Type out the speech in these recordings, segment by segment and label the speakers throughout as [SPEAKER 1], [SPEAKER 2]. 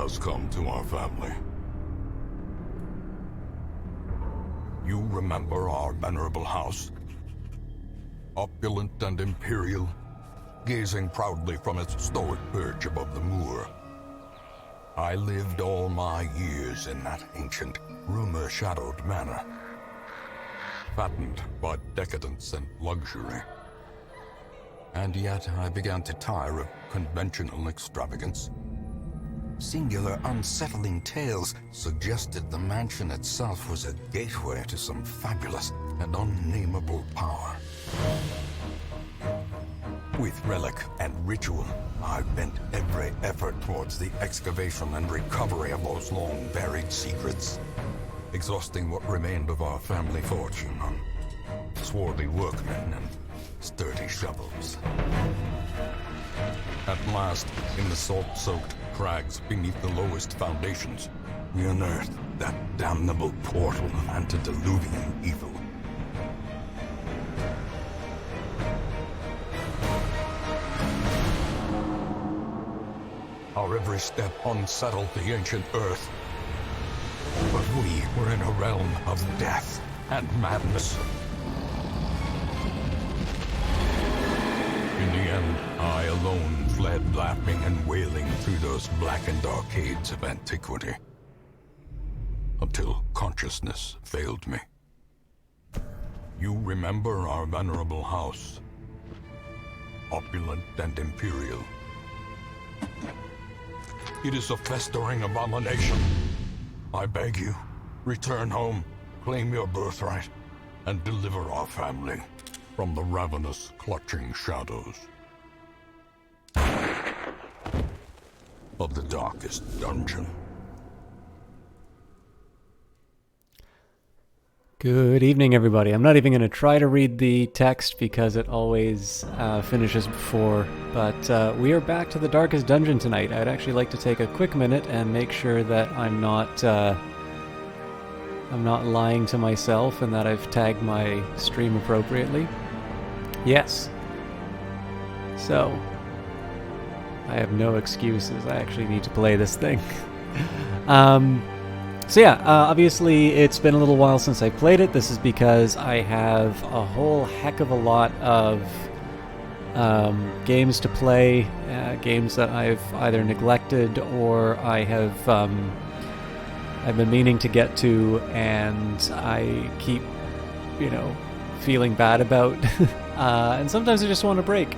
[SPEAKER 1] has come to our family. You remember our venerable house? Opulent and imperial, gazing proudly from its stoic perch above the moor. I lived all my years in that ancient, rumor-shadowed manor, fattened by decadence and luxury. And yet I began to tire of conventional extravagance. Singular, unsettling tales suggested the mansion itself was a gateway to some fabulous and unnameable power. With relic and ritual, I bent every effort towards the excavation and recovery of those long-buried secrets, exhausting what remained of our family fortune on swarthy workmen and sturdy shovels. At last, in the salt-soaked crags beneath the lowest foundations, we unearthed that damnable portal of antediluvian evil. Our every step unsettled the ancient earth. But we were in a realm of death and madness. In the end, I alone fled laughing and wailing through those blackened arcades of antiquity, until consciousness failed me. You remember our venerable house, opulent and imperial. It is a festering abomination. I beg you, return home, claim your birthright, and deliver our family from the ravenous, clutching shadows of the darkest dungeon.
[SPEAKER 2] Good evening, everybody. I'm not even going to try to read the text because it always finishes before, but we are back to the Darkest Dungeon tonight. I'd actually like to take a quick minute and make sure that I'm not lying to myself and that I've tagged my stream appropriately. Yes. So, I have no excuses. I actually need to play this thing. So yeah, obviously it's been a little while since I played it. This is because I have a whole heck of a lot of games to play, games that I've either neglected or I've been meaning to get to, and I keep, feeling bad about. And sometimes I just want a break.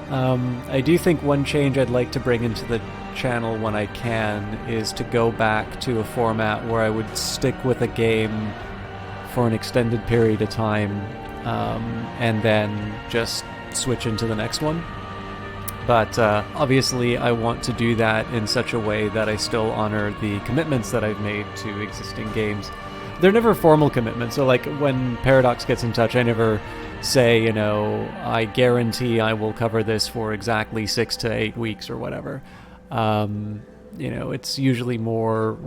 [SPEAKER 2] I do think one change I'd like to bring into the channel when I can is to go back to a format where I would stick with a game for an extended period of time, and then just switch into the next one. But obviously I want to do that in such a way that I still honor the commitments that I've made to existing games. They're never formal commitments, so like when Paradox gets in touch, I never say, I guarantee I will cover this for exactly 6 to 8 weeks or whatever. It's usually more,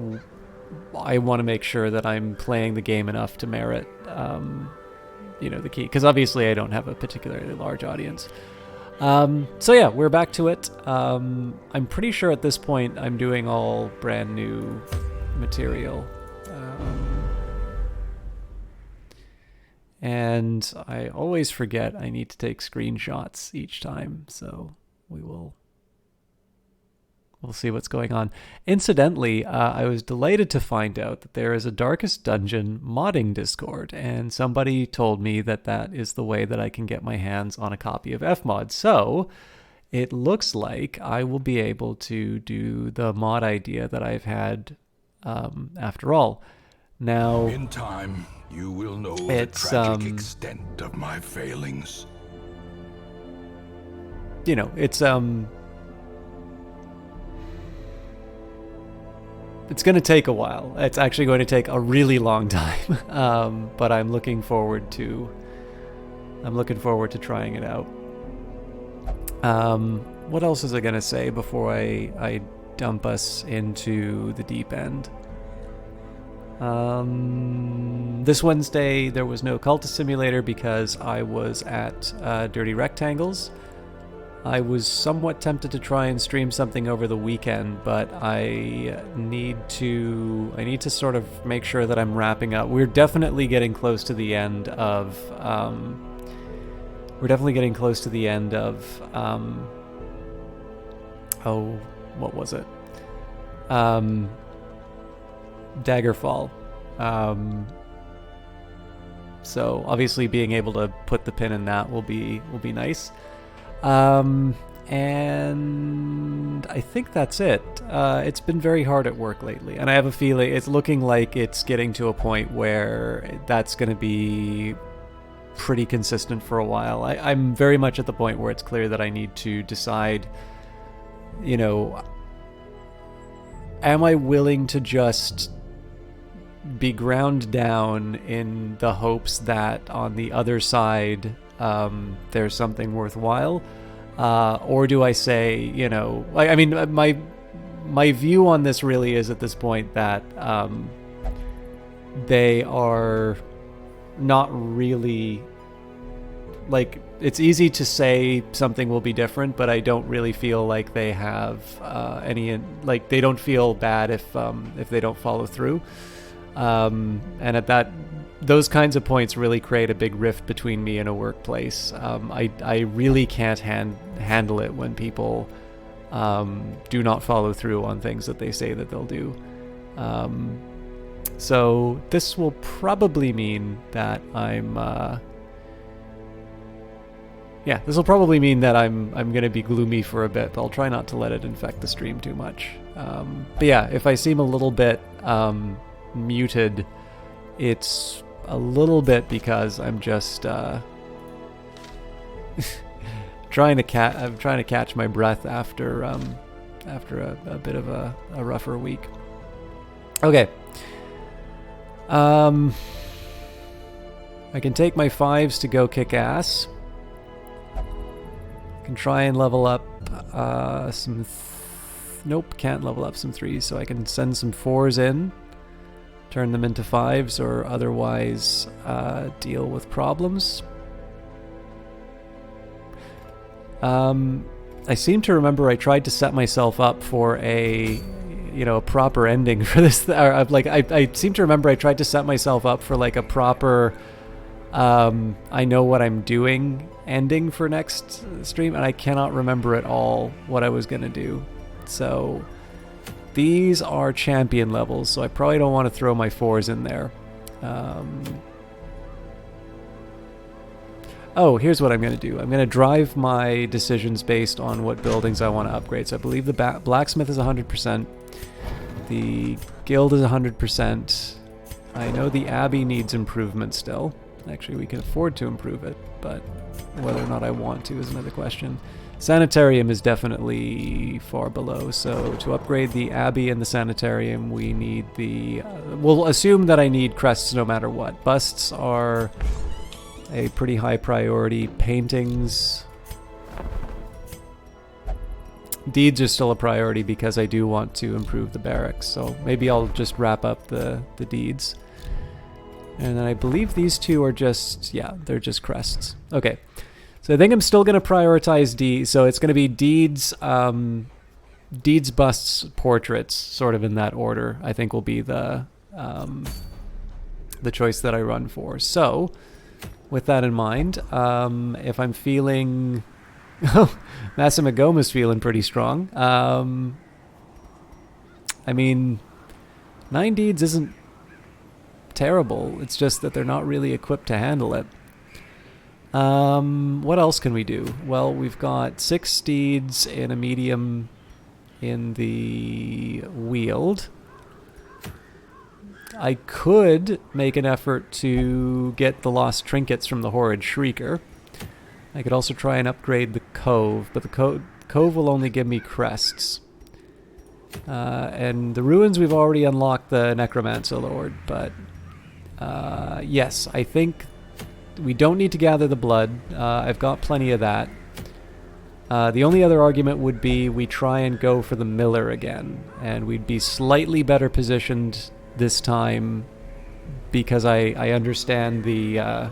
[SPEAKER 2] I want to make sure that I'm playing the game enough to merit, the key. Because obviously I don't have a particularly large audience. So yeah, we're back to it. I'm pretty sure at this point I'm doing all brand new material. And I always forget I need to take screenshots each time, so we'll see what's going on. Incidentally, I was delighted to find out that there is a Darkest Dungeon modding Discord, and somebody told me that that is the way that I can get my hands on a copy of Fmod. So it looks like I will be able to do the mod idea that I've had after all. Now,
[SPEAKER 1] in time, you will know the tragic extent of my failings.
[SPEAKER 2] It's going to take a while. It's actually going to take a really long time. But I'm looking forward to trying it out. What else is I going to say before I dump us into the deep end? This Wednesday there was no Cultist Simulator because I was at Dirty Rectangles. I was somewhat tempted to try and stream something over the weekend, but I need to sort of make sure that I'm wrapping up. We're definitely getting close to the end of oh, what was it? Daggerfall. So obviously being able to put the pin in that will be nice. And I think that's it. It's been very hard at work lately, and I have a feeling it's looking like it's getting to a point where that's going to be pretty consistent for a while. I'm very much at the point where it's clear that I need to decide, you know, am I willing to just be ground down in the hopes that on the other side there's something worthwhile, or do I say, you know, like, I mean, my view on this really is at this point that they are not really, like, it's easy to say something will be different, but I don't really feel like they have any, like, they don't feel bad if they don't follow through. And at those kinds of points really create a big rift between me and a workplace. I really can't handle it when people do not follow through on things that they say that they'll do. So this will probably mean that I'm going to be gloomy for a bit, but I'll try not to let it infect the stream too much. But yeah, if I seem a little bit muted, it's a little bit because I'm just trying to catch my breath after a bit of a rougher week. Okay. I can take my 5s to go kick ass. Can try and level up some... Nope, can't level up some 3s, so I can send some 4s in, turn them into 5s, or otherwise deal with problems. I seem to remember I tried to set myself up for a proper ending for this. I seem to remember I tried to set myself up for like a proper I know what I'm doing ending for next stream, and I cannot remember at all what I was going to do. So these are champion levels, so I probably don't want to throw my 4s in there. Oh, here's what I'm going to do. I'm going to drive my decisions based on what buildings I want to upgrade. So I believe the blacksmith is 100%. The guild is 100%. I know the abbey needs improvement still. Actually, we can afford to improve it, but whether or not I want to is another question. Sanitarium is definitely far below, so to upgrade the abbey and the sanitarium, we need the... we'll assume that I need crests no matter what. Busts are a pretty high priority. Paintings... Deeds are still a priority because I do want to improve the barracks, so maybe I'll just wrap up the deeds. And then I believe these two are just... yeah, they're just crests. Okay. So I think I'm still going to prioritize deeds. So it's going to be deeds, deeds, busts, portraits, sort of in that order. I think will be the choice that I run for. So with that in mind, if I'm feeling, Massimo Goma's feeling pretty strong. I mean, 9 deeds isn't terrible. It's just that they're not really equipped to handle it. What else can we do? Well, we've got 6 steeds in a medium in the Weald. I could make an effort to get the lost trinkets from the Horrid Shrieker. I could also try and upgrade the Cove, but the Cove will only give me crests. And the Ruins, we've already unlocked the Necromancer Lord, but yes, I think we don't need to gather the blood. I've got plenty of that. The only other argument would be we try and go for the Miller again, and we'd be slightly better positioned this time because I understand the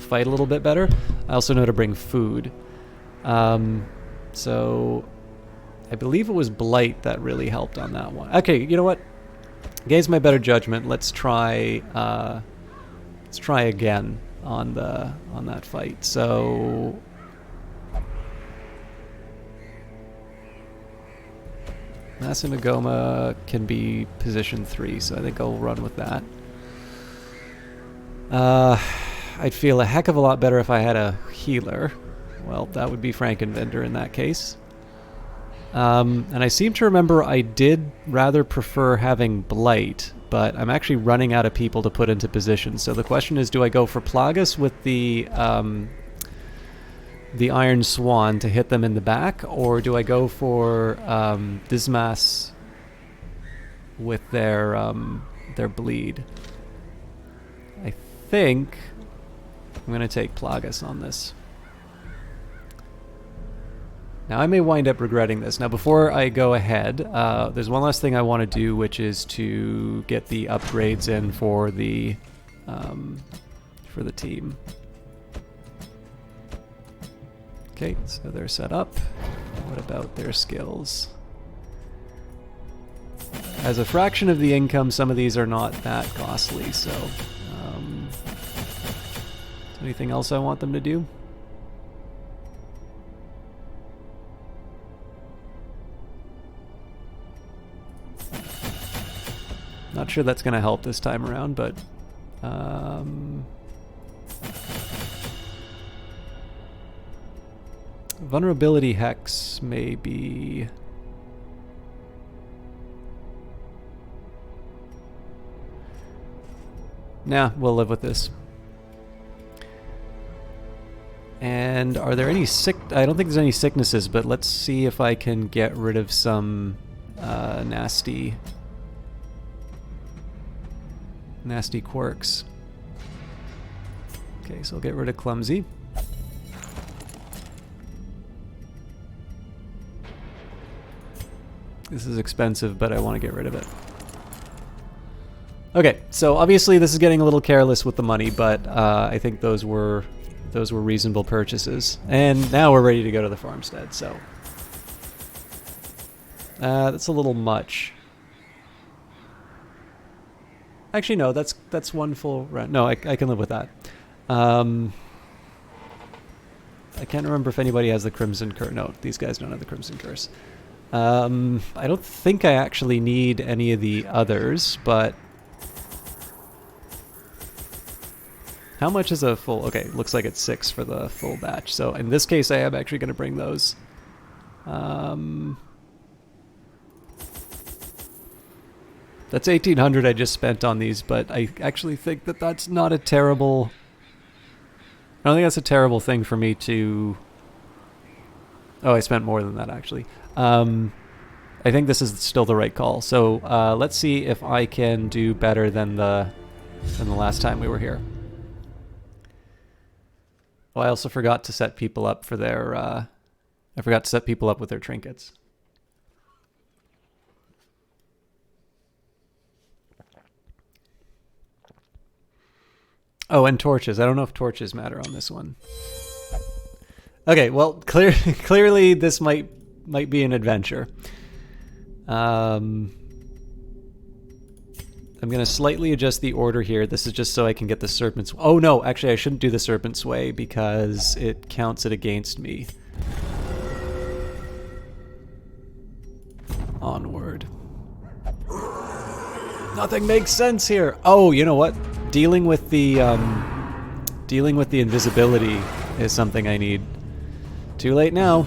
[SPEAKER 2] fight a little bit better. I also know to bring food. So I believe it was Blight that really helped on that one. Okay, you know what? Against my better judgment, let's try again on that fight. So Masamagoma can be position 3, so I think I'll run with that. I'd feel a heck of a lot better if I had a healer. Well, that would be Frankenvender in that case. And I seem to remember I did rather prefer having Blight, but I'm actually running out of people to put into position. So the question is, do I go for Plagas with the Iron Swan to hit them in the back, or do I go for Dismas with their bleed? I think I'm going to take Plagas on this. Now, I may wind up regretting this. Now, before I go ahead, there's one last thing I want to do, which is to get the upgrades in for the team. Okay, so they're set up. What about their skills? As a fraction of the income, some of these are not that costly, so... is there anything else I want them to do? Not sure that's going to help this time around, but... Vulnerability Hex may be... Nah, we'll live with this. And are there any I don't think there's any sicknesses, but let's see if I can get rid of some nasty quirks. Okay, so I'll get rid of Clumsy. This is expensive, but I want to get rid of it. Okay, so obviously this is getting a little careless with the money, but I think those were reasonable purchases. And now we're ready to go to the farmstead, so... that's a little much. Actually, no, that's one full round. No, I can live with that. I can't remember if anybody has the Crimson Curse. No, these guys don't have the Crimson Curse. I don't think I actually need any of the others, but... How much is a full... Okay, looks like it's 6 for the full batch. So in this case, I am actually going to bring those. That's 1,800 I just spent on these, but I actually think that that's not a terrible... I don't think that's a terrible thing for me to... Oh, I spent more than that, actually. I think this is still the right call. So let's see if I can do better than the last time we were here. Oh, I also forgot to set people up for their... I forgot to set people up with their trinkets. Oh, and torches. I don't know if torches matter on this one. Okay, well, clearly this might be an adventure. I'm going to slightly adjust the order here. This is just so I can get the Serpent's... Oh, no, actually, I shouldn't do the Serpent's Way because it counts it against me. Onward. Nothing makes sense here. Oh, you know what? Dealing with the invisibility is something I need. Too late now.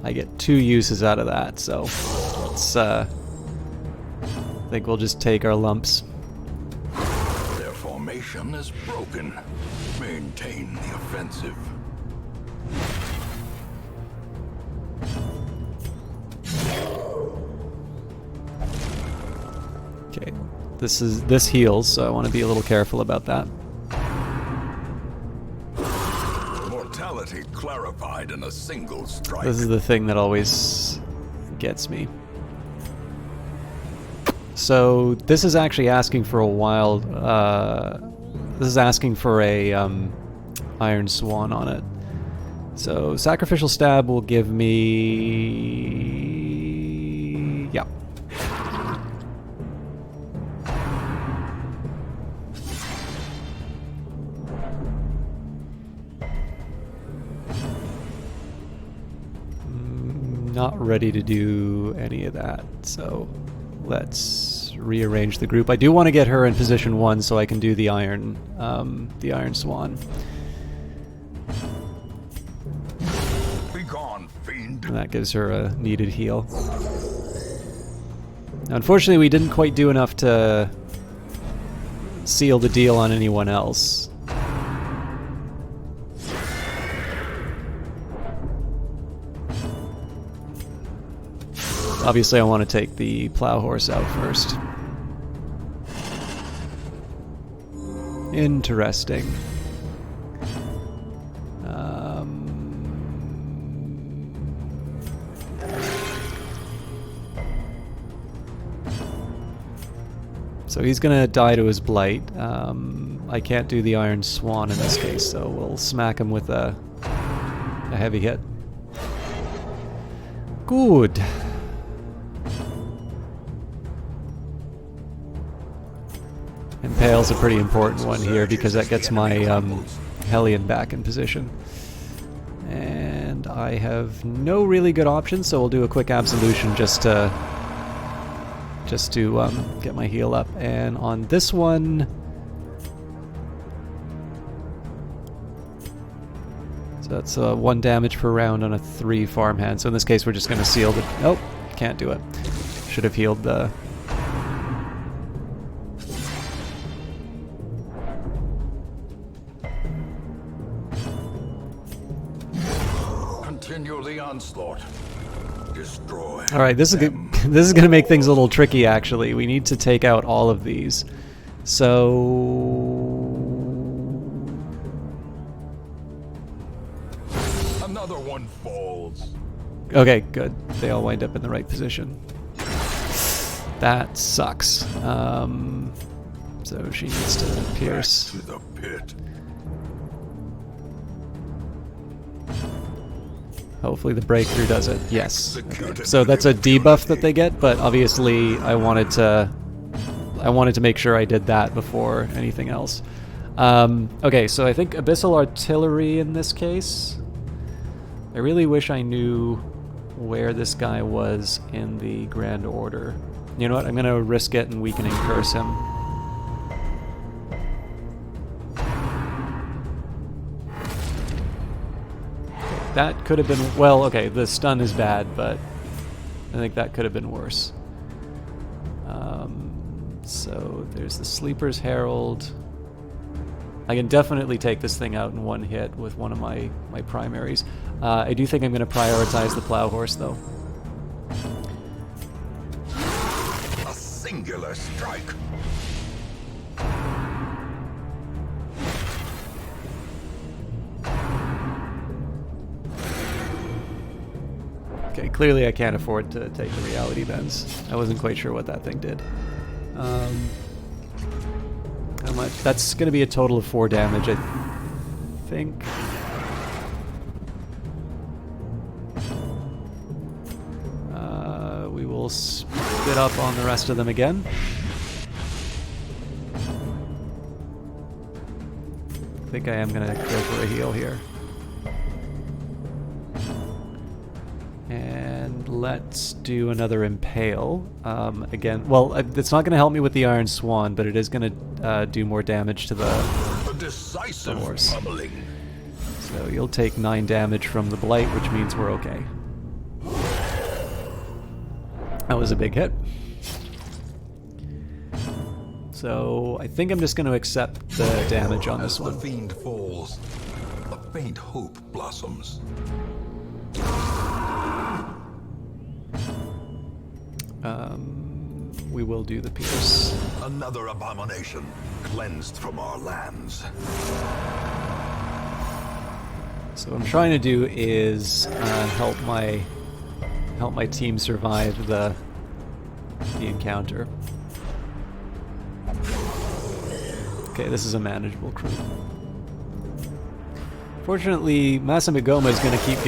[SPEAKER 2] I get 2 uses out of that, so let's, I think we'll just take our lumps.
[SPEAKER 1] Their formation is broken. Maintain the offensive.
[SPEAKER 2] Okay, this heals, so I want to be a little careful about that.
[SPEAKER 1] Mortality clarified in a single strike.
[SPEAKER 2] This is the thing that always gets me. So this is actually asking for a wild. This is asking for a Iron Swan on it. So Sacrificial Stab will give me. Yeah. Not ready to do any of that, so let's rearrange the group. I do want to get her in position 1 so I can do the Iron Swan.
[SPEAKER 1] Be gone, fiend.
[SPEAKER 2] And that gives her a needed heal. Now, unfortunately, we didn't quite do enough to seal the deal on anyone else. Obviously, I want to take the plow horse out first. Interesting. So he's gonna die to his blight. I can't do the Iron Swan in this case, so we'll smack him with a heavy hit. Good. Impale's a pretty important one here because that gets my Hellion back in position. And I have no really good options, so we'll do a quick Absolution just to get my heal up. And on this one, so that's 1 damage per round on a 3 farmhand. So in this case, we're just going to seal the. Oh, can't do it. Should have healed the.
[SPEAKER 1] Continue the onslaught. Destroy.
[SPEAKER 2] All right, this is this is going to make things a little tricky. Actually, we need to take out all of these. So
[SPEAKER 1] another one falls.
[SPEAKER 2] okay, good. They all wind up in the right position. That sucks. So she needs to pierce.
[SPEAKER 1] Back to the pit.
[SPEAKER 2] Hopefully the breakthrough does it. Yes. Okay. So that's a debuff that they get, but obviously I wanted to make sure I did that before anything else. Okay, so I think Abyssal Artillery in this case. I really wish I knew where this guy was in the Grand Order. You know what? I'm going to risk it and Weakening Curse him. That could have been, well, okay, the stun is bad, but I think that could have been worse. So there's the Sleeper's Herald. I can definitely take this thing out in 1 hit with one of my primaries. I do think I'm going to prioritize the Plow Horse, though.
[SPEAKER 1] A singular strike.
[SPEAKER 2] Okay, clearly I can't afford to take the Reality Bends. I wasn't quite sure what that thing did. How much? That's going to be a total of 4 damage, I think. We will split up on the rest of them again. I think I am going to go for a heal here. And let's do another Impale. Again, well, it's not going to help me with the Iron Swan, but it is going to do more damage to the horse.
[SPEAKER 1] Pummeling.
[SPEAKER 2] So you'll take 9 damage from the Blight, which means we're okay. That was a big hit. So I think I'm just going to accept the damage on this one.
[SPEAKER 1] As the fiend falls, a faint hope blossoms.
[SPEAKER 2] We will do the Pierce.
[SPEAKER 1] Another abomination cleansed from our lands.
[SPEAKER 2] So what I'm trying to do is help my team survive the encounter. Okay, this is a manageable crew. Fortunately, Masamigoma is going to keep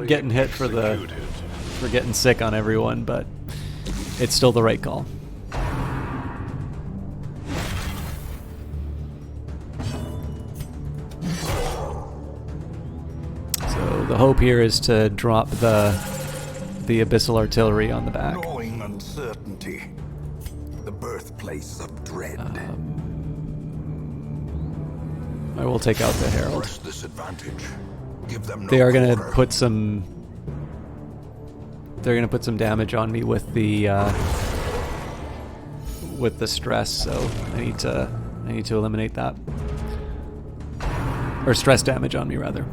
[SPEAKER 2] getting hit for getting sick on everyone, but it's still the right call. So the hope here is to drop the abyssal artillery on the back.
[SPEAKER 1] Gnawing uncertainty, the birthplace of dread.
[SPEAKER 2] I will take out the Herald.
[SPEAKER 1] Press this advantage. Give them no
[SPEAKER 2] They are going to
[SPEAKER 1] quarter.
[SPEAKER 2] put some. They're going to put some damage on me with the stress. So I need to eliminate that, or stress damage on me rather.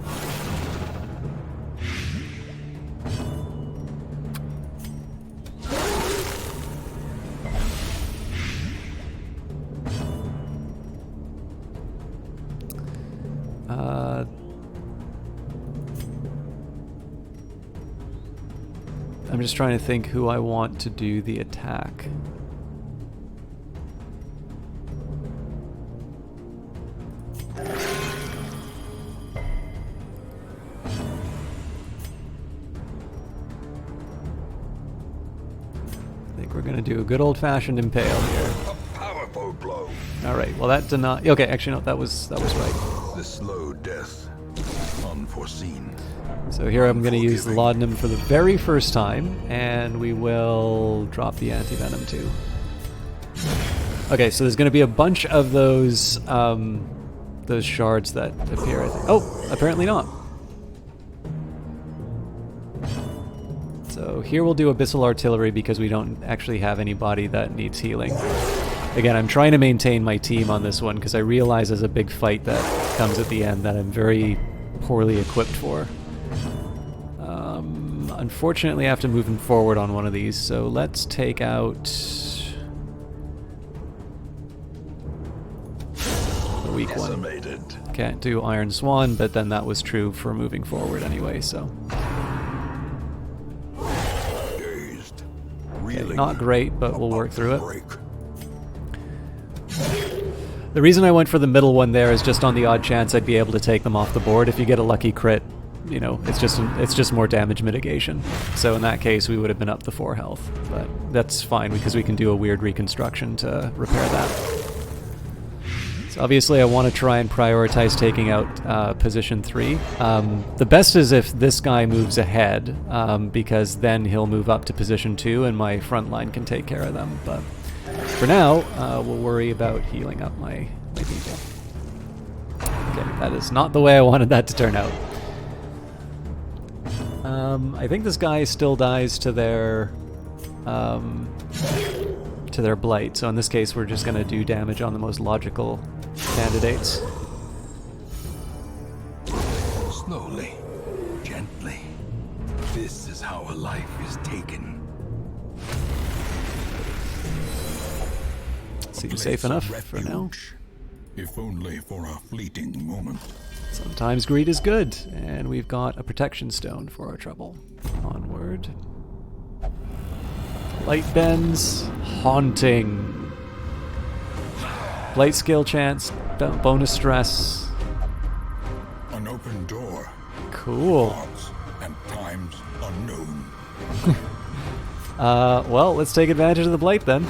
[SPEAKER 2] I'm just trying to think who I want to do the attack. I think we're going to do a good old-fashioned impale here.
[SPEAKER 1] A powerful blow.
[SPEAKER 2] All right. Well, that did not. Okay, actually, no, that was right.
[SPEAKER 1] The slow death, unforeseen.
[SPEAKER 2] So here I'm going to use the laudanum for the very first time, and we will drop the anti-venom too. Okay, so there's going to be a bunch of those shards that appear. I think. Oh, apparently not. So here we'll do abyssal artillery because we don't actually have anybody that needs healing. Again, I'm trying to maintain my team on this one because I realize there's a big fight that comes at the end that I'm very poorly equipped for. Unfortunately, I have to move him forward on one of these, so let's take out the weak one.
[SPEAKER 1] Decimated.
[SPEAKER 2] Can't do Iron Swan, but then that was true for moving forward anyway, so.
[SPEAKER 1] Dazed.
[SPEAKER 2] Okay,
[SPEAKER 1] Reeling.
[SPEAKER 2] not great, but we'll work
[SPEAKER 1] About
[SPEAKER 2] through
[SPEAKER 1] to
[SPEAKER 2] it.
[SPEAKER 1] break.
[SPEAKER 2] The reason I went for the middle one there is just on the odd chance I'd be able to take them off the board. If you get a lucky crit, you know, it's just more damage mitigation. So in that case, we would have been up to 4 health, but that's fine because we can do a weird reconstruction to repair that. So obviously, I want to try and prioritize taking out position 3. The best is if this guy moves ahead, because then he'll move up to position 2, and my front line can take care of them. But for now, we'll worry about healing up my people. Okay, that is not the way I wanted that to turn out. I think this guy still dies to their blight. So in this case, we're just going to do damage on the most logical candidates.
[SPEAKER 1] Slowly, gently. This is how a life is taken.
[SPEAKER 2] Seems safe enough for now.
[SPEAKER 1] If only for a fleeting moment.
[SPEAKER 2] Sometimes greed is good, and we've got a protection stone for our trouble. Onward. Light bends, haunting. Blight skill chance, bonus stress.
[SPEAKER 1] An open door.
[SPEAKER 2] Cool.
[SPEAKER 1] Odds and times unknown.
[SPEAKER 2] Well, let's take advantage of the blight then.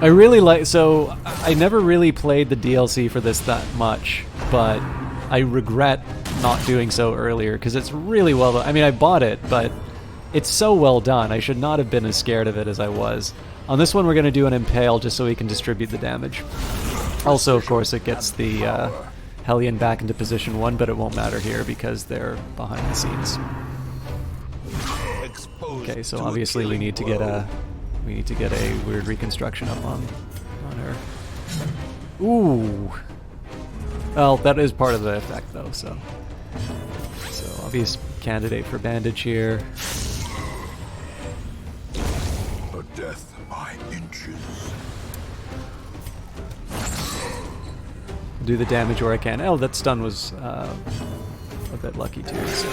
[SPEAKER 2] I really like, so I never really played the DLC for this that much, but I regret not doing so earlier because it's really well done. I mean, I bought it, but it's so well done. I should not have been as scared of it as I was. On this one, we're going to do an impale just so we can distribute the damage. Also, of course, it gets the Hellion back into position 1, but it won't matter here because they're behind the scenes. Okay, so obviously we need to get a weird reconstruction up on her. Ooh. Well, that is part of the effect though, so obvious candidate for bandage here.
[SPEAKER 1] A death by inches.
[SPEAKER 2] Do the damage where I can. Oh, that stun was a bit lucky too. So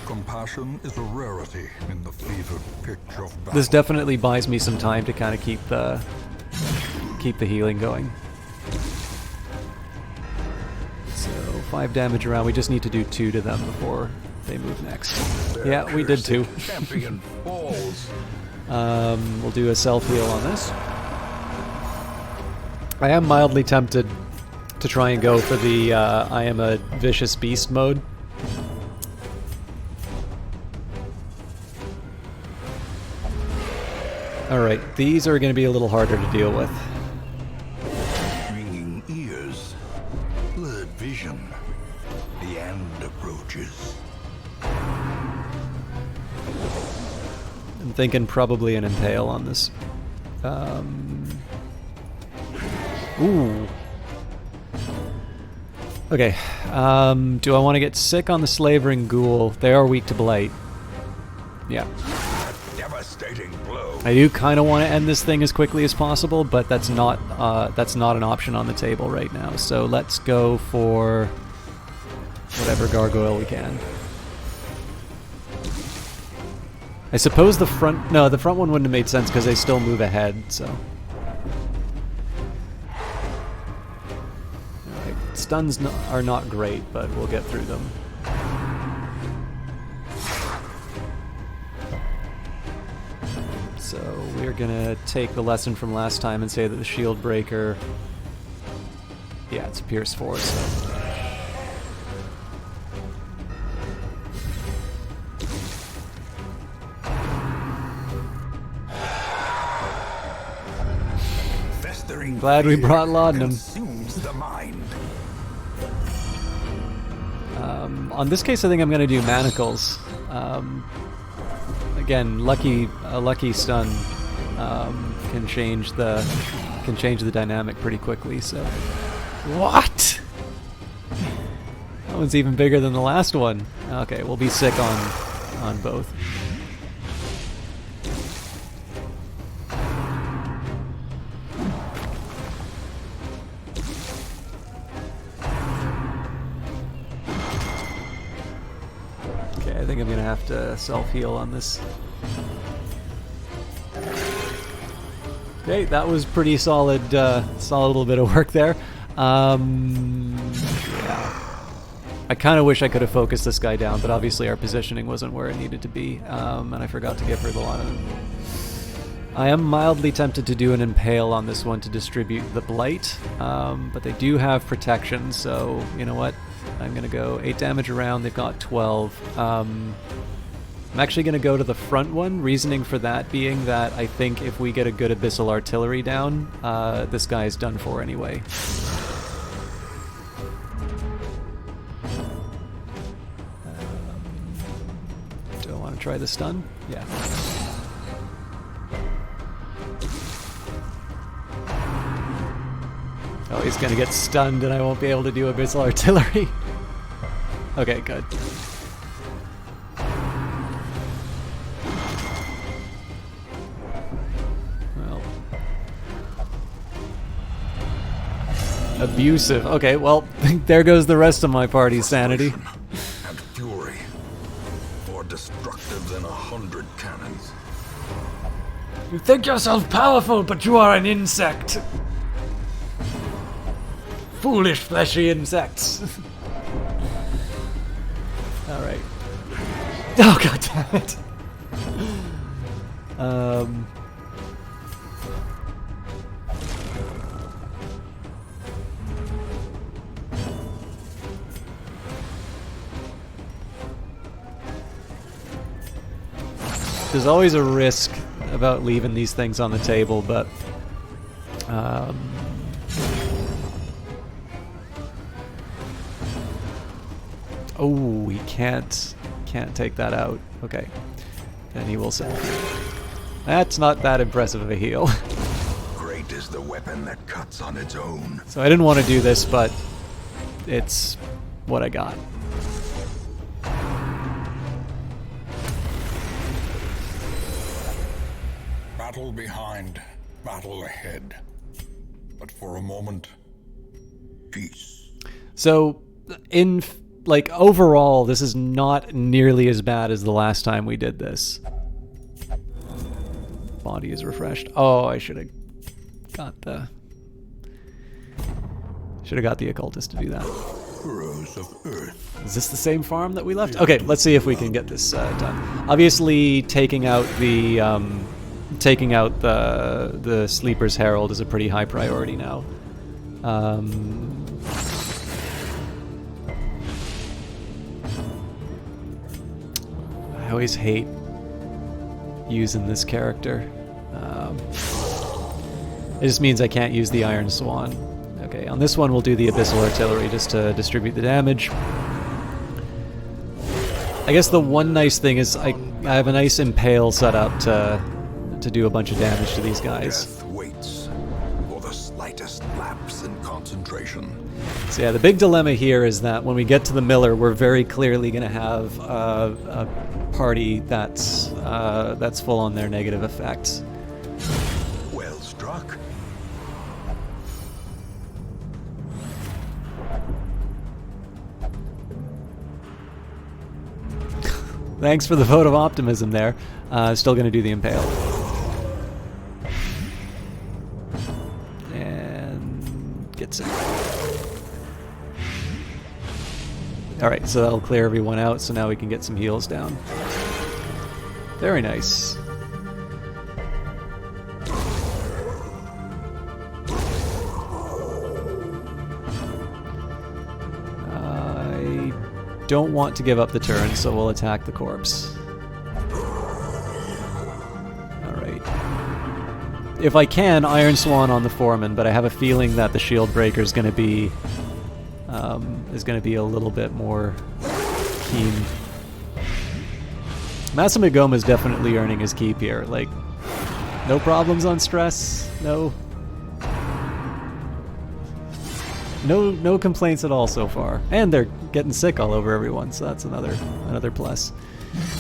[SPEAKER 1] Compassion is a rarity in the fevered pitch of battle.
[SPEAKER 2] this definitely buys me some time to kind of keep the healing going. So 5 damage around. We just need to do 2 to them before they move next. Yeah, we did 2.
[SPEAKER 1] Champion falls.
[SPEAKER 2] We'll do a self-heal on this. I am mildly tempted to try and go for the I am a vicious beast mode. Alright, these are going to be a little harder to deal with.
[SPEAKER 1] Ringing ears. Blurred vision. The end approaches.
[SPEAKER 2] I'm thinking probably an impale on this. Ooh. Okay. Do I want to get sick on the Slavering Ghoul? They are weak to blight. Yeah.
[SPEAKER 1] A devastating blow.
[SPEAKER 2] I do kind of want to end this thing as quickly as possible, but that's not an option on the table right now. So let's go for whatever gargoyle we can. I suppose the front one wouldn't have made sense because they still move ahead, so. Alright, stuns are not great, but we'll get through them. So we're gonna take the lesson from last time and say that the shield breaker, yeah, it's a Pierce 4, so. Glad we brought laudanum.
[SPEAKER 1] The mind.
[SPEAKER 2] On this case, I think I'm going to do manacles. Again, a lucky stun can change the dynamic pretty quickly. So, what? That one's even bigger than the last one. Okay, we'll be sick on both. I think I'm gonna have to self-heal on this. Okay, that was pretty solid. Solid little bit of work there. Yeah, I kind of wish I could have focused this guy down, but obviously our positioning wasn't where it needed to be, and I forgot to give her the laudanum. I am mildly tempted to do an impale on this one to distribute the blight, but they do have protection, so you know what? I'm going to go 8 damage around. They've got 12. I'm actually going to go to the front one, reasoning for that being that I think if we get a good Abyssal Artillery down, this guy's done for anyway. Do I want to try the stun? Yeah. Oh, he's gonna get stunned and I won't be able to do Abyssal Artillery. Okay, good. Well. Abusive. Okay, well, there goes the rest of my party's sanity.
[SPEAKER 1] And fury. More destructive than 100 cannons.
[SPEAKER 2] You think yourself powerful, but you are an insect. Foolish, fleshy insects. Alright. Oh, god damn it. There's always a risk about leaving these things on the table, but oh, he can't take that out. Okay. Then he will sell. That's not that impressive of a heal.
[SPEAKER 1] Great is the weapon that cuts on its own.
[SPEAKER 2] So I didn't want to do this, but it's what I got.
[SPEAKER 1] Battle behind, battle ahead. But for a moment, peace.
[SPEAKER 2] So, in like, overall, this is not nearly as bad as the last time we did this. Body is refreshed. Oh, I should have got the... Should have got the occultist to do that.
[SPEAKER 1] Rose of Earth.
[SPEAKER 2] Is this the same farm that we left? Okay, let's see if we can get this done. Obviously, taking out the Sleeper's Herald is a pretty high priority now. I always hate using this character. It just means I can't use the Iron Swan. Okay, on this one we'll do the Abyssal Artillery just to distribute the damage. I guess the one nice thing is I have a nice Impale set up to do a bunch of damage to these guys.
[SPEAKER 1] Death waits for the slightest lapse in concentration.
[SPEAKER 2] So yeah, the big dilemma here is that when we get to the Miller, we're very clearly going to have a party that's full on their negative effects.
[SPEAKER 1] Well struck.
[SPEAKER 2] Thanks for the vote of optimism there. Still going to do the Impale. And gets it. Alright, so that'll clear everyone out, so now we can get some heals down. Very nice. I don't want to give up the turn, so we'll attack the corpse. Alright. If I can, Iron Swan on the Foreman, but I have a feeling that the Shield Breaker is going to be a little bit more keen. Masamigoma is definitely earning his keep here. Like, no problems on stress, no complaints at all so far. And they're getting sick all over everyone, so that's another plus.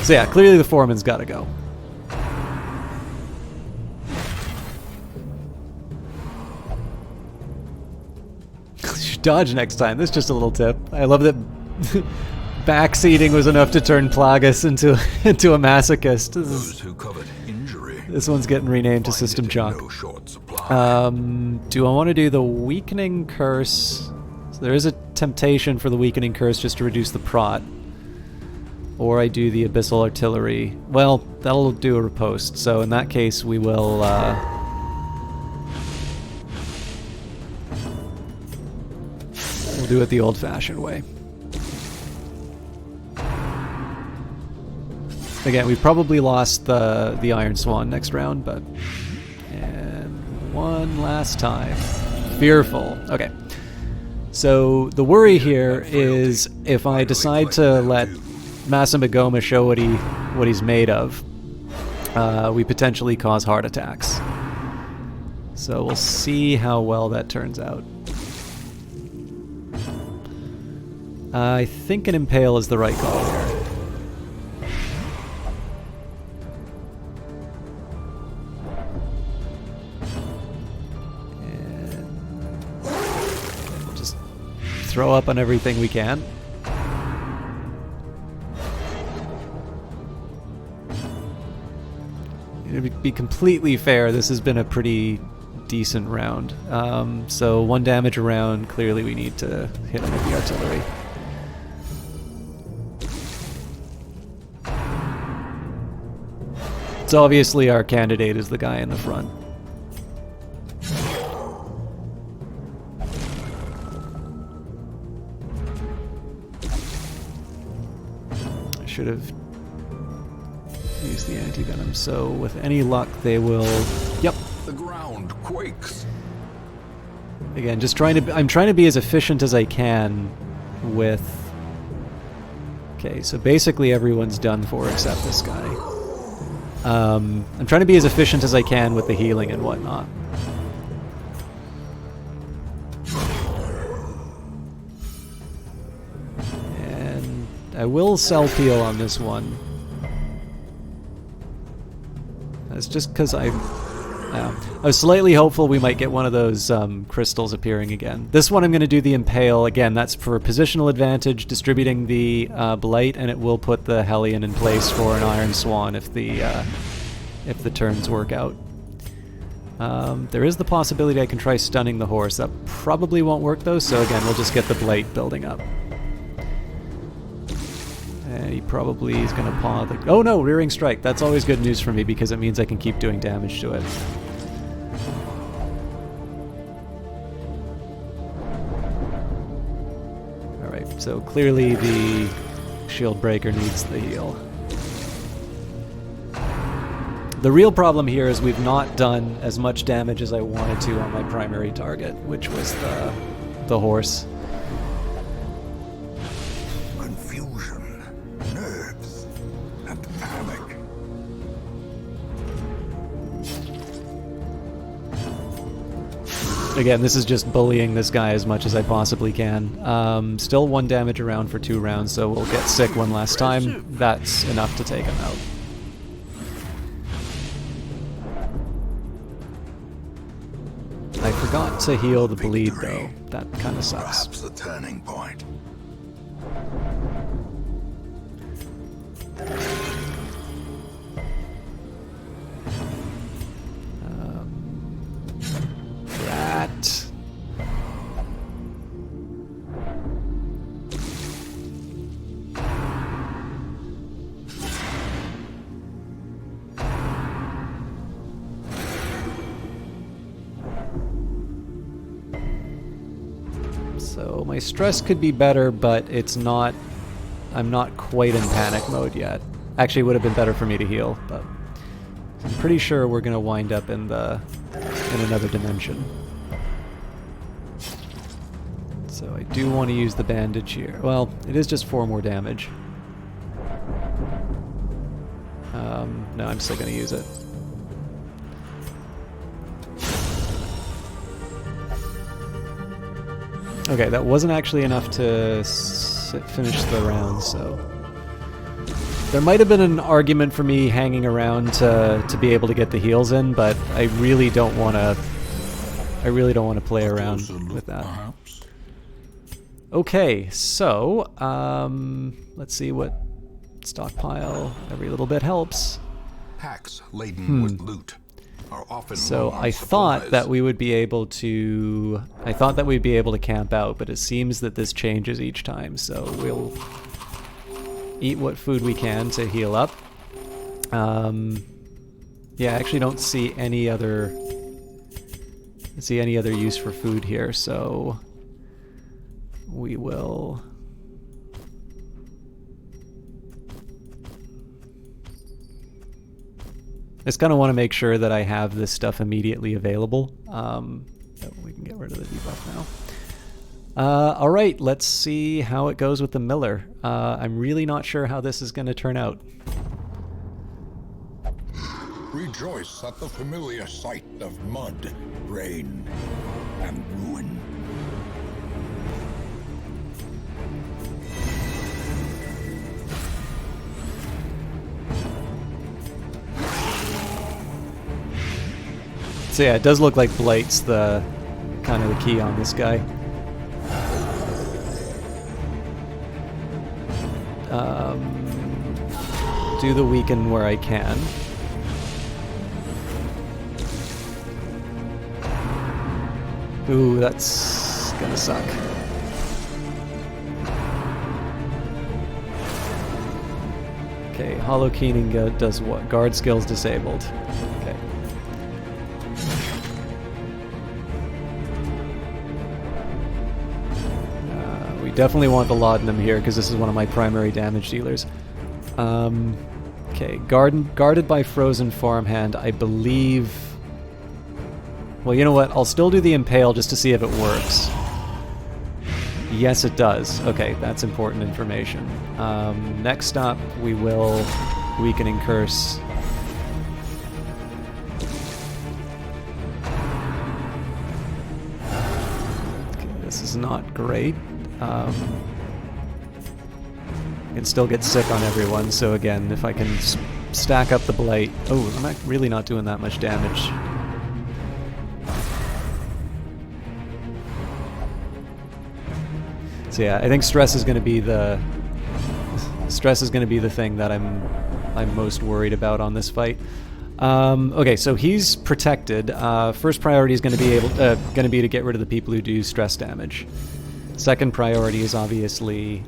[SPEAKER 2] So yeah, clearly the Foreman's got to go. Dodge next time. That's just a little tip. I love that backseating was enough to turn Plagueis into a masochist.
[SPEAKER 1] Those who covered injury.
[SPEAKER 2] This one's getting renamed to System Junk.
[SPEAKER 1] No short supply.
[SPEAKER 2] Do I want to do the Weakening Curse? So there is a temptation for the Weakening Curse just to reduce the prot. Or I do the Abyssal Artillery. Well, that'll do a riposte. So in that case, we will... we'll do it the old-fashioned way. Again, we probably lost the Iron Swan next round, but... And one last time. Fearful. Okay. So the worry here is if I decide to let Masamigoma show what he's made of, we potentially cause heart attacks. So we'll see how well that turns out. I think an Impale is the right call here. And we'll just throw up on everything we can. To be completely fair, this has been a pretty decent round. So 1 damage a round, clearly we need to hit him with the artillery. So obviously our candidate is the guy in the front. I should have used the anti-venom, so with any luck they will... Yep.
[SPEAKER 1] The ground quakes.
[SPEAKER 2] Again, just I'm trying to be as efficient as I can with... Okay, so basically everyone's done for except this guy. I'm trying to be as efficient as I can with the healing and whatnot. And I will sell peel on this one. That's just because I I was slightly hopeful we might get one of those crystals appearing again. This one I'm going to do the Impale. Again, that's for positional advantage, distributing the Blight, and it will put the Hellion in place for an Iron Swan if the turns work out. There is the possibility I can try stunning the horse. That probably won't work though, so again, we'll just get the Blight building up. And he probably is going to paw the... Oh no, Rearing Strike. That's always good news for me because it means I can keep doing damage to it. Alright, so clearly the Shield Breaker needs the heal. The real problem here is we've not done as much damage as I wanted to on my primary target, which was the horse.
[SPEAKER 1] Confusion, nerves, and panic.
[SPEAKER 2] Again, this is just bullying this guy as much as I possibly can. Still 1 damage around for 2 rounds, so we'll get sick one last time. That's enough to take him out. I forgot to heal the bleed, though. That kind of sucks.
[SPEAKER 1] Perhaps the turning point.
[SPEAKER 2] That. So my stress could be better, but it's not... I'm not quite in panic mode yet. Actually, it would have been better for me to heal, but I'm pretty sure we're going to wind up in another dimension. So I do want to use the bandage here. Well, it is just 4 more damage. No, I'm still going to use it. Okay, that wasn't actually enough to finish the round, so... There might have been an argument for me hanging around to be able to get the heals in, but I really don't want to... I really don't want to play around with that. Okay, so... let's see what... Stockpile. Every little bit helps.
[SPEAKER 1] Packs laden with loot are often
[SPEAKER 2] So
[SPEAKER 1] low on
[SPEAKER 2] I thought
[SPEAKER 1] supplies.
[SPEAKER 2] that we would be able to... I thought that we'd be able to camp out, but it seems that this changes each time, so we'll eat what food we can to heal up. Yeah, I actually don't see any other... use for food here, so we will... I just kind of want to make sure that I have this stuff immediately available. We can get rid of the debuff now. Alright, let's see how it goes with the Miller. I'm really not sure how this is going to turn out.
[SPEAKER 1] Rejoice at the familiar sight of mud, rain, and ruin.
[SPEAKER 2] So yeah, it does look like Blight's the kind of the key on this guy. Do the weaken where I can. Ooh, that's gonna suck. Okay, Hollow Keening does what? Guard skills disabled. Okay. We definitely want the Laudanum here because this is one of my primary damage dealers. Okay, guarded by Frozen Farmhand, I believe... Well, you know what? I'll still do the Impale just to see if it works. Yes, it does. Okay, that's important information. Next up, we will Weakening Curse. Okay, this is not great. I can still get sick on everyone, so again, if I can stack up the Blight... Oh, I'm really not doing that much damage. So yeah, I think stress is going to be the thing that I'm most worried about on this fight. Okay, so he's protected. First priority is going to be to get rid of the people who do stress damage. Second priority is obviously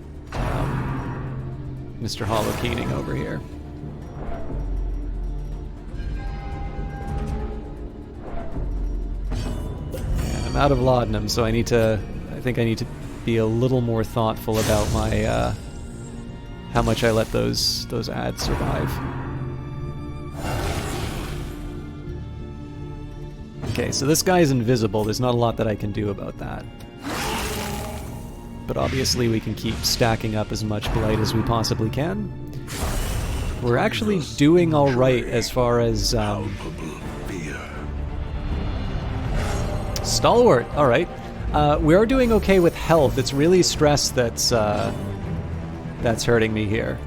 [SPEAKER 2] Mr. Hollow Keening over here. And I'm out of laudanum, so I think I need to be a little more thoughtful about my how much I let those ads survive. Okay, so this guy is invisible. There's not a lot that I can do about that. But obviously we can keep stacking up as much blight as we possibly can. We're actually doing alright as far as... Stalwart, alright. We are doing okay with health. It's really stress that's hurting me here.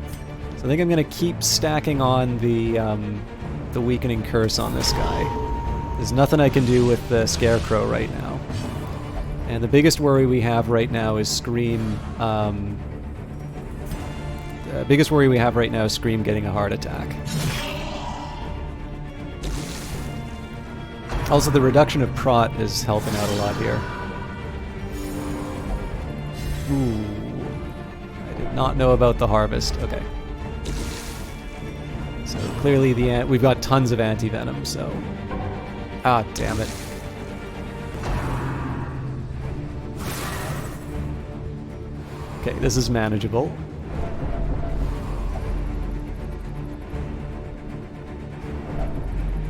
[SPEAKER 2] So I think I'm going to keep stacking on the weakening curse on this guy. There's nothing I can do with the Scarecrow right now. And the biggest worry we have right now is Scream. The biggest worry we have right now is Scream getting a heart attack. Also, the reduction of Prot is helping out a lot here. Ooh. I did not know about the harvest. Okay. So clearly we've got tons of anti-venom, so... Ah, damn it. Okay, this is manageable.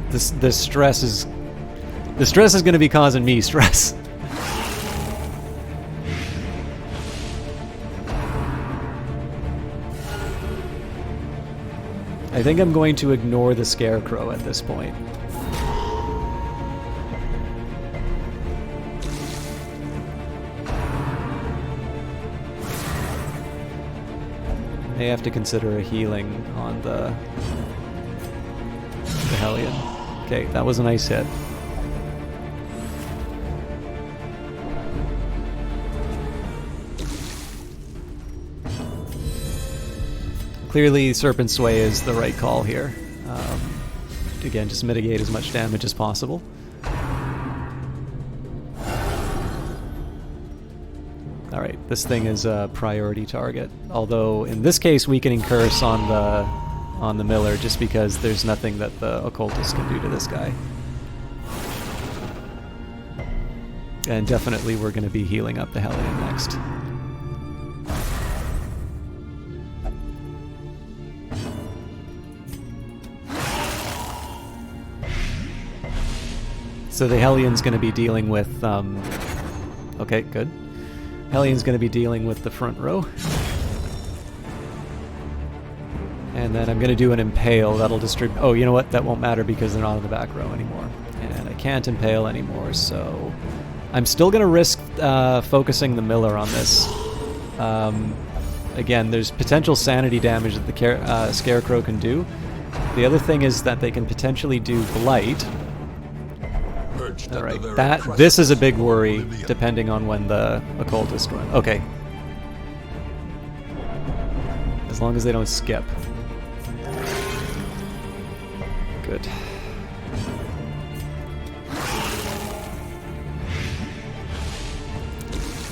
[SPEAKER 2] The stress is going to be causing me stress. I think I'm going to ignore the Scarecrow at this point. May have to consider a healing on the Hellion. Okay, that was a nice hit. Clearly, Serpent Sway is the right call here. Again, just mitigate as much damage as possible. Alright, this thing is a priority target. Although, in this case, Weakening Curse on the Miller, just because there's nothing that the Occultist can do to this guy. And definitely we're going to be healing up the Hellion next. So the Hellion's going to be dealing with... okay, good. Hellion's going to be dealing with the front row. And then I'm going to do an Impale. That'll distribute... Oh, you know what? That won't matter because they're not in the back row anymore. And I can't Impale anymore, so... I'm still going to risk focusing the Miller on this. Again, there's potential sanity damage that the Scarecrow can do. The other thing is that they can potentially do Blight. Alright, this is a big worry, depending on when the Occultist run. Okay. As long as they don't skip. Good.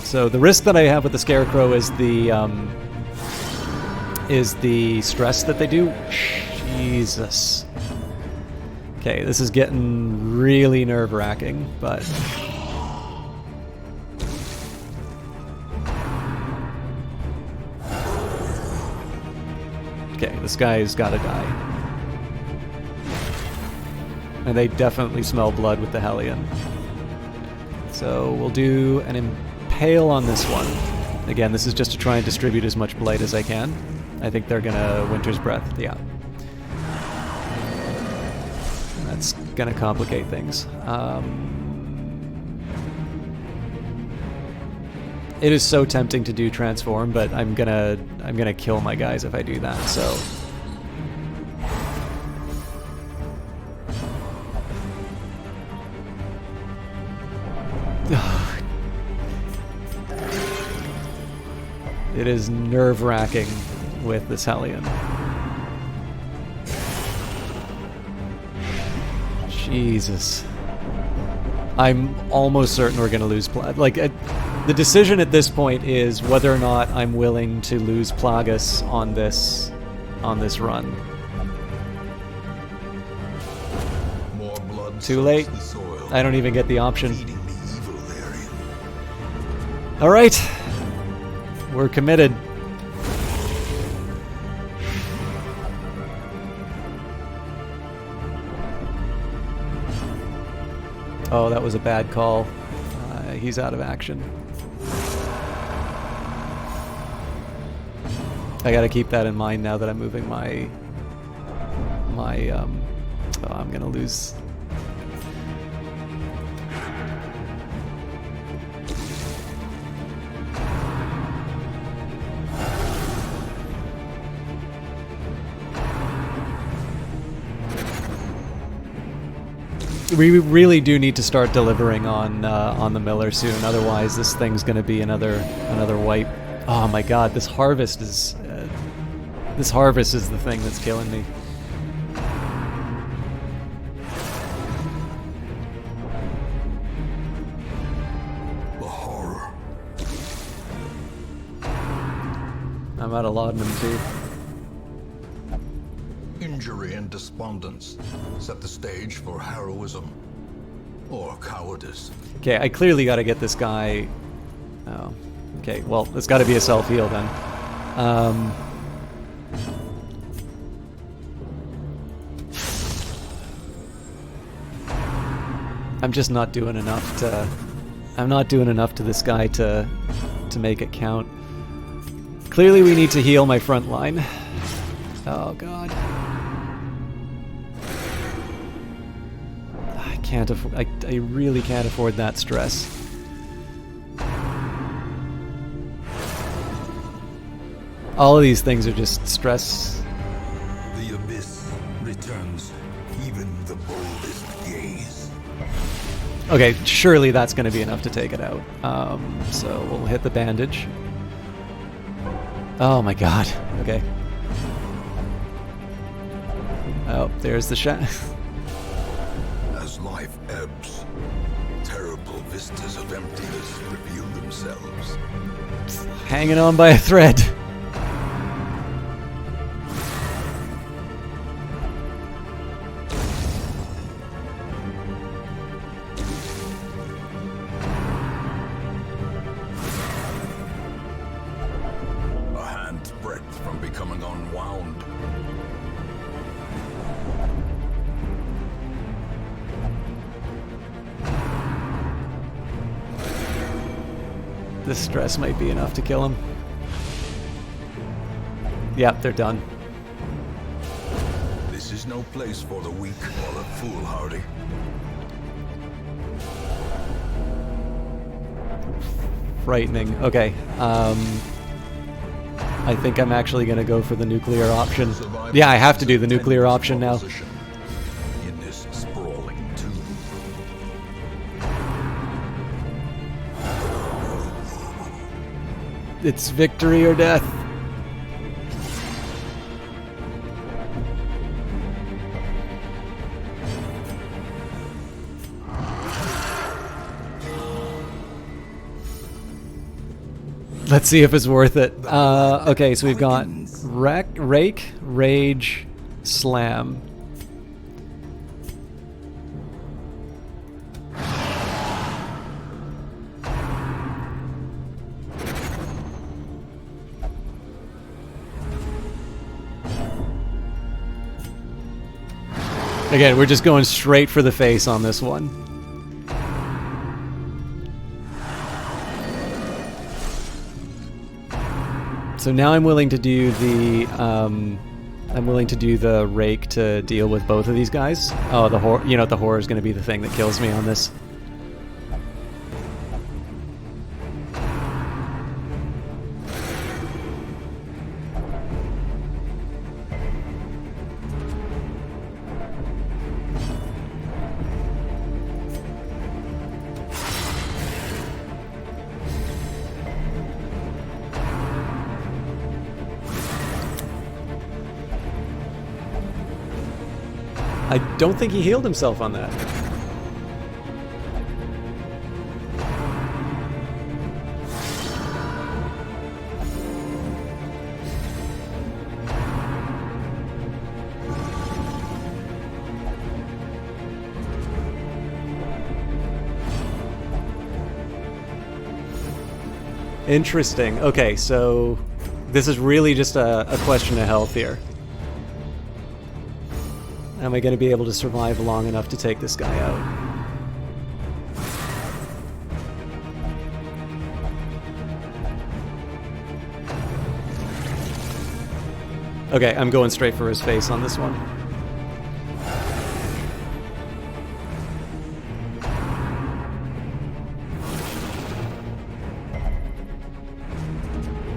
[SPEAKER 2] So the risk that I have with the Scarecrow is the stress that they do. Jesus. Okay, this is getting really nerve-wracking, but... Okay, this guy's gotta die. And they definitely smell blood with the Hellion. So we'll do an Impale on this one. Again, this is just to try and distribute as much blight as I can. I think they're gonna Winter's Breath, yeah. That's gonna complicate things. It is so tempting to do Transform, but I'm gonna kill my guys if I do that, so... It is nerve-wracking with this Hellion. Jesus. I'm almost certain we're going to lose the decision at this point is whether or not I'm willing to lose Plagas on this run.
[SPEAKER 1] More blood
[SPEAKER 2] Too late.
[SPEAKER 1] soaks the soil,
[SPEAKER 2] I don't even get the option.
[SPEAKER 1] feeding the evil therein.
[SPEAKER 2] All right. We're committed. Oh, that was a bad call. He's out of action. I gotta keep that in mind now that I'm moving my... oh, I'm gonna lose... We really do need to start delivering on the Miller soon. Otherwise, this thing's going to be another wipe. Oh my God! This harvest is the thing that's killing me.
[SPEAKER 1] The horror.
[SPEAKER 2] I'm out of laudanum too.
[SPEAKER 1] Injury and despondence set the stage for heroism or cowardice.
[SPEAKER 2] Okay, I clearly got to get this guy. Oh, okay. Well, it's got to be a self-heal then. I'm just not doing enough to. I'm not doing enough to this guy to make it count. Clearly, we need to heal my front line. Oh God. Can't afford. I really can't afford that stress. All of these things are just stress.
[SPEAKER 1] The abyss returns even the boldest gaze.
[SPEAKER 2] Okay, surely that's going to be enough to take it out. So we'll hit the bandage. Oh my God. Okay. Oh, there's the shot.
[SPEAKER 1] As life ebbs, terrible vistas of emptiness reveal themselves.
[SPEAKER 2] Hanging on by a thread.
[SPEAKER 1] A hand's breadth from becoming unwound.
[SPEAKER 2] This stress might be enough to kill him. Yep, they're done.
[SPEAKER 1] This is no place for the weak or the foolhardy.
[SPEAKER 2] Frightening. Okay. I think I'm actually going to go for the nuclear option. Yeah, I have to do the nuclear option now.
[SPEAKER 1] In this sprawling tomb.
[SPEAKER 2] It's victory or death. Let's see if it's worth it. Okay, so we've got Rake, Rage, Slam. Again, we're just going straight for the face on this one. So now I'm willing to do the rake to deal with both of these guys. Oh, the horror is going to be the thing that kills me on this. I don't think he healed himself on that. Interesting. Okay, so this is really just a question of health here. Am I going to be able to survive long enough to take this guy out? Okay, I'm going straight for his face on this one.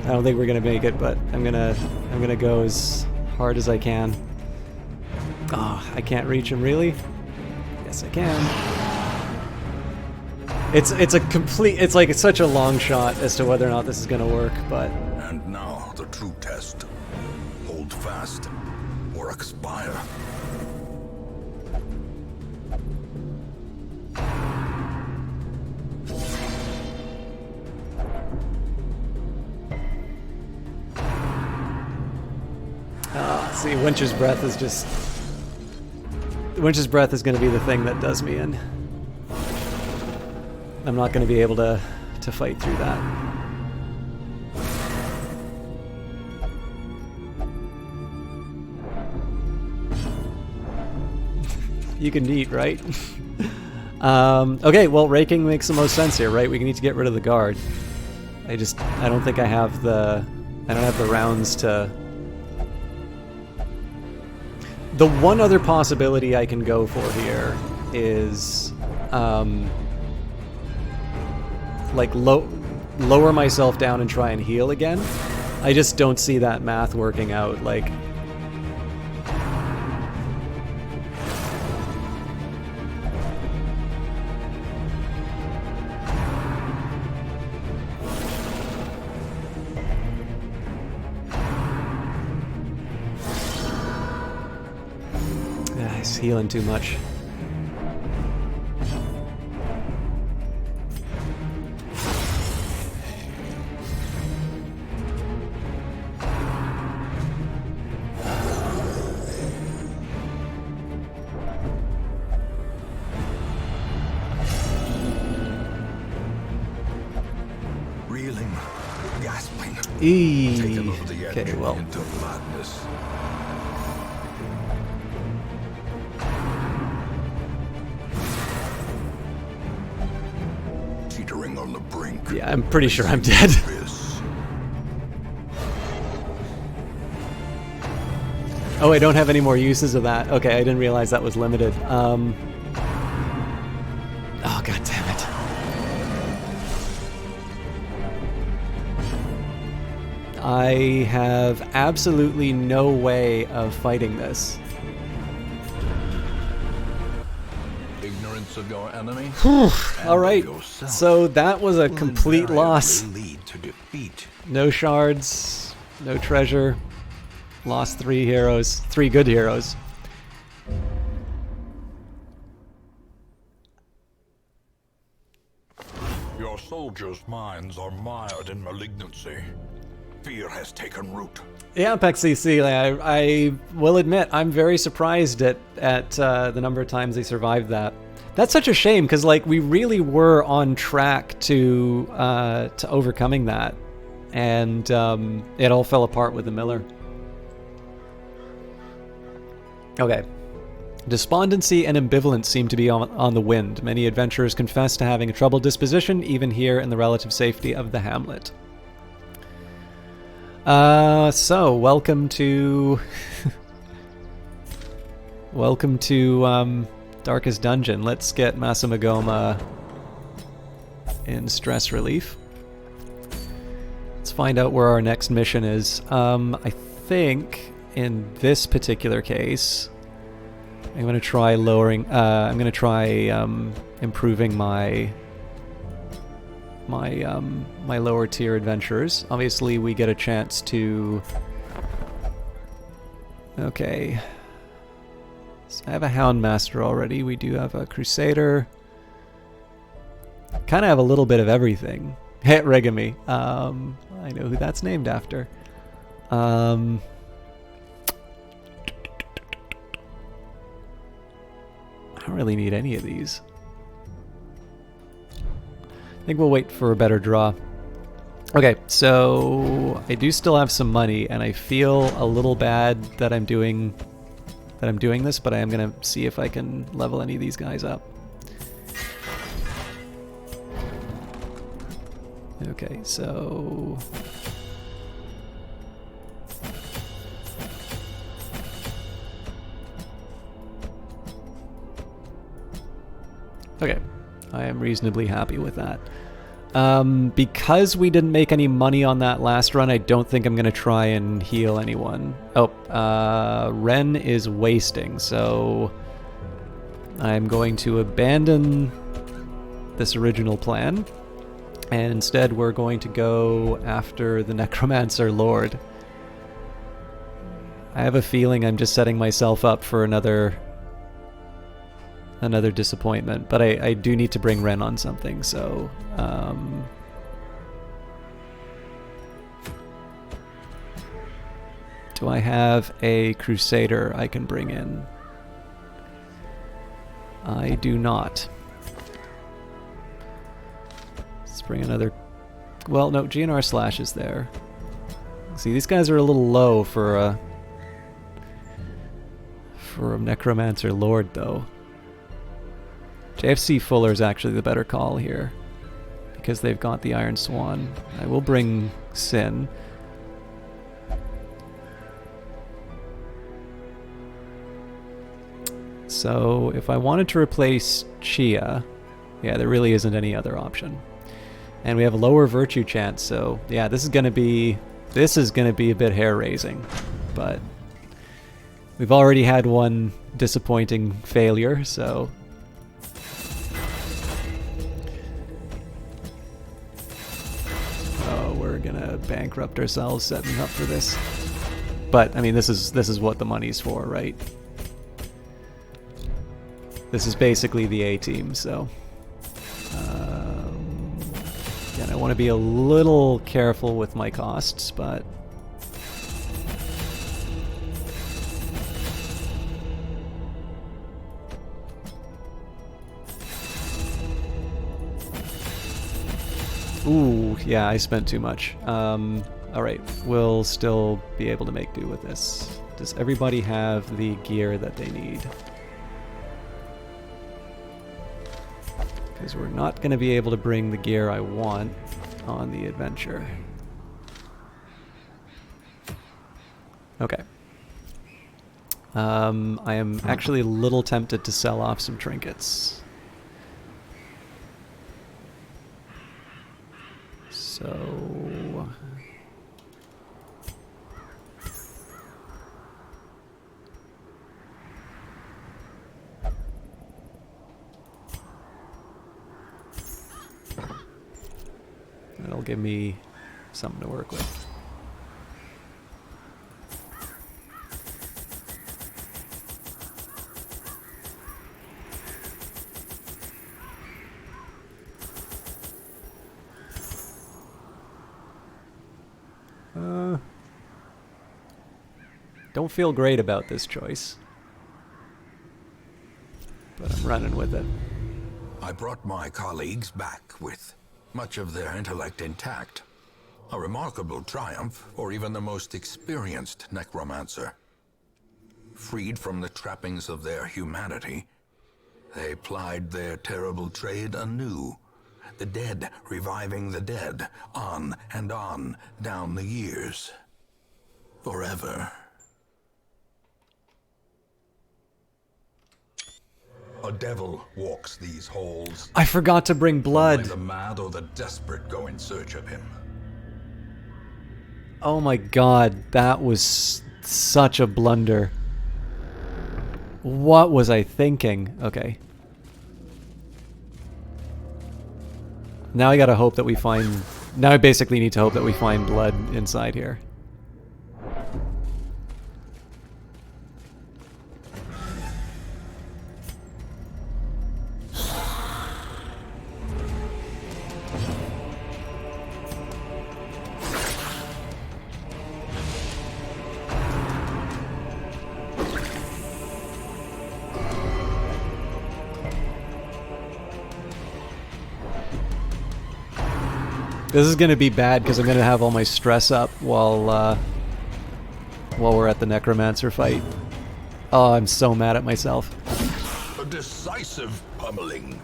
[SPEAKER 2] I don't think we're gonna make it, but I'm gonna go as hard as I can. Oh, I can't reach him, really? Yes, I can. It's like it's such a long shot as to whether or not this is gonna work, but...
[SPEAKER 1] And now the true test. Hold fast, or expire.
[SPEAKER 2] See, Winch's Breath is just... Winch's Breath is going to be the thing that does me in. I'm not going to be able to fight through that. You can eat, right? Okay, well, raking makes the most sense here, right? We need to get rid of the guard. I don't think I have the rounds to... The one other possibility I can go for here is, like, lower myself down and try and heal again. I just don't see that math working out, like... He's healing too much.
[SPEAKER 1] Reeling, gasping.
[SPEAKER 2] Taken
[SPEAKER 1] over the edge
[SPEAKER 2] okay, well.
[SPEAKER 1] into madness. Teetering on the brink.
[SPEAKER 2] Yeah, I'm pretty sure I'm dead. Oh, I don't have any more uses of that. Okay, I didn't realize that was limited. Oh, god damn it. I have absolutely no way of fighting this.
[SPEAKER 1] Ignorance of your enemy.
[SPEAKER 2] All right, so that was a complete loss.
[SPEAKER 1] Lead to defeat.
[SPEAKER 2] No shards, no treasure. Lost 3 heroes, 3 good heroes.
[SPEAKER 1] Your soldiers' minds are mired in malignancy. Fear has taken root.
[SPEAKER 2] Yeah, PECCC, I will admit, I'm very surprised at the number of times they survived that. That's such a shame, because like we really were on track to overcoming that, and it all fell apart with the Miller. Okay. Despondency and ambivalence seem to be on the wind. Many adventurers confess to having a troubled disposition, even here in the relative safety of the hamlet. So, welcome to... welcome to, Darkest Dungeon. Let's get Masamagoma in stress relief. Let's find out where our next mission is. I think... in this particular case, I'm going to try lowering. I'm going to try improving my lower tier adventurers. Obviously, we get a chance to. Okay. So I have a Houndmaster already. We do have a Crusader. Kind of have a little bit of everything. Hit Regami. I know who that's named after. I don't really need any of these. I think we'll wait for a better draw. Okay, so I do still have some money, and I feel a little bad that I'm doing this, but I am gonna see if I can level any of these guys up. Okay, so okay, I am reasonably happy with that. Because we didn't make any money on that last run, I don't think I'm going to try and heal anyone. Oh, Ren is wasting, so I'm going to abandon this original plan, and instead we're going to go after the Necromancer Lord. I have a feeling I'm just setting myself up for another disappointment, but I do need to bring Ren on something, so do I have a Crusader I can bring in? I do not. Let's bring another... Well, no, GNR Slash is there. See, these guys are a little low for a Necromancer Lord, though. JFC Fuller is actually the better call here, because they've got the Iron Swan. I will bring Sin. So if I wanted to replace Chia, yeah, there really isn't any other option. And we have a lower virtue chance, so yeah, this is gonna be a bit hair-raising, but we've already had one disappointing failure, so we're gonna bankrupt ourselves setting up for this. But I mean, this is what the money's for, right? This is basically the A team, so again, I want to be a little careful with my costs, but ooh, yeah, I spent too much. Alright, we'll still be able to make do with this. Does everybody have the gear that they need? Because we're not going to be able to bring the gear I want on the adventure. Okay. I am actually a little tempted to sell off some trinkets. So... that'll give me something to work with. Don't feel great about this choice, but I'm running with it.
[SPEAKER 1] I brought my colleagues back with much of their intellect intact. A remarkable triumph for even the most experienced necromancer. Freed from the trappings of their humanity, they plied their terrible trade anew. The dead reviving the dead, on and on down the years. Forever. A devil walks these halls.
[SPEAKER 2] I forgot to bring blood.
[SPEAKER 1] Only the mad or the desperate go in search of him.
[SPEAKER 2] Oh my god, that was such a blunder. What was I thinking? Okay. Now I gotta hope that we find... Now I basically need to hope that we find blood inside here. This is gonna be bad because I'm gonna have all my stress up while we're at the Necromancer fight. Oh, I'm so mad at myself.
[SPEAKER 1] A decisive pummeling.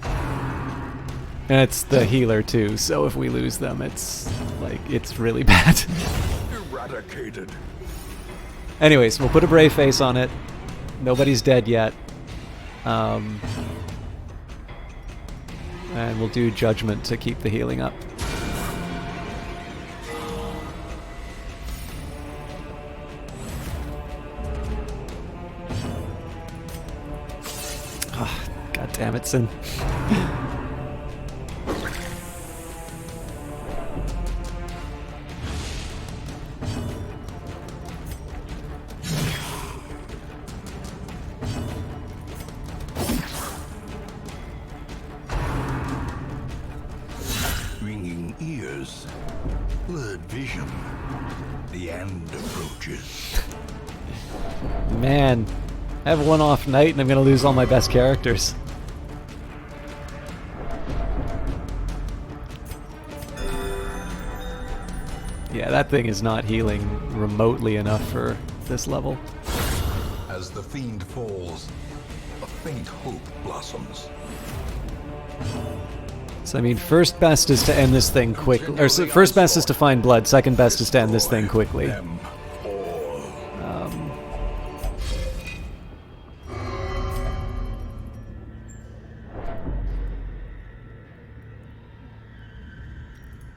[SPEAKER 2] And it's the healer too, so if we lose them, it's like, it's really bad.
[SPEAKER 1] Eradicated.
[SPEAKER 2] Anyways, we'll put a brave face on it. Nobody's dead yet. And we'll do Judgment to keep the healing up. Oh, God damn it, Sin.
[SPEAKER 1] Ringing ears. Blurred vision. The end approaches.
[SPEAKER 2] Man, I have one off night and I'm gonna lose all my best characters. Yeah, that thing is not healing remotely enough for this level.
[SPEAKER 1] As the fiend falls, a faint hope blossoms.
[SPEAKER 2] So I mean, first best is to end this thing quickly. Or first best is to find blood. Second best is to end this thing quickly.
[SPEAKER 1] Them all.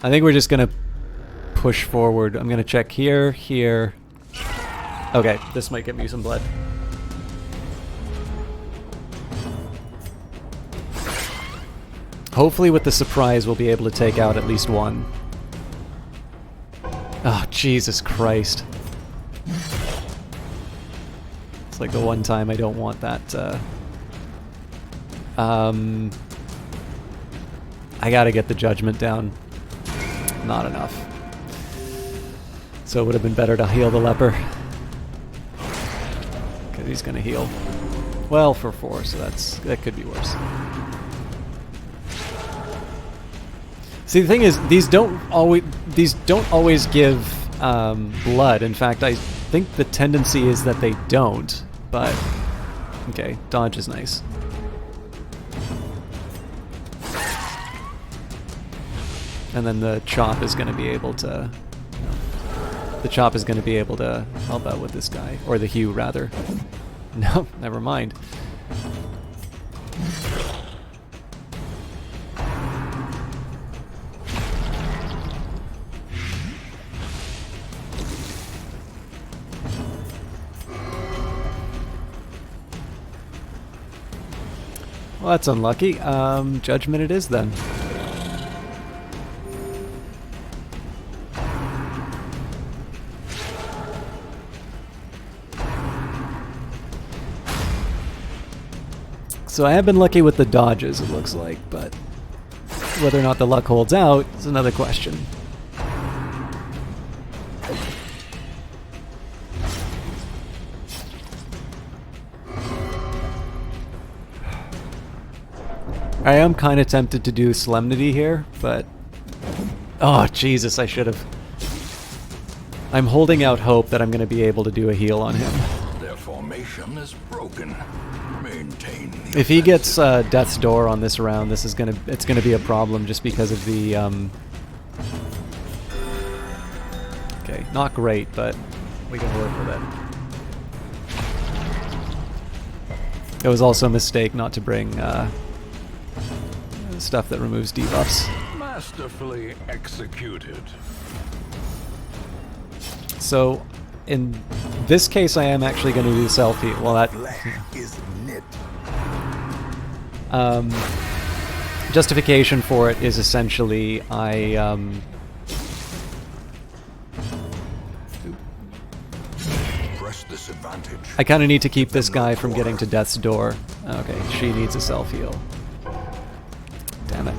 [SPEAKER 2] I think we're just gonna push forward. I'm gonna check here, here. Okay, this might get me some blood. Hopefully with the surprise we'll be able to take out at least one. Oh, Jesus Christ. It's like the one time I don't want that, I gotta get the Judgment down. Not enough. So it would have been better to heal the leper. Because he's gonna heal. Well, for 4, so that could be worse. See, the thing is, these don't always give blood. In fact, I think the tendency is that they don't. But okay, dodge is nice. And then the chop is going to be able to. The chop is going to be able to help out with this guy, or the hew rather. No, never mind. Well, that's unlucky. Judgment it is then. So I have been lucky with the dodges, it looks like, but whether or not the luck holds out is another question. I am kind of tempted to do Solemnity here, but... Oh, Jesus, I should have. I'm holding out hope that I'm going to be able to do a heal on him.
[SPEAKER 1] Their formation is broken. Maintain the
[SPEAKER 2] If he gets Death's Door on this round, it's gonna be a problem just because of the Okay, not great, but we can work with it. It was also a mistake not to bring stuff that removes debuffs.
[SPEAKER 1] masterfully executed.
[SPEAKER 2] So, in this case, I am actually going to do self-heal. Well, that...
[SPEAKER 1] is knit.
[SPEAKER 2] Justification for it is essentially
[SPEAKER 1] Press this advantage.
[SPEAKER 2] I kind of need to keep this guy from getting to Death's Door. Okay, she needs a self-heal. Damn it.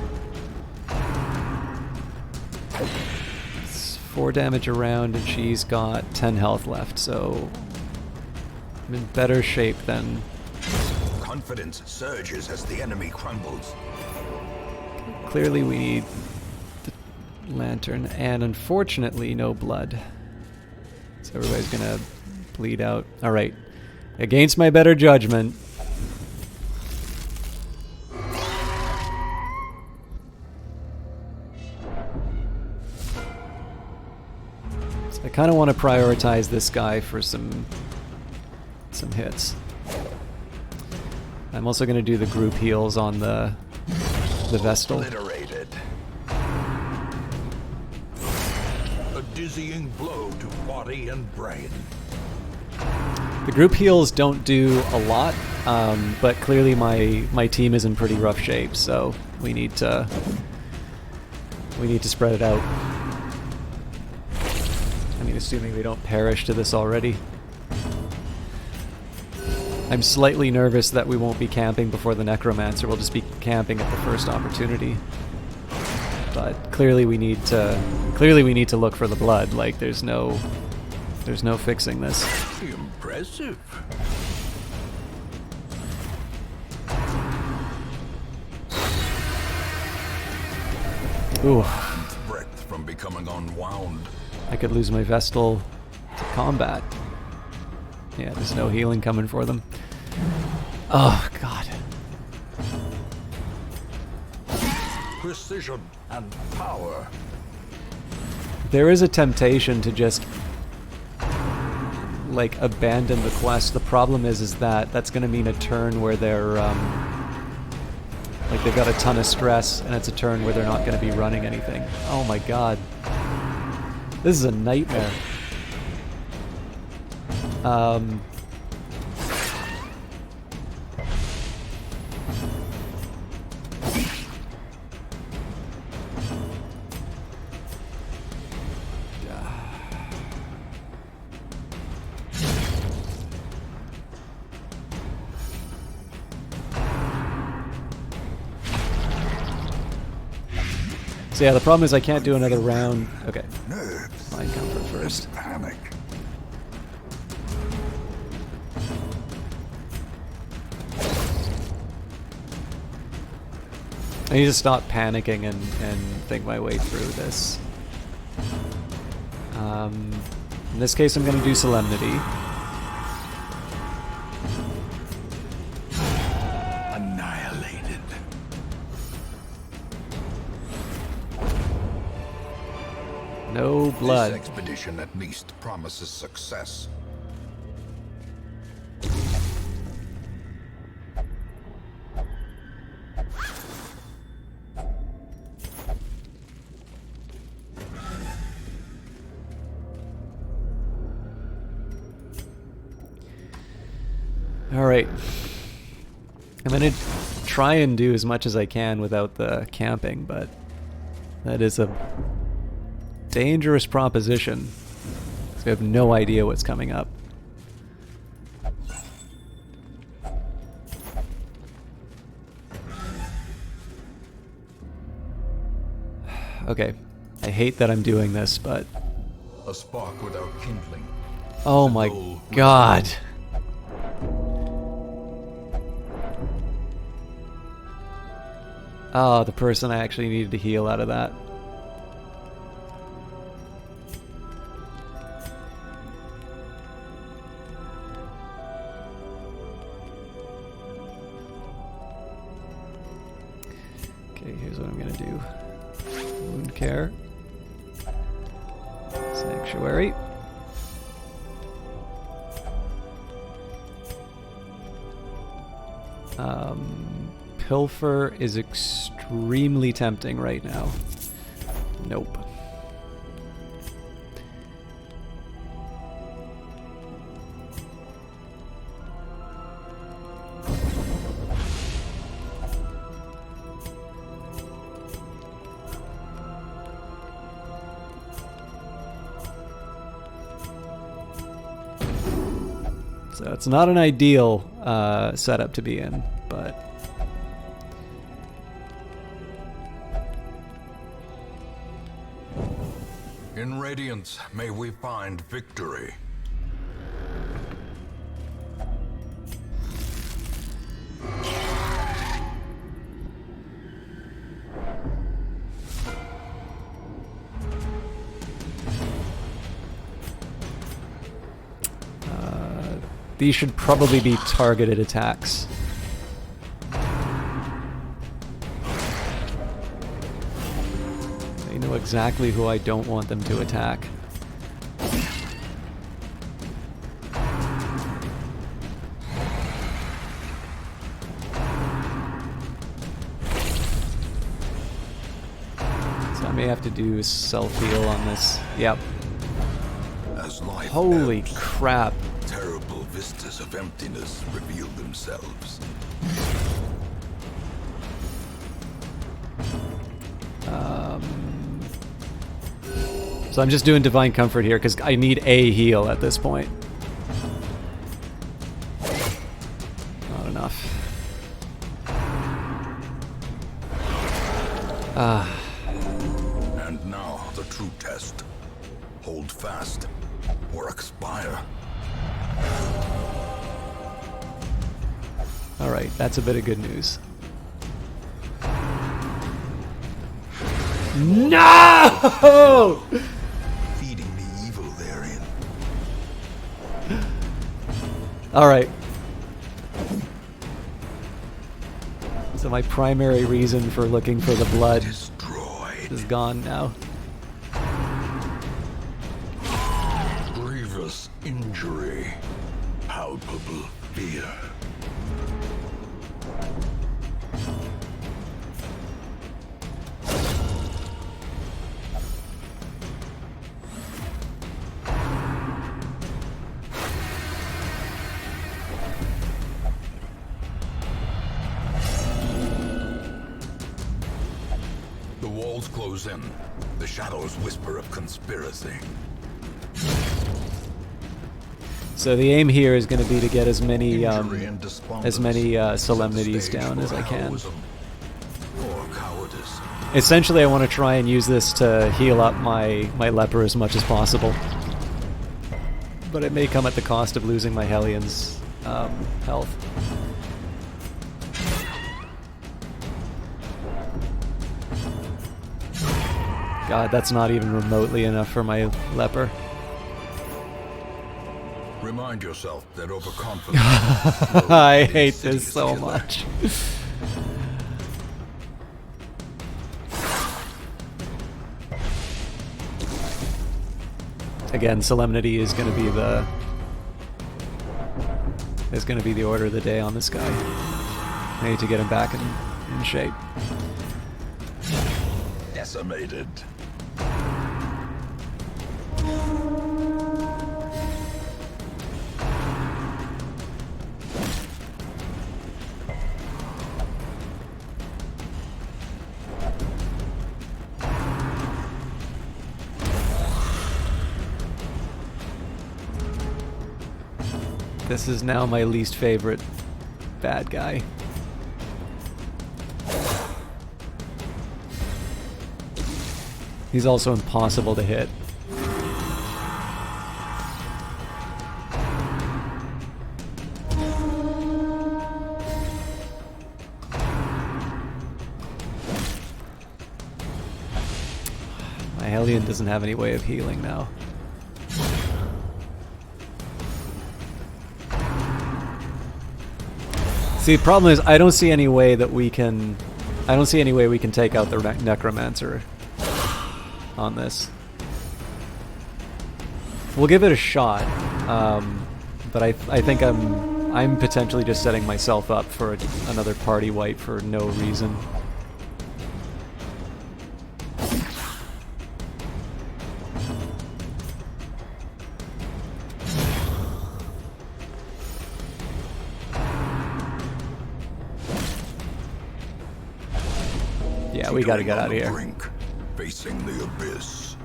[SPEAKER 2] It's 4 damage around, and she's got 10 health left, so I'm in better shape than...
[SPEAKER 1] Confidence surges as the enemy crumbles.
[SPEAKER 2] clearly we need the lantern, and unfortunately no blood. So everybody's gonna bleed out. Alright. Against my better judgment. So I kind of want to prioritize this guy for some hits. I'm also going to do the group heals on the Vestal.
[SPEAKER 1] Obliterated. A dizzying blow to body and brain.
[SPEAKER 2] The group heals don't do a lot, but clearly my team is in pretty rough shape, so we need to spread it out. I mean, assuming we don't perish to this already. I'm slightly nervous that we won't be camping before the Necromancer. We'll just be camping at the first opportunity. But clearly we need to look for the blood. Like there's no fixing this.
[SPEAKER 1] Impressive.
[SPEAKER 2] Ooh,
[SPEAKER 1] Breath from becoming unwound.
[SPEAKER 2] I could lose my Vestal to combat. Yeah, there's no healing coming for them. Oh, God.
[SPEAKER 1] Precision and power.
[SPEAKER 2] There is a temptation to just, like, abandon the quest. The problem is that that's going to mean a turn where they're, like, they've got a ton of stress, and it's a turn where they're not going to be running anything. Oh, my God. This is a nightmare. So yeah, the problem is I can't do another round. Okay.
[SPEAKER 1] Nerves.
[SPEAKER 2] Mind comfort first.
[SPEAKER 1] Panic.
[SPEAKER 2] I need to stop panicking and think my way through this. In this case, I'm going to do Solemnity.
[SPEAKER 1] Annihilated.
[SPEAKER 2] No blood.
[SPEAKER 1] This expedition at least promises success.
[SPEAKER 2] Alright. I'm going to try and do as much as I can without the camping, but that is a dangerous proposition. So I have no idea what's coming up. Okay. I hate that I'm doing this, but...
[SPEAKER 1] A spark without kindling.
[SPEAKER 2] Oh my God. Oh, the person I actually needed to heal out of that. Okay, here's what I'm gonna do. Wound care. Sanctuary. Pilfer is extremely tempting right now. Nope. So it's not an ideal setup to be in, but...
[SPEAKER 1] In Radiance, may we find victory.
[SPEAKER 2] These should probably be targeted attacks. They know exactly who I don't want them to attack. I may have to do self-heal on this. Yep.
[SPEAKER 1] As life
[SPEAKER 2] Holy
[SPEAKER 1] ebbs,
[SPEAKER 2] crap.
[SPEAKER 1] terrible vistas of emptiness reveal themselves.
[SPEAKER 2] So I'm just doing Divine Comfort here because I need a heal at this point. Not enough.
[SPEAKER 1] And now the true test. Hold fast or expire.
[SPEAKER 2] Alright, that's a bit of good news. No!
[SPEAKER 1] Feeding the evil therein.
[SPEAKER 2] Alright. So my primary reason for looking for the blood
[SPEAKER 1] Destroyed.
[SPEAKER 2] is gone now.
[SPEAKER 1] Grievous injury. Palpable fear. The walls close in. The shadows whisper of conspiracy.
[SPEAKER 2] So the aim here is going to be to get as many
[SPEAKER 1] Injury and despondence.
[SPEAKER 2] solemnities
[SPEAKER 1] Set the
[SPEAKER 2] down
[SPEAKER 1] stage
[SPEAKER 2] as I
[SPEAKER 1] for
[SPEAKER 2] can.
[SPEAKER 1] heroism or cowardice.
[SPEAKER 2] Essentially, I want to try and use this to heal up my leper as much as possible. But it may come at the cost of losing my Hellions' health. God, that's not even remotely enough for my leper.
[SPEAKER 1] Remind yourself that overconfidence.
[SPEAKER 2] I hate this so much. Again, Solemnity is going to be the order of the day on this guy. I need to get him back in shape.
[SPEAKER 1] Decimated.
[SPEAKER 2] This is now my least favorite bad guy. He's also impossible to hit. My Hellion doesn't have any way of healing now. See, the problem is I don't see any way we can take out the Necromancer on this. We'll give it a shot, but I think I'm potentially just setting myself up for another party wipe for no reason. Yeah, we gotta get out of here.
[SPEAKER 1] Brink, facing the abyss.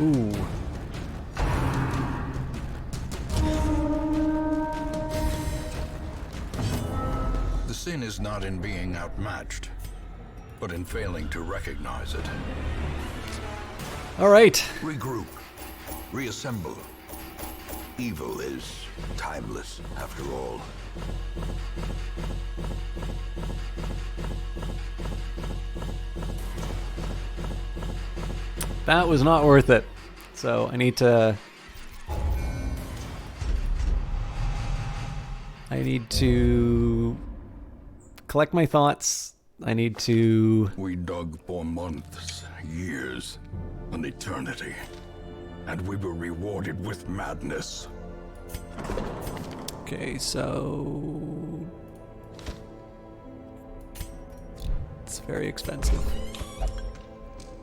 [SPEAKER 2] Ooh.
[SPEAKER 1] The sin is not in being outmatched, but in failing to recognize it.
[SPEAKER 2] All right.
[SPEAKER 1] Regroup. Reassemble. Evil is timeless, after all.
[SPEAKER 2] That was not worth it. So I need to collect my thoughts. I need to...
[SPEAKER 1] We dug for months, years, an eternity. And we were rewarded with madness.
[SPEAKER 2] Okay, so... It's very expensive.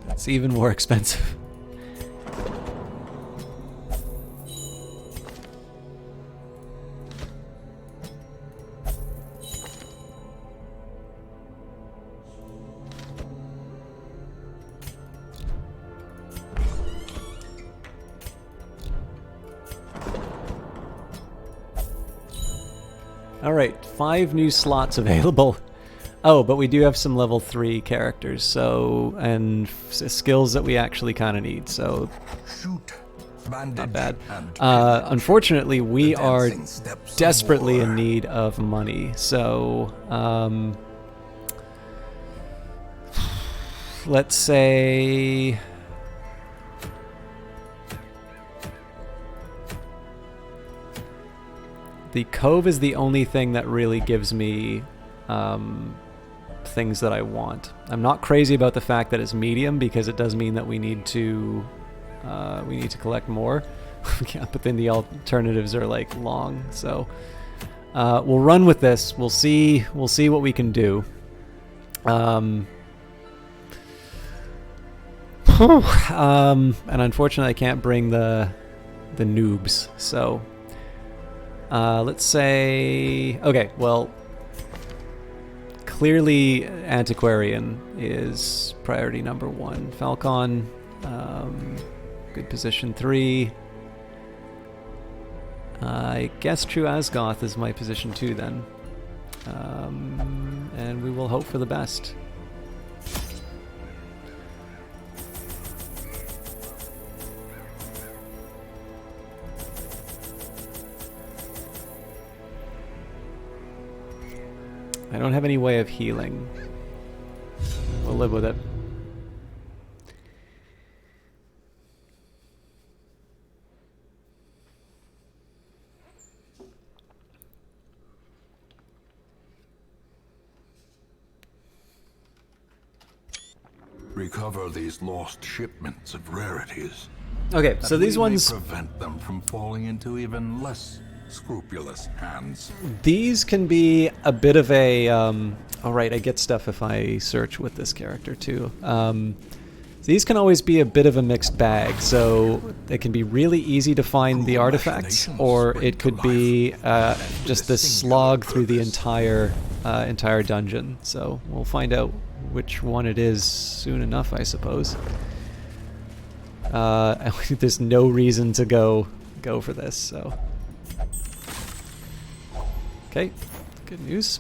[SPEAKER 2] That's even more expensive. Alright, 5 new slots available. Oh, but we do have some level 3 characters, so, and skills that we actually kind of need, so
[SPEAKER 1] Shoot. Bandage
[SPEAKER 2] not bad.
[SPEAKER 1] and
[SPEAKER 2] Unfortunately, we
[SPEAKER 1] the
[SPEAKER 2] are
[SPEAKER 1] dancing steps of
[SPEAKER 2] desperately
[SPEAKER 1] war.
[SPEAKER 2] in need of money, so, let's say... The Cove is the only thing that really gives me things that I want. I'm not crazy about the fact that it's medium because it does mean that we need to collect more. Yeah, but then the alternatives are like long. So we'll run with this. We'll see what we can do. And unfortunately, I can't bring the noobs. So. Let's say... Okay, well... Clearly, Antiquarian is priority number 1. Falcon, good position 3. I guess True Asgoth is my position 2 then. And we will hope for the best. I don't have any way of healing. We'll live with it.
[SPEAKER 1] Recover these lost shipments of rarities.
[SPEAKER 2] Okay, so
[SPEAKER 1] and
[SPEAKER 2] these
[SPEAKER 1] we may
[SPEAKER 2] ones...
[SPEAKER 1] prevent them from falling into even less scrupulous hands.
[SPEAKER 2] These can be a bit of a... Alright, I get stuff if I search with this character too. These can always be a bit of a mixed bag, so it can be really easy to find the artifacts, or it could be just this slog through the entire dungeon. So we'll find out which one it is soon enough, I suppose. There's no reason to go for this, so... Okay, good news.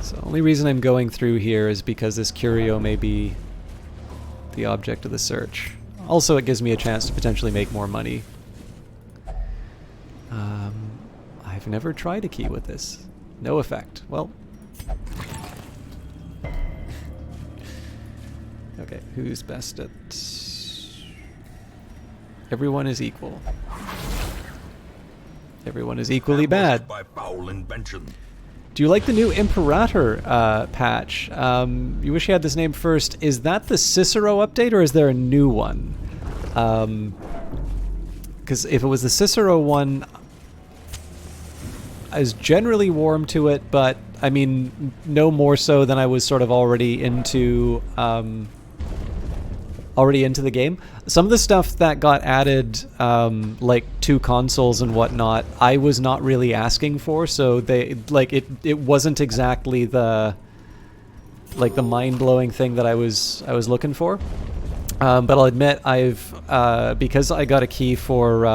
[SPEAKER 2] So the only reason I'm going through here is because this curio may be the object of the search. Also, it gives me a chance to potentially make more money. I've never tried a key with this. No effect. Well... Okay, who's best at... Everyone is equal. Everyone is equally bad.
[SPEAKER 1] By foul invention.
[SPEAKER 2] Do you like the new Imperator patch? You wish you had this name first. Is that the Cicero update, or is there a new one? Because if it was the Cicero one, I was generally warm to it, but I mean, no more so than I was sort of already into the game. Some of the stuff that got added, like 2 consoles and whatnot, I was not really asking for, so they like it wasn't exactly the mind-blowing thing that I was looking for. But I'll admit, I've because I got a key for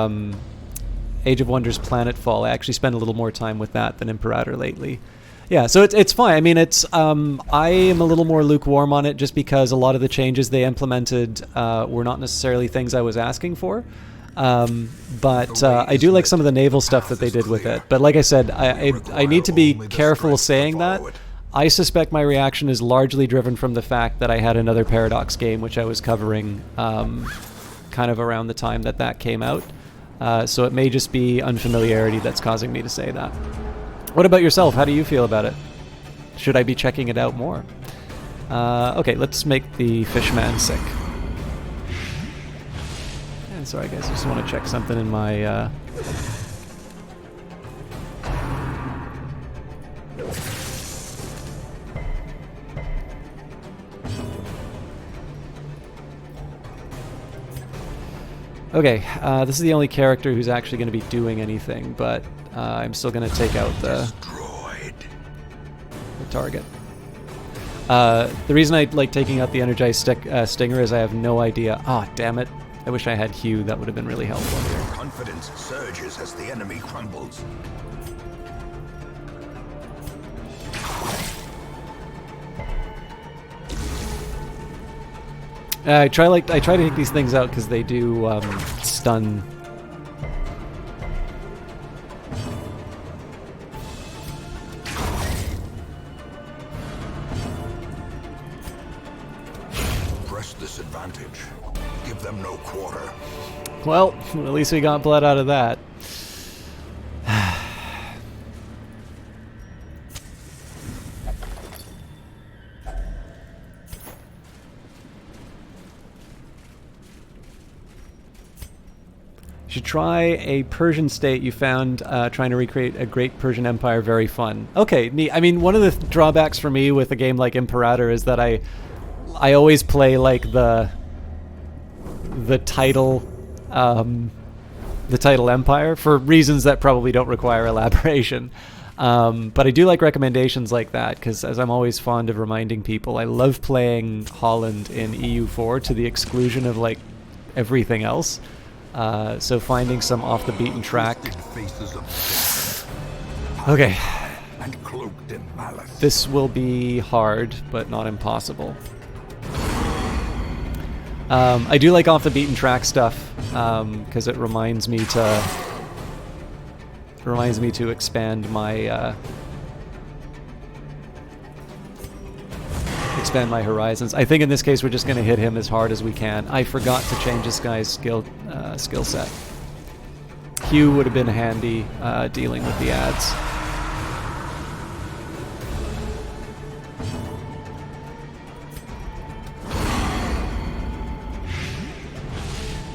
[SPEAKER 2] Age of Wonders Planetfall, I actually spent a little more time with that than Imperator lately. Yeah, so it's fine. I mean, it's I am a little more lukewarm on it just because a lot of the changes they implemented were not necessarily things I was asking for. But I do like some of the naval stuff that they did with it. But like I said, I need to be careful saying that. I suspect my reaction is largely driven from the fact that I had another Paradox game, which I was covering kind of around the time that came out. So it may just be unfamiliarity that's causing me to say that. What about yourself? How do you feel about it? Should I be checking it out more? Okay, let's make the Fishman sick. And sorry guys, I just want to check something in my... Okay, this is the only character who's actually going to be doing anything, but I'm still going to take out the target. The reason I like taking out the Energized Stinger is I have no idea. Ah, damn it. I wish I had Hugh. That would have been really helpful.
[SPEAKER 3] Confidence surges as the enemy crumbles.
[SPEAKER 2] I try to take these things out because they do stun.
[SPEAKER 3] Press this advantage. Give them no quarter.
[SPEAKER 2] Well, at least we got blood out of that. Should try a Persian state you found trying to recreate a great Persian empire. Very fun. Okay, neat. I mean, one of the drawbacks for me with a game like Imperator is that I always play like the title empire for reasons that probably don't require elaboration. But I do like recommendations like that because, as I'm always fond of reminding people, I love playing Holland in EU4 to the exclusion of like everything else. So finding some off the beaten track. Okay.
[SPEAKER 3] And cloaked in malice.
[SPEAKER 2] This will be hard, but not impossible. I do like off the beaten track stuff because it reminds me to expand my horizons. I think in this case we're just going to hit him as hard as we can. I forgot to change this guy's skill set. Hugh would have been handy dealing with the ads.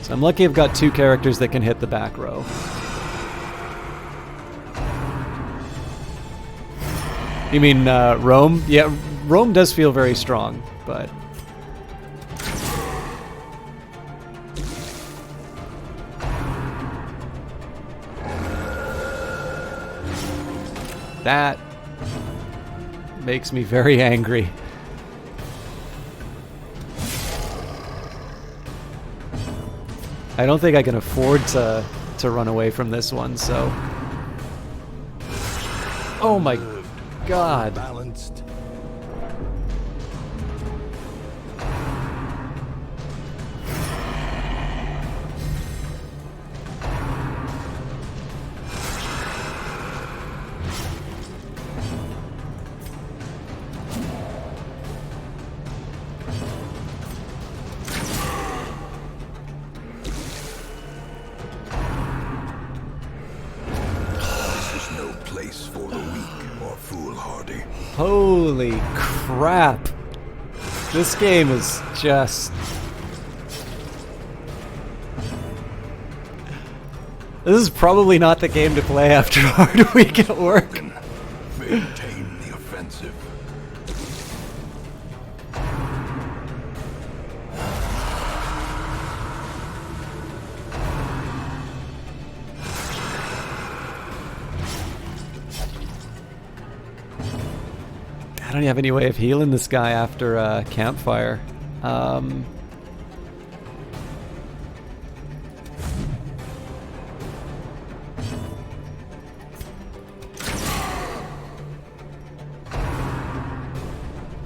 [SPEAKER 2] So I'm lucky I've got two characters that can hit the back row. You mean Rome? Yeah, Rome does feel very strong, but... that makes me very angry. I don't think I can afford to run away from this one, so... oh my god.
[SPEAKER 3] Balanced.
[SPEAKER 2] Holy crap. This game is just... this is probably not the game to play after a hard week at work.
[SPEAKER 3] Maintain the offensive.
[SPEAKER 2] I don't have any way of healing this guy after a campfire.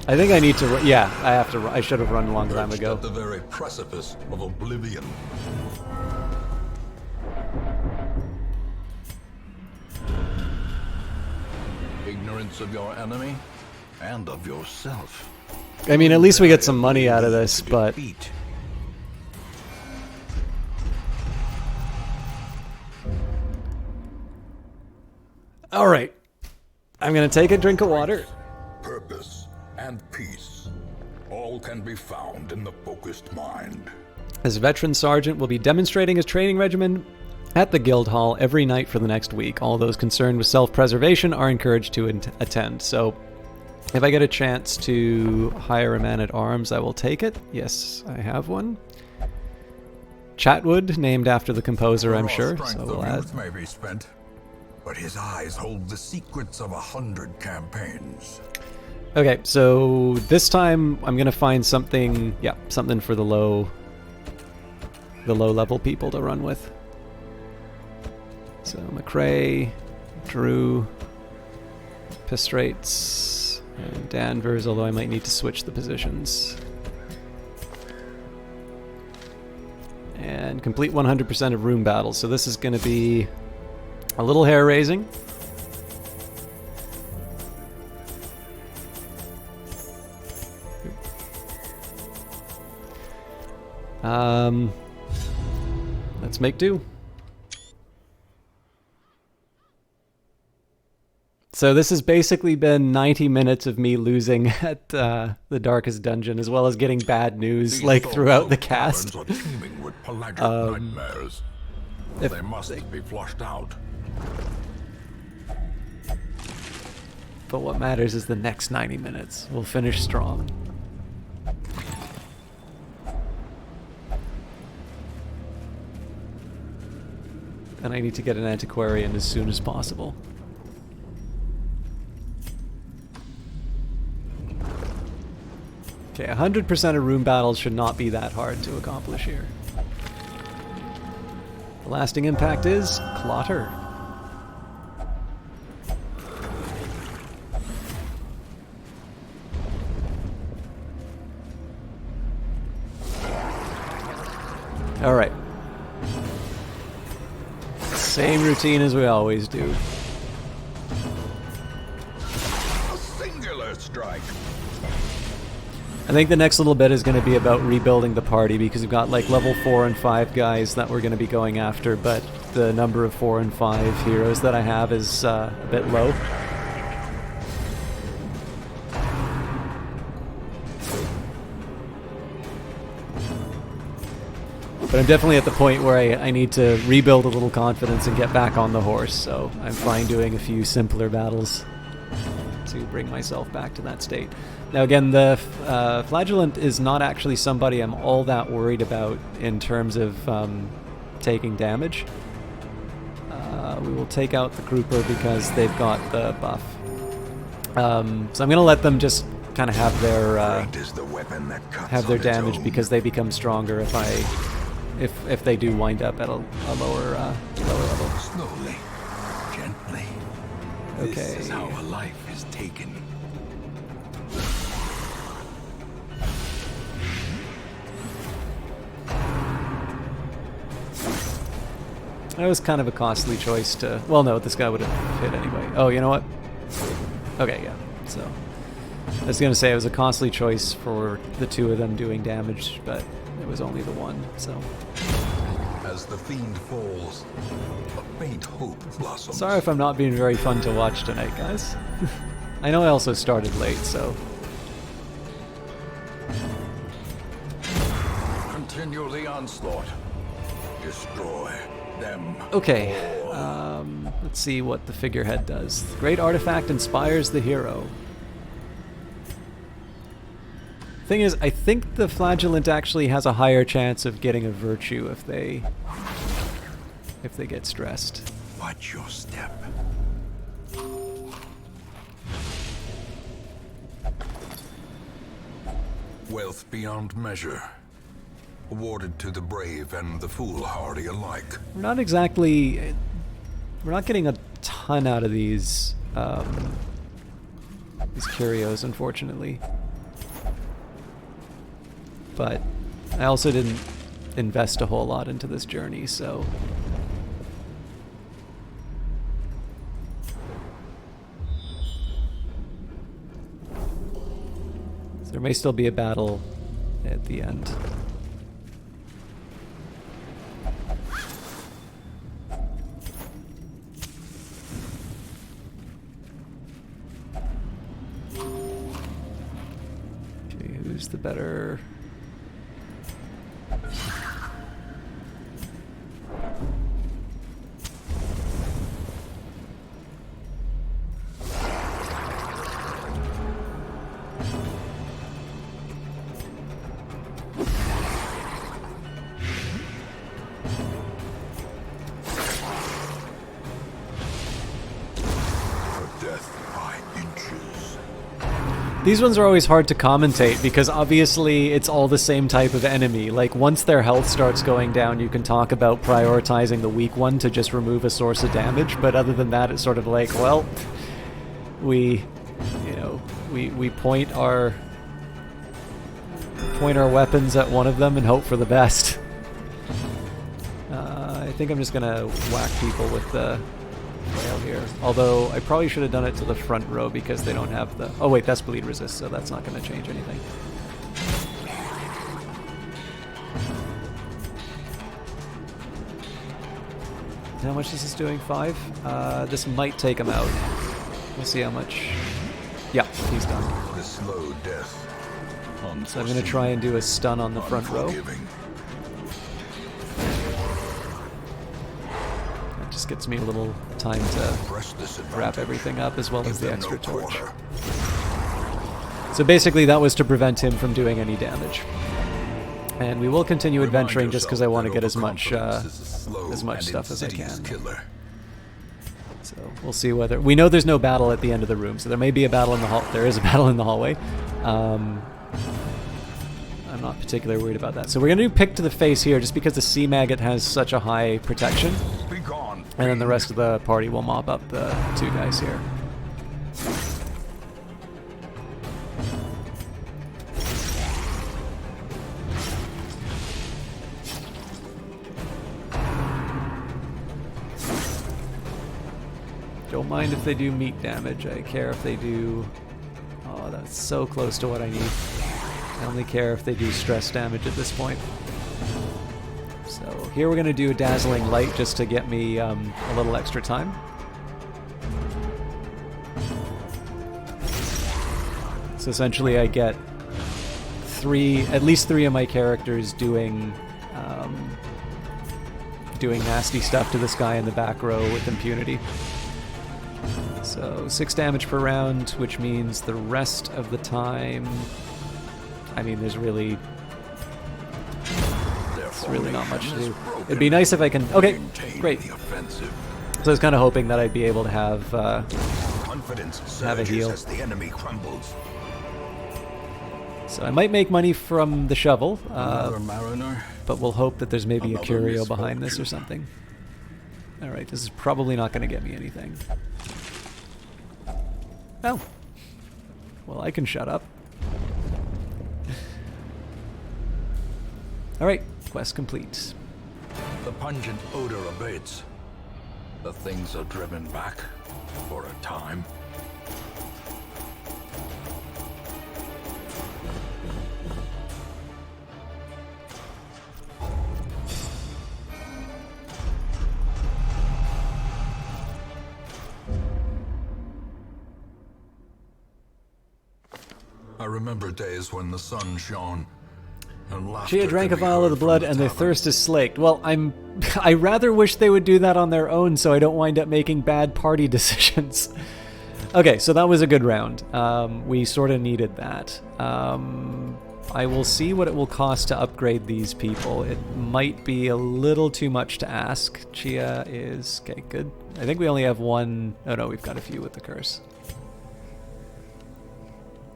[SPEAKER 2] I think I need to. Yeah, I have to. I should have run a long time ago.
[SPEAKER 1] At the very precipice of oblivion.
[SPEAKER 3] ignorance of your enemy and of yourself.
[SPEAKER 2] I mean, at least we get some money out of this, but...
[SPEAKER 3] Defeat.
[SPEAKER 2] Alright. I'm gonna take a drink of water.
[SPEAKER 1] Purpose and peace. All can be found in the focused mind.
[SPEAKER 2] As veteran sergeant will be demonstrating his training regimen at the guild hall every night for the next week. All those concerned with self-preservation are encouraged to attend. So, if I get a chance to hire a man-at-arms, I will take it. Yes, I have one. Chatwood, named after the composer, I'm sure. So we'll add.
[SPEAKER 3] May be spent, but his eyes hold the secrets of 100 campaigns.
[SPEAKER 2] Okay, so this time I'm gonna find something. Yeah, something for the low-level people to run with. So McRae, Drew, Pistrates, and Danvers, although I might need to switch the positions. And complete 100% of room battles. So this is going to be a little hair-raising. Let's make do. So this has basically been 90 minutes of me losing at the Darkest Dungeon, as well as getting bad news like throughout the cast.
[SPEAKER 3] Are teeming with pelagic nightmares.
[SPEAKER 2] if-
[SPEAKER 3] They must be flushed out.
[SPEAKER 2] But what matters is the next 90 minutes. We'll finish strong. And I need to get an antiquarian as soon as possible. Okay, 100% of room battles should not be that hard to accomplish here. The lasting impact is Clotter. Alright. Same routine as we always do.
[SPEAKER 3] A singular strike.
[SPEAKER 2] I think the next little bit is going to be about rebuilding the party, because we've got like level 4 and 5 guys that we're going to be going after, but the number of 4 and 5 heroes that I have is a bit low. But I'm definitely at the point where I need to rebuild a little confidence and get back on the horse, so I'm fine doing a few simpler battles to bring myself back to that state. Now again, the Flagellant is not actually somebody I'm all that worried about in terms of taking damage. We will take out the Grouper because they've got the buff. So I'm going to let them just kind of have their
[SPEAKER 3] Great is the weapon that cuts
[SPEAKER 2] have their
[SPEAKER 3] on its
[SPEAKER 2] damage
[SPEAKER 3] own.
[SPEAKER 2] because they become stronger if they do wind up at a lower level.
[SPEAKER 3] Slowly, gently.
[SPEAKER 2] Okay.
[SPEAKER 3] This is how a life is taken.
[SPEAKER 2] That was kind of a costly choice to... Well, no, this guy would have hit anyway. Oh, you know what? Okay, yeah. So, I was going to say it was a costly choice for the two of them doing damage, but it was only the one, so...
[SPEAKER 3] As the fiend falls, a faint hope blossoms.
[SPEAKER 2] Sorry if I'm not being very fun to watch tonight, guys. I know I also started late, so...
[SPEAKER 3] Continue the onslaught. Destroy them.
[SPEAKER 2] Okay, let's see what the figurehead does. The great artifact inspires the hero. Thing is, I think the Flagellant actually has a higher chance of getting a virtue if they get stressed.
[SPEAKER 3] Watch your step. Wealth beyond measure. Awarded to the brave and the foolhardy alike.
[SPEAKER 2] We're not getting a ton out of these curios, unfortunately. But I also didn't invest a whole lot into this journey, so... may still be a battle at the end. Okay, who's the better... These ones are always hard to commentate because obviously it's all the same type of enemy. Like once their health starts going down, you can talk about prioritizing the weak one to just remove a source of damage, but other than that it's sort of like, well, we point our weapons at one of them and hope for the best. I think I'm just gonna whack people with the flail here. Although I probably should have done it to the front row because they don't have the... Oh wait, that's bleed resist, so that's not going to change anything. How much is this doing? 5? This might take him out. We'll see how much. Yeah, he's done.
[SPEAKER 3] The slow death.
[SPEAKER 2] So I'm going to try and do a stun on the front row. That just gets me a little time to wrap everything up as well as the extra torch. So basically that was to prevent him from doing any damage. And we will continue adventuring just because I want to get as much stuff as I can. So we'll see whether... We know there's no battle at the end of the room, so there may be a battle in the hall. There is a battle in the hallway. I'm not particularly worried about that. So we're going to do pick to the face here just because the sea maggot has such a high protection. And then the rest of the party will mop up the 2 guys here. Don't mind if they do meat damage. I care if they do... Oh, that's so close to what I need. I only care if they do stress damage at this point. So here we're going to do a Dazzling Light just to get me a little extra time. So essentially I get at least three of my characters doing nasty stuff to this guy in the back row with impunity. So 6 damage per round, which means the rest of the time... I mean, there's really not much to do. It'd be nice if I can... Okay, great. So I was kind of hoping that I'd be able to have a heal. So I might make money from the shovel, but we'll hope that there's maybe a curio behind this or something. Alright, this is probably not going to get me anything. Oh. Well, I can shut up. Alright, quest complete.
[SPEAKER 3] The pungent odor abates. The things are driven back for a time. I remember days when the sun shone.
[SPEAKER 2] Chia drank a vial of the blood and their thirst is slaked. Well, I rather wish they would do that on their own so I don't wind up making bad party decisions. Okay, so that was a good round. We sort of needed that. I will see what it will cost to upgrade these people. It might be a little too much to ask. Chia is... Okay, good. I think we only have one... Oh no, we've got a few with the curse.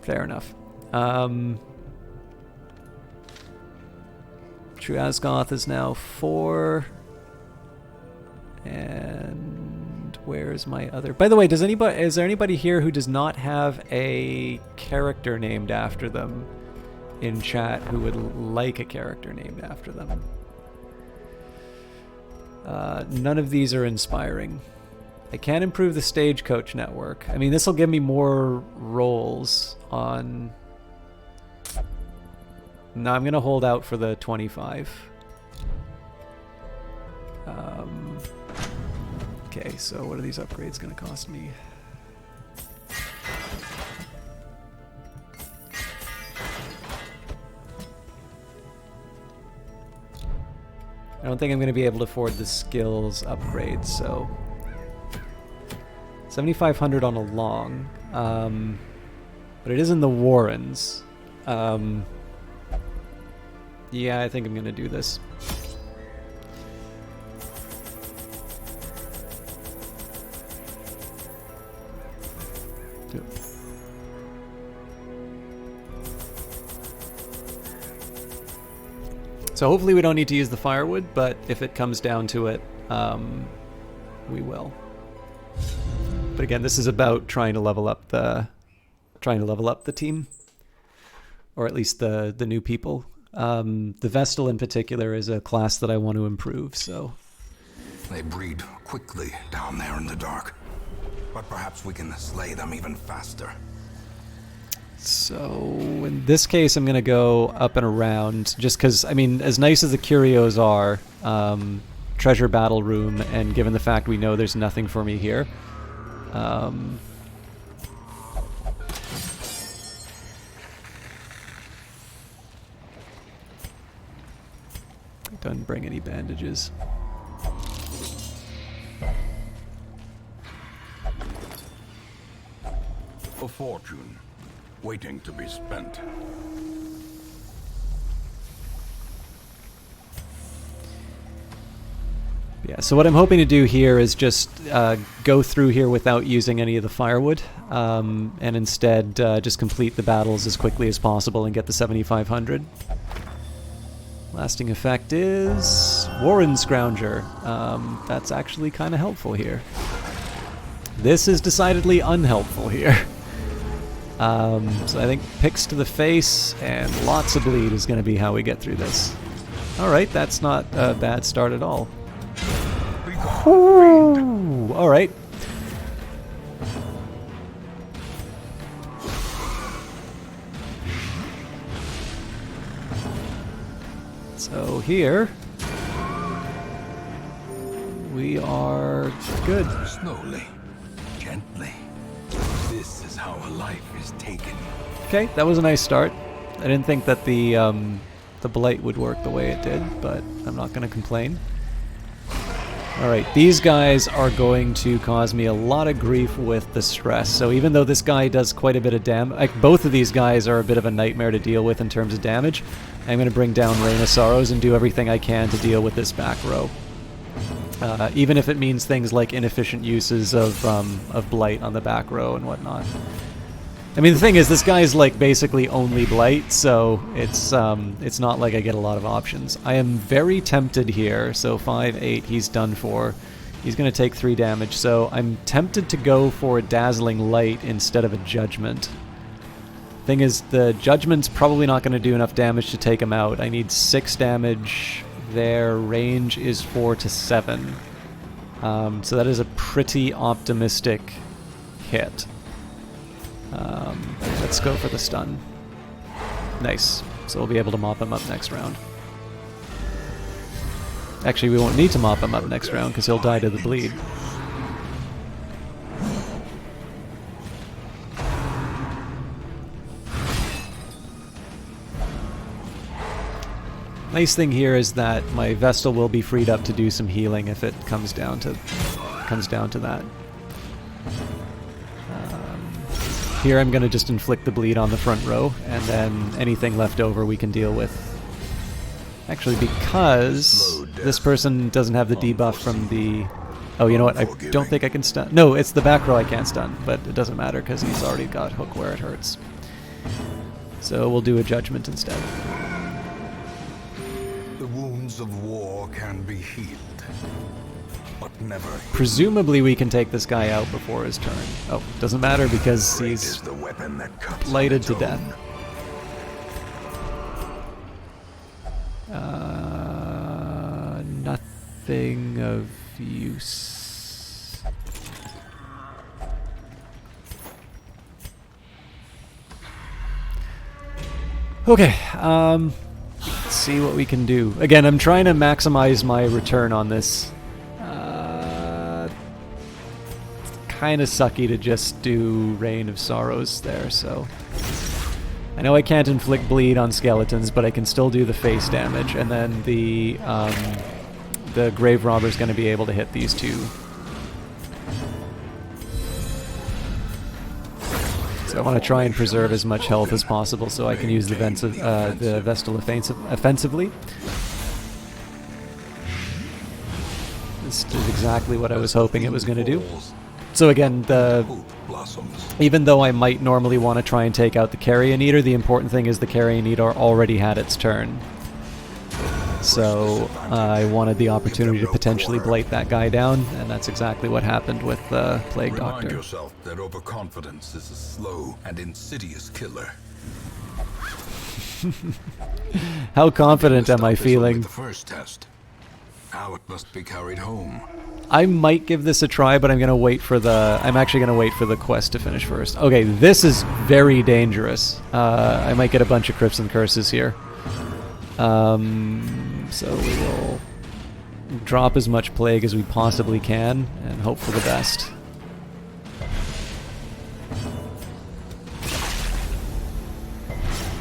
[SPEAKER 2] Fair enough. True Asgoth is now 4. And where's my other... By the way, is there anybody here who does not have a character named after them in chat who would like a character named after them? None of these are inspiring. I can improve the Stagecoach network. I mean, this will give me more roles on No, I'm gonna hold out for the 25. Okay, so what are these upgrades gonna cost me? I don't think I'm gonna be able to afford the skills upgrades, so 7,500 on a long, but it is in the Warrens. Yeah, I think I'm gonna do this. So hopefully we don't need to use the firewood, but if it comes down to it, we will. But again, this is about trying to level up the team, or at least the new people. The Vestal in particular is a class that I want to improve. So
[SPEAKER 3] They breed quickly down there in the dark, but perhaps we can slay them even faster.
[SPEAKER 2] So in this case, I'm gonna go up and around, just because, I mean, as nice as the curios are, treasure battle room, and given the fact we know there's nothing for me here, doesn't bring any bandages.
[SPEAKER 3] A fortune, waiting to be spent.
[SPEAKER 2] Yeah, so what I'm hoping to do here is just go through here without using any of the firewood, and instead just complete the battles as quickly as possible and get the 7,500. Lasting effect is Warren Scrounger. That's actually kind of helpful here. This is decidedly unhelpful here. So I think picks to the face and lots of bleed is going to be how we get through this. Alright, that's not a bad start at all. Alright. So here we are good.
[SPEAKER 3] Slowly, gently. This is how a life is taken.
[SPEAKER 2] Okay, that was a nice start. I didn't think that the blight would work the way it did, but I'm not going to complain. Alright, these guys are going to cause me a lot of grief with the stress. So even though this guy does quite a bit of damage, like both of these guys are a bit of a nightmare to deal with in terms of damage, I'm going to bring down Rain of Sorrows and do everything I can to deal with this back row. Even if it means things like inefficient uses of Blight on the back row and whatnot. I mean, the thing is, this guy's like basically only Blight, so it's not like I get a lot of options. I am very tempted here, so 5-8, he's done for. He's going to take 3 damage, so I'm tempted to go for a Dazzling Light instead of a Judgment. Thing is, the Judgment's probably not going to do enough damage to take him out. I need 6 damage. Their range is 4 to 7. So that is a pretty optimistic hit. Let's go for the stun. Nice. So we'll be able to mop him up next round. Actually, we won't need to mop him up next round because he'll die to the bleed. Nice thing here is that my Vestal will be freed up to do some healing if it comes down to that. Here I'm going to just inflict the bleed on the front row, and then anything left over we can deal with. Actually, because this person doesn't have the debuff from the... Oh, you know what? I don't think I can stun... No, it's the back row I can't stun, but it doesn't matter because he's already got hook where it hurts. So we'll do a Judgment instead.
[SPEAKER 3] The wounds of war can be healed, but never healed.
[SPEAKER 2] Presumably we can take this guy out before his turn. Oh, doesn't matter because
[SPEAKER 3] Great
[SPEAKER 2] he's
[SPEAKER 3] is the weapon that cuts
[SPEAKER 2] lighted
[SPEAKER 3] on
[SPEAKER 2] to
[SPEAKER 3] its
[SPEAKER 2] death.
[SPEAKER 3] own.
[SPEAKER 2] Nothing of use. Okay, let's see what we can do. Again, I'm trying to maximize my return on this. Kind of sucky to just do Rain of Sorrows there, so... I know I can't inflict bleed on skeletons, but I can still do the face damage, and then the Grave Robber's going to be able to hit these two. So I want to try and preserve as much health as possible so I can use the Vestal offensively. This is exactly what I was hoping it was going to do. So again, even though I might normally want to try and take out the Carrion Eater, the important thing is the Carrion Eater already had its turn. So I wanted the opportunity to potentially blight that guy down, and that's exactly what happened with the Plague Doctor.
[SPEAKER 3] Remind yourself that overconfidence is a slow and insidious killer.
[SPEAKER 2] How confident am I feeling?
[SPEAKER 3] The first test. Now it must be carried home.
[SPEAKER 2] I might give this a try, but I'm actually gonna wait for the quest to finish first. Okay, this is very dangerous. I might get a bunch of Crimson Curses here. So we will drop as much plague as we possibly can and hope for the best.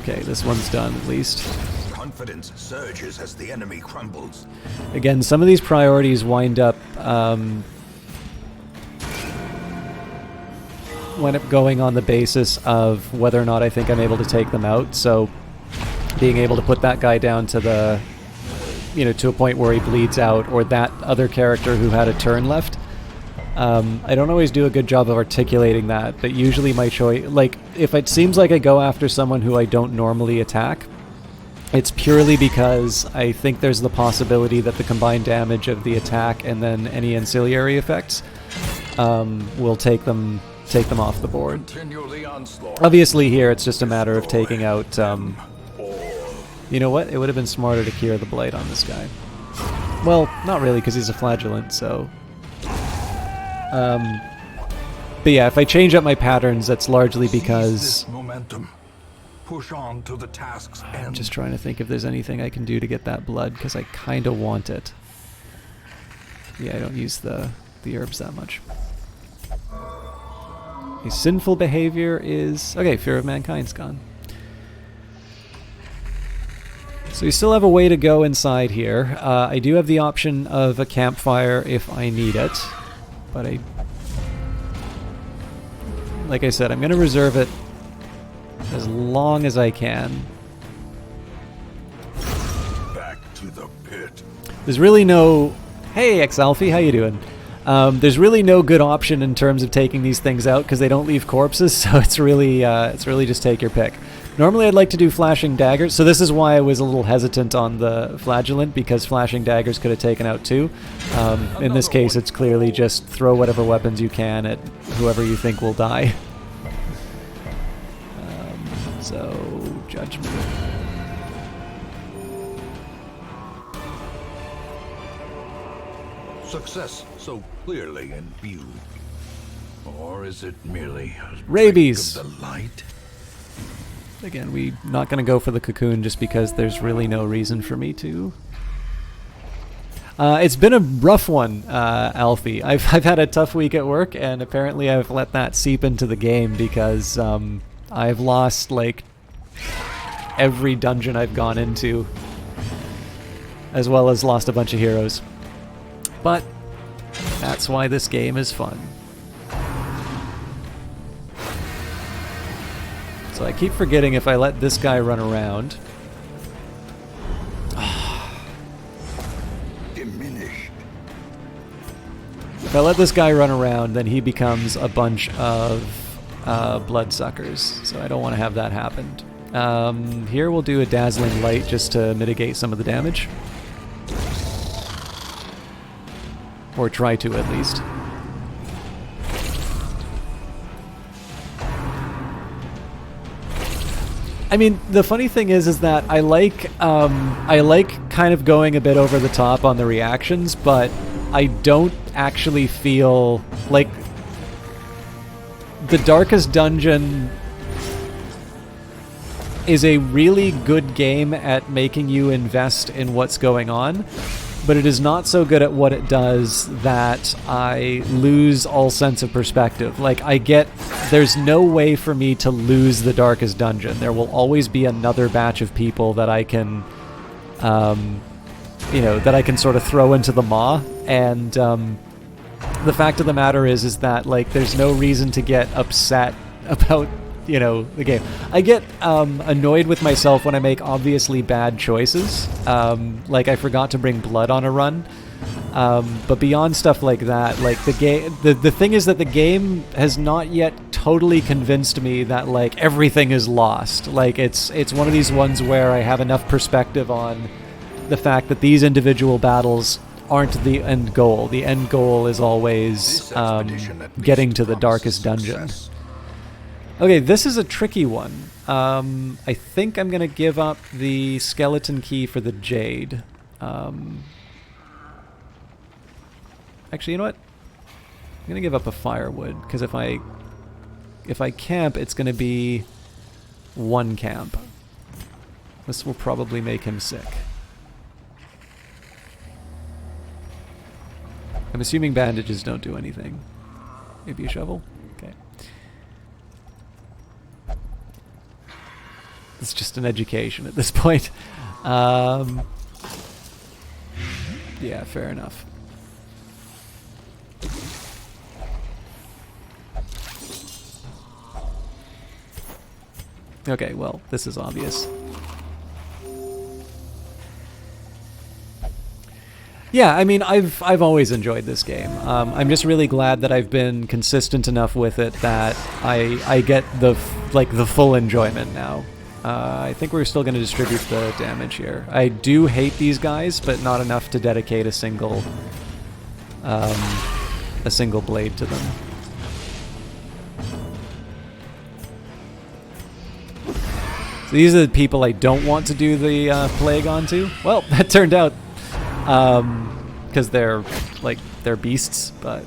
[SPEAKER 2] Okay, this one's done at least.
[SPEAKER 3] Confidence surges as the enemy crumbles.
[SPEAKER 2] Again, some of these priorities wind up going on the basis of whether or not I think I'm able to take them out. So being able to put that guy down to the, to a point where he bleeds out, or that other character who had a turn left. I don't always do a good job of articulating that, but usually my choice, like, if it seems like I go after someone who I don't normally attack, it's purely because I think there's the possibility that the combined damage of the attack and then any ancillary effects will take them off the board. Obviously here it's just a matter of taking out... you know what? It would have been smarter to cure the blight on this guy. Well, not really, because he's a flagellant, so... but yeah, if I change up my patterns, that's largely because...
[SPEAKER 3] momentum. Push on to the task's end.
[SPEAKER 2] I'm just trying to think if there's anything I can do to get that blood, because I kind of want it. Yeah, I don't use the herbs that much. His sinful behavior is... Okay, Fear of Mankind's gone. So we still have a way to go inside here. I do have the option of a campfire if I need it, but like I said, I'm going to reserve it as long as I can.
[SPEAKER 3] Back to the pit.
[SPEAKER 2] There's really no... Hey, X-Alfie, how you doing? There's really no good option in terms of taking these things out because they don't leave corpses, so it's really just take your pick. Normally I'd like to do flashing daggers, so this is why I was a little hesitant on the flagellant, because flashing daggers could have taken out two. In this case, it's clearly just throw whatever weapons you can at whoever you think will die. So, Judgment.
[SPEAKER 3] Success so clearly in view. Or is it merely a
[SPEAKER 2] rabies
[SPEAKER 3] trick of the light?
[SPEAKER 2] Again, we're not going to go for the cocoon just because there's really no reason for me to. It's been a rough one, Alfie. I've had a tough week at work, and apparently I've let that seep into the game because I've lost, like, every dungeon I've gone into, as well as lost a bunch of heroes. But that's why this game is fun. So I keep forgetting if I let this guy run around.
[SPEAKER 3] Diminished.
[SPEAKER 2] If I let this guy run around, then he becomes a bunch of bloodsuckers. So I don't want to have that happen. Here we'll do a Dazzling Light just to mitigate some of the damage. Or try to, at least. I mean, the funny thing is that I like kind of going a bit over the top on the reactions, but I don't actually feel like the darkest dungeon is a really good game at making you invest in what's going on, but it is not so good at what it does that I lose all sense of perspective. Like, there's no way for me to lose the Darkest Dungeon. There will always be another batch of people that I can, that I can sort of throw into the maw, and the fact of the matter is that, like, there's no reason to get upset about, the game. I get annoyed with myself when I make obviously bad choices. Like, I forgot to bring blood on a run. But beyond stuff like that, like, the thing is that the game has not yet totally convinced me that, like, everything is lost. Like, it's one of these ones where I have enough perspective on the fact that these individual battles aren't the end goal. The end goal is always getting to the Darkest Dungeon. Okay, this is a tricky one. I think I'm going to give up the skeleton key for the jade. Actually, you know what? I'm going to give up a firewood, because if I camp, it's going to be one camp. This will probably make him sick. I'm assuming bandages don't do anything. Maybe a shovel? Okay. It's just an education at this point. Yeah, fair enough. Okay, well, this is obvious. Yeah, I mean, I've always enjoyed this game. I'm just really glad that I've been consistent enough with it that I get the full enjoyment now. I think we're still going to distribute the damage here. I do hate these guys, but not enough to dedicate a single blade to them. So these are the people I don't want to do the plague onto. Well, that turned out, because they're beasts, but.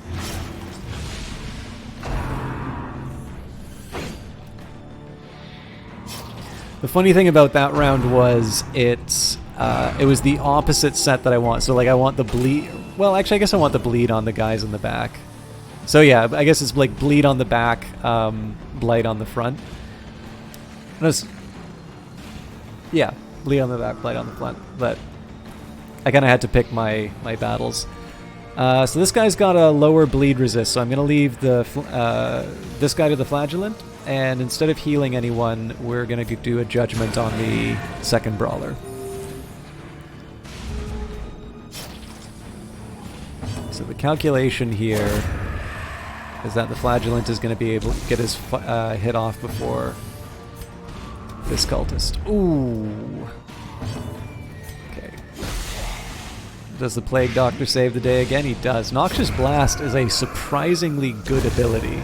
[SPEAKER 2] The funny thing about that round was it was the opposite set that I want. So, like, I want the bleed. Well, actually, I guess I want the bleed on the guys in the back. So yeah, I guess it's like bleed on the back, blight on the front. Yeah, bleed on the back, blight on the front. But I kind of had to pick my battles. So this guy's got a lower bleed resist, so I'm going to leave this guy to the flagellant. And instead of healing anyone, we're going to do a judgment on the second brawler. So the calculation here is that the flagellant is going to be able to get his hit off before this cultist. Ooh. Okay. Does the Plague Doctor save the day again? He does. Noxious Blast is a surprisingly good ability.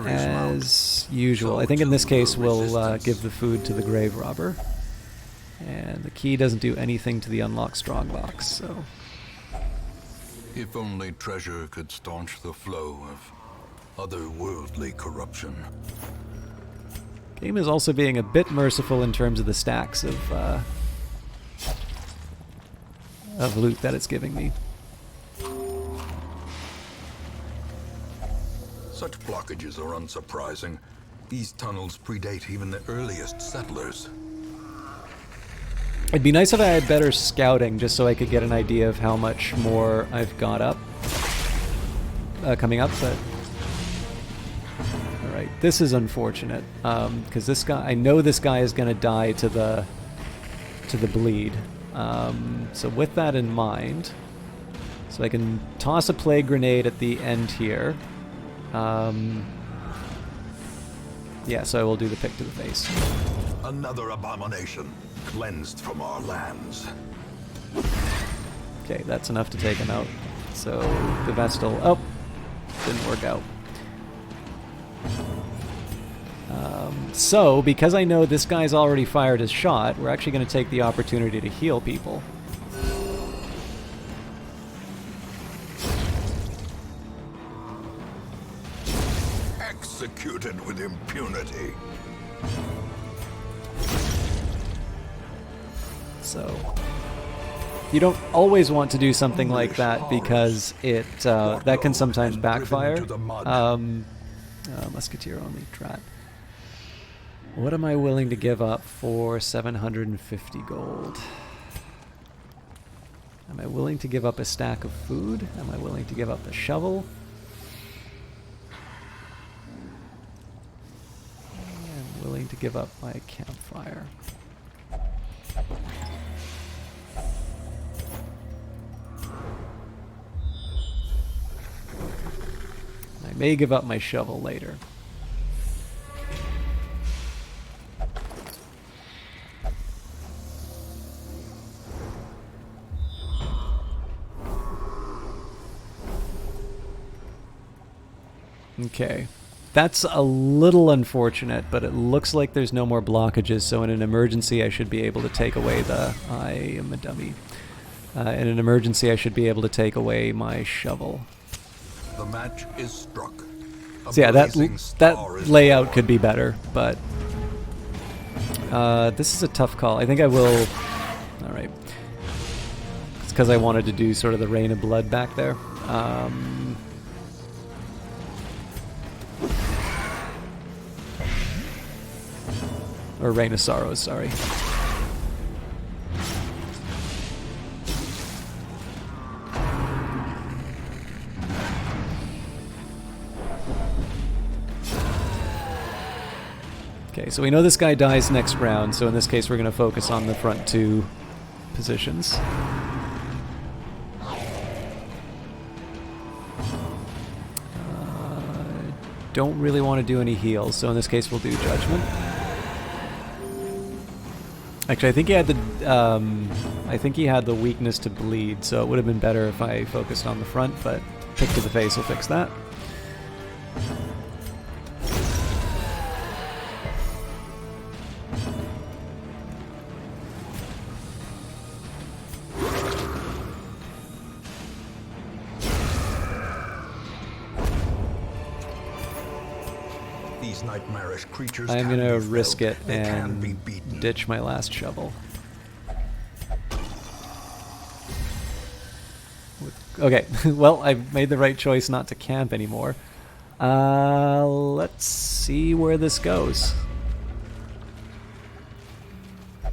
[SPEAKER 2] As usual, I think in this case we'll give the food to the Grave Robber. And the key doesn't do anything to the unlock strongbox, so...
[SPEAKER 3] If only treasure could staunch the flow of otherworldly corruption.
[SPEAKER 2] Game is also being a bit merciful in terms of the stacks of loot that it's giving me.
[SPEAKER 3] Such blockages are unsurprising. These tunnels predate even the earliest settlers.
[SPEAKER 2] It'd be nice if I had better scouting, just so I could get an idea of how much more I've got up, coming up, but... Alright, this is unfortunate, because this guy, I know this guy is going to die to the bleed. So with that in mind, so I can toss a plague grenade at the end here. Yeah, so I will do the pick to the face.
[SPEAKER 3] Another abomination cleansed from our lands.
[SPEAKER 2] Okay, that's enough to take him out. So the Vestal... Oh! Didn't work out. So, because I know this guy's already fired his shot, we're actually going to take the opportunity to heal people. So you don't always want to do something like that because it that can sometimes backfire. Musketeer only, drat. What am I willing to give up for 750 gold? Am I willing to give up a stack of food? Am I willing to give up the shovel? I'm willing to give up my campfire. I may give up my shovel later. Okay. That's a little unfortunate, but it looks like there's no more blockages, so in an emergency I should be able to take away the... I am a dummy. In an emergency I should be able to take away my shovel.
[SPEAKER 3] The match is struck.
[SPEAKER 2] So yeah, that layout could be better, but... this is a tough call. I think I will... Alright. It's because I wanted to do sort of the Rain of Blood back there. Or Rain of Sorrows, sorry. Okay, so we know this guy dies next round, so in this case we're going to focus on the front two positions. Don't really want to do any heals, so in this case we'll do Judgment. Actually, I think he had the weakness to bleed, so it would have been better if I focused on the front, but Pick to the Face will fix that.
[SPEAKER 3] These nightmarish creatures
[SPEAKER 2] I'm
[SPEAKER 3] can
[SPEAKER 2] gonna
[SPEAKER 3] be
[SPEAKER 2] risk
[SPEAKER 3] felled.
[SPEAKER 2] it
[SPEAKER 3] They can
[SPEAKER 2] and
[SPEAKER 3] be beaten.
[SPEAKER 2] ditch my last shovel. Okay, well, I've made the right choice not to camp anymore. Let's see where this goes. I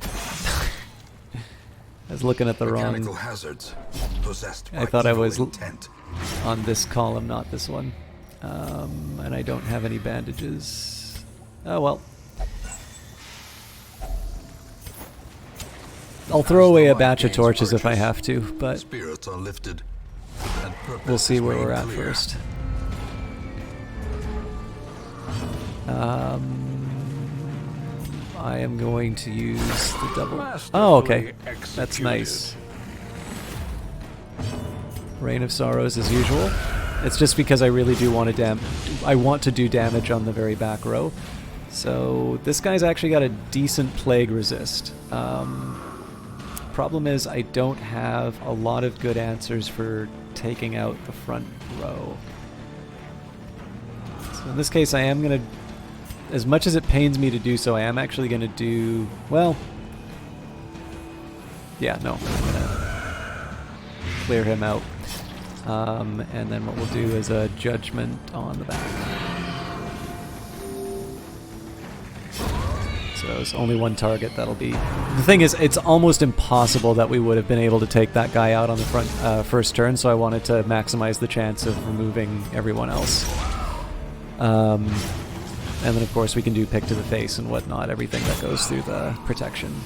[SPEAKER 2] was looking at the
[SPEAKER 3] Mechanical
[SPEAKER 2] wrong...
[SPEAKER 3] hazards possessed by
[SPEAKER 2] I thought I
[SPEAKER 3] evil
[SPEAKER 2] was
[SPEAKER 3] intent.
[SPEAKER 2] on this column, not this one. And I don't have any bandages. Oh well. I'll throw away a batch of torches if I have to, but
[SPEAKER 3] Spirits are lifted. And
[SPEAKER 2] we'll see where
[SPEAKER 3] purpose
[SPEAKER 2] we're
[SPEAKER 3] is
[SPEAKER 2] at
[SPEAKER 3] made clear.
[SPEAKER 2] first. I am going to use the double... Oh, okay. That's nice. Rain of Sorrows as usual. It's just because I really do want to I want to do damage on the very back row. So this guy's actually got a decent plague resist. Problem is I don't have a lot of good answers for taking out the front row. So in this case I am going to, as much as it pains me to do so, I am actually going to do, well, yeah, no, I'm going to clear him out. And then what we'll do is a Judgment on the back. So it's only one target that'll be... The thing is, it's almost impossible that we would have been able to take that guy out on the front first turn, so I wanted to maximize the chance of removing everyone else. And then of course we can do Pick to the Face and whatnot, everything that goes through the protection.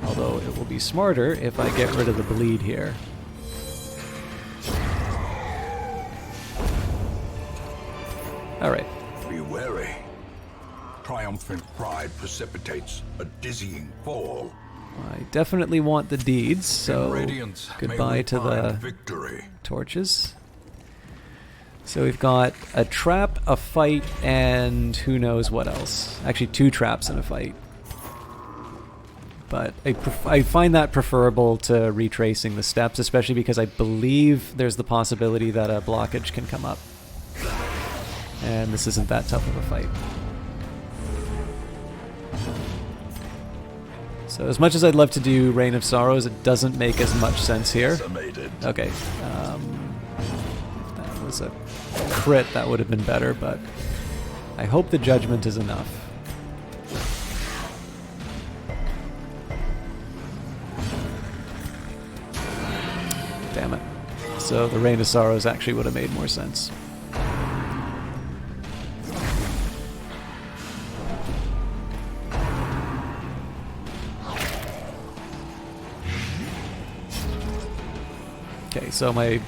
[SPEAKER 2] Although it will be smarter if I get rid of the bleed here. Alright.
[SPEAKER 3] Be wary. Triumphant pride precipitates a dizzying fall.
[SPEAKER 2] I definitely want the deeds, so
[SPEAKER 3] Radiance
[SPEAKER 2] goodbye
[SPEAKER 3] may
[SPEAKER 2] to
[SPEAKER 3] refine
[SPEAKER 2] the
[SPEAKER 3] victory.
[SPEAKER 2] torches. So we've got a trap, a fight, and who knows what else. Actually, 2 traps and a fight. But I find that preferable to retracing the steps, especially because I believe there's the possibility that a blockage can come up. And this isn't that tough of a fight. So as much as I'd love to do Reign of Sorrows, it doesn't make as much sense here. Okay. If that was a crit, that would have been better, but I hope the Judgment is enough. Damn it. So the Reign of Sorrows actually would have made more sense. Okay, so my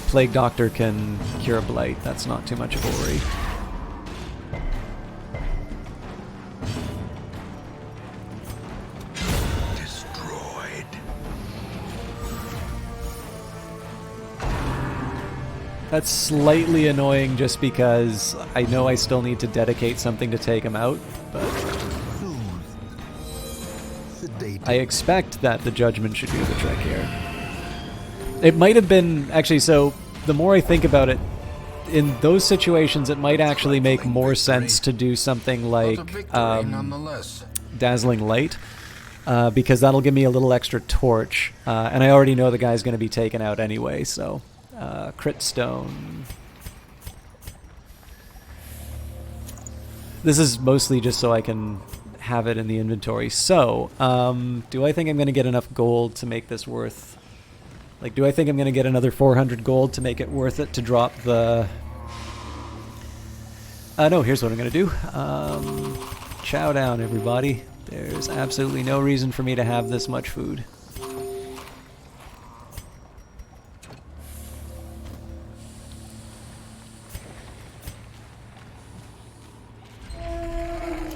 [SPEAKER 2] Plague Doctor can cure Blight. That's not too much of a worry.
[SPEAKER 3] Destroyed.
[SPEAKER 2] That's slightly annoying just because I know I still need to dedicate something to take him out, but I expect that the Judgment should do the trick here. It might have been, actually, so the more I think about it, in those situations it might actually make more sense to do something like Dazzling Light, because that'll give me a little extra torch, and I already know the guy's going to be taken out anyway, so Crit Stone. This is mostly just so I can have it in the inventory. So, do I think I'm going to get enough gold to make this worth... Like, do I think I'm going to get another 400 gold to make it worth it to drop the... no, here's what I'm going to do. Chow down, everybody. There's absolutely no reason for me to have this much food.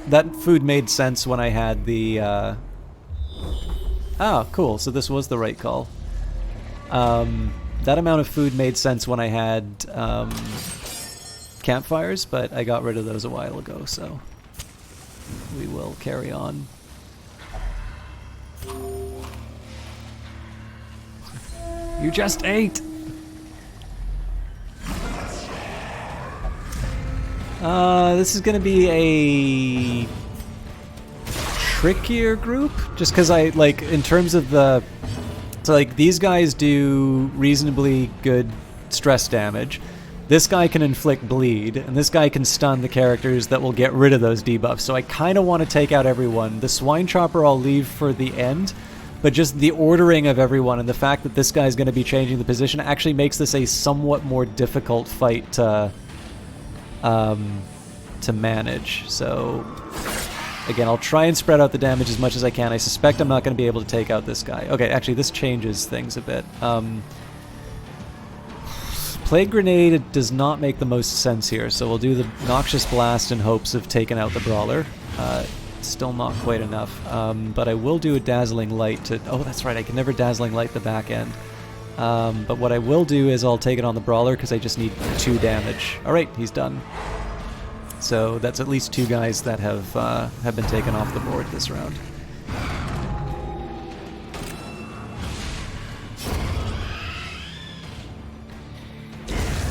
[SPEAKER 2] That food made sense when I had the... Ah, cool. So this was the right call. That amount of food made sense when I had campfires, but I got rid of those a while ago, so we will carry on. You just ate! This is going to be a trickier group, just because I, like, in terms of the... So, like, these guys do reasonably good stress damage. This guy can inflict bleed, and this guy can stun the characters that will get rid of those debuffs. So I kind of want to take out everyone. The Swine Chopper I'll leave for the end, but just the ordering of everyone and the fact that this guy's going to be changing the position actually makes this a somewhat more difficult fight to manage. So... Again, I'll try and spread out the damage as much as I can. I suspect I'm not going to be able to take out this guy. Okay, actually, this changes things a bit. Plague Grenade does not make the most sense here, so we'll do the Noxious Blast in hopes of taking out the Brawler. Still not quite enough. But I will do a Dazzling Light to... Oh, that's right, I can never Dazzling Light the back end. But what I will do is I'll take it on the Brawler because I just need 2 damage. Alright, he's done. So that's at least 2 guys that have been taken off the board this round.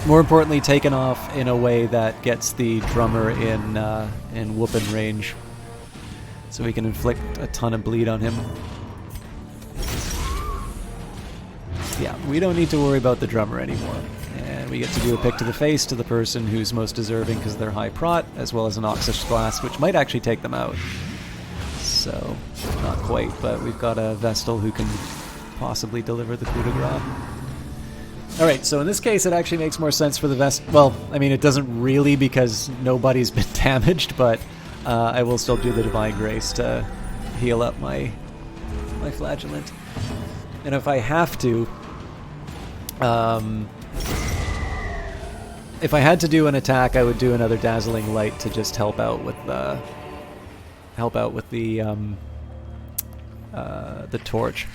[SPEAKER 2] More importantly, taken off in a way that gets the drummer in whooping range, so we can inflict a ton of bleed on him. Yeah, we don't need to worry about the drummer anymore. And we get to do a pick to the face to the person who's most deserving because they're high prot, as well as an Noxious Blast, which might actually take them out. So, not quite, but we've got a Vestal who can possibly deliver the coup de grace. Alright, so in this case it actually makes more sense for the Vestal. Well, I mean, it doesn't really because nobody's been damaged, but I will still do the Divine Grace to heal up my Flagellant. And if I have to... if I had to do an attack, I would do another Dazzling Light to just help out with the torch.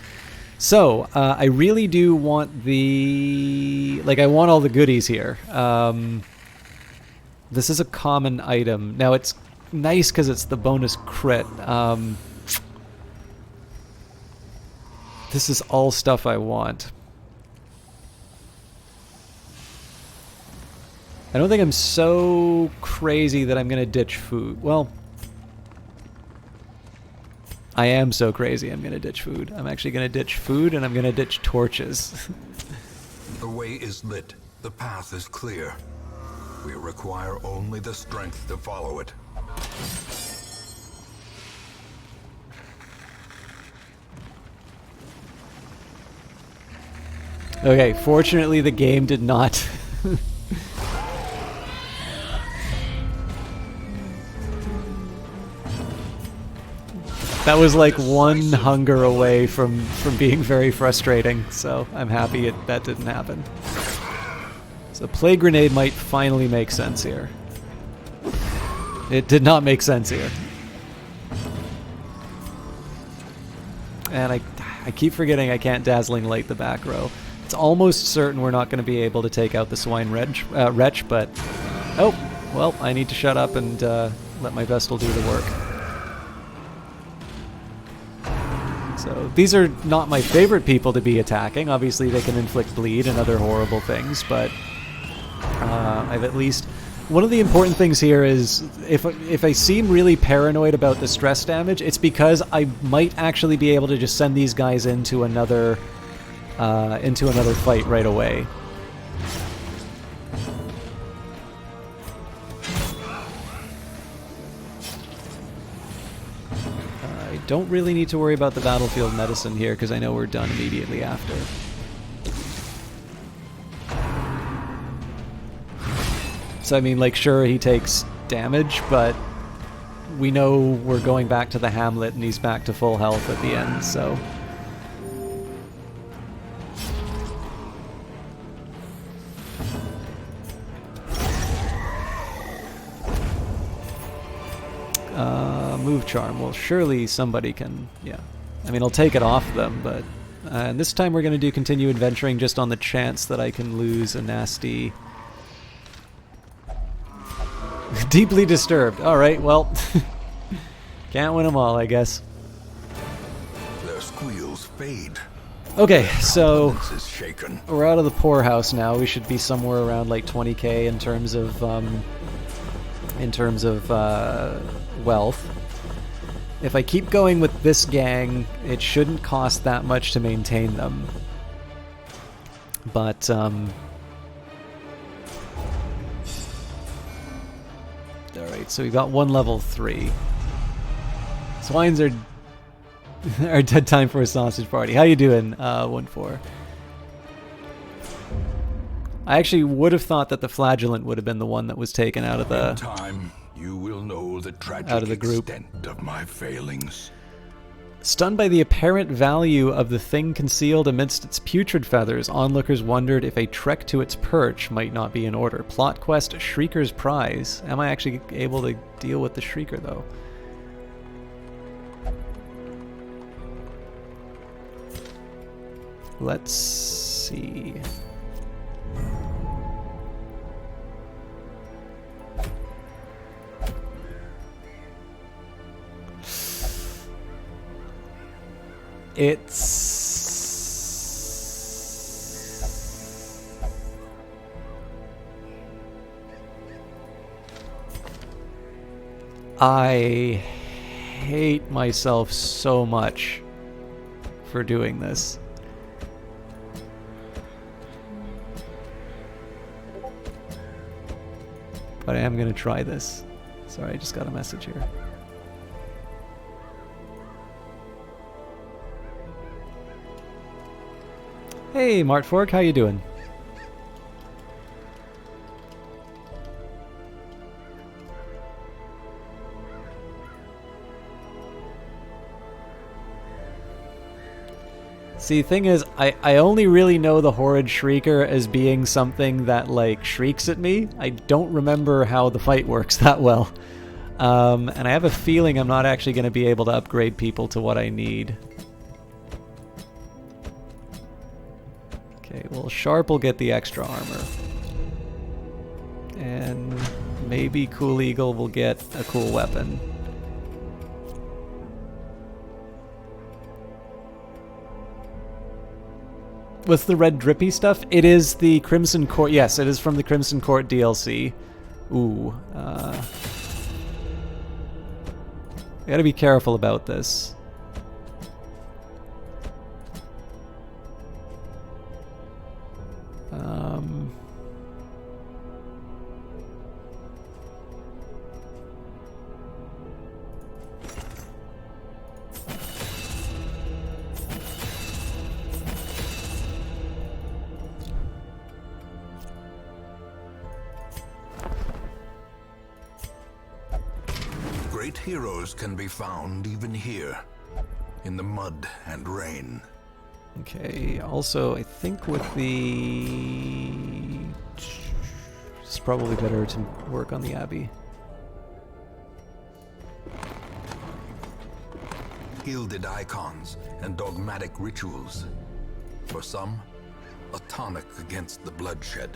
[SPEAKER 2] So I really do want the I want all the goodies here. This is a common item. Now it's nice because it's the bonus crit. This is all stuff I want. I don't think I'm so crazy that I'm going to ditch food. Well, I am so crazy I'm gonna ditch food. I'm actually gonna ditch food and I'm gonna ditch torches.
[SPEAKER 3] The way is lit. The path is clear. We require only the strength to follow it.
[SPEAKER 2] Okay, fortunately the game did not. That was like one hunger away from being very frustrating, so I'm happy that didn't happen. So Plague Grenade might finally make sense here. It did not make sense here. And I keep forgetting I can't Dazzling Light the back row. It's almost certain we're not going to be able to take out the Swine Wretch, but... Oh, well, I need to shut up and let my Vestal do the work. So these are not my favorite people to be attacking. Obviously they can inflict bleed and other horrible things, but I've at least... One of the important things here is if I seem really paranoid about the stress damage, it's because I might actually be able to just send these guys into another fight right away. I don't really need to worry about the battlefield medicine here because I know we're done immediately after. So I mean, like, sure, he takes damage, but we know we're going back to the Hamlet and he's back to full health at the end, so... Move Charm. Well, surely somebody can... Yeah. I mean, I'll take it off them, but... and this time we're going to do Continue Adventuring just on the chance that I can lose a nasty... Deeply Disturbed. Alright, well... can't win them all, I guess.
[SPEAKER 3] Their squeals fade.
[SPEAKER 2] Okay, so...
[SPEAKER 3] Is shaken.
[SPEAKER 2] We're out of the poorhouse now. We should be somewhere around like 20k in terms of... wealth. If I keep going with this gang, it shouldn't cost that much to maintain them. But, alright, so we've got one level 3. Swines are dead time for a sausage party. How you doing, 1-4? I actually would have thought that the Flagellant would have been the one that was taken out of the...
[SPEAKER 3] In time, you will know the tragic
[SPEAKER 2] out of the group.
[SPEAKER 3] extent of my failings.
[SPEAKER 2] Stunned by the apparent value of the thing concealed amidst its putrid feathers, onlookers wondered if a trek to its perch might not be in order. Plot quest Shrieker's Prize. Am I actually able to deal with the Shrieker, though? Let's see... I hate myself so much for doing this. But I am going to try this. Sorry, I just got a message here. Hey, Martfork, how you doing? See, the thing is, I only really know the Horrid Shrieker as being something that, like, shrieks at me. I don't remember how the fight works that well. And I have a feeling I'm not actually going to be able to upgrade people to what I need. Okay, well, Sharp will get the extra armor. And maybe Cool Eagle will get a cool weapon. What's the red drippy stuff? It is the Crimson Court. Yes, it is from the Crimson Court DLC. Ooh. I gotta be careful about this.
[SPEAKER 3] But heroes can be found even here, in the mud and rain.
[SPEAKER 2] Okay, also, I think with the... It's probably better to work on the Abbey.
[SPEAKER 3] Gilded icons and dogmatic rituals. For some, a tonic against the bloodshed.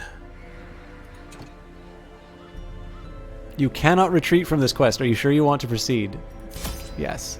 [SPEAKER 2] You cannot retreat from this quest. Are you sure you want to proceed? Yes.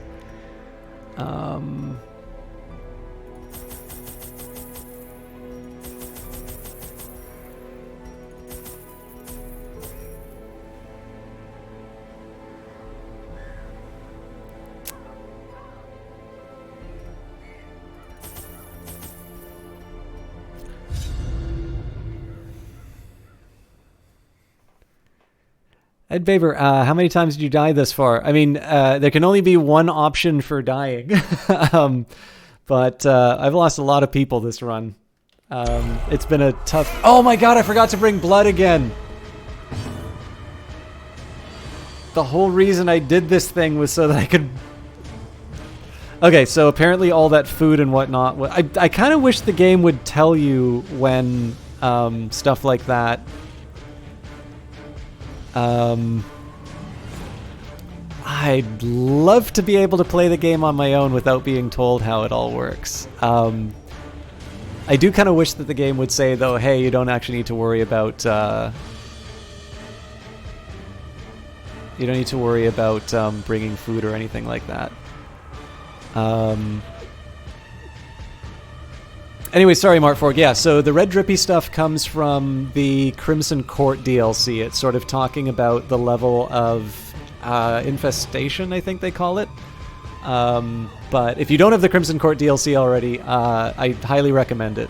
[SPEAKER 2] Ed Baver, how many times did you die thus far? I mean, there can only be one option for dying. But I've lost a lot of people this run. It's been a tough... Oh my god, I forgot to bring blood again! The whole reason I did this thing was so that I could... Okay, so apparently all that food and whatnot... I kind of wish the game would tell you when stuff like that... I'd love to be able to play the game on my own without being told how it all works. I do kind of wish that the game would say, though, hey, you don't actually need to worry about... you don't need to worry about bringing food or anything like that. Anyway, sorry, Mark Fork. Yeah, so the red drippy stuff comes from the Crimson Court DLC. It's sort of talking about the level of infestation, I think they call it. But if you don't have the Crimson Court DLC already, I highly recommend it.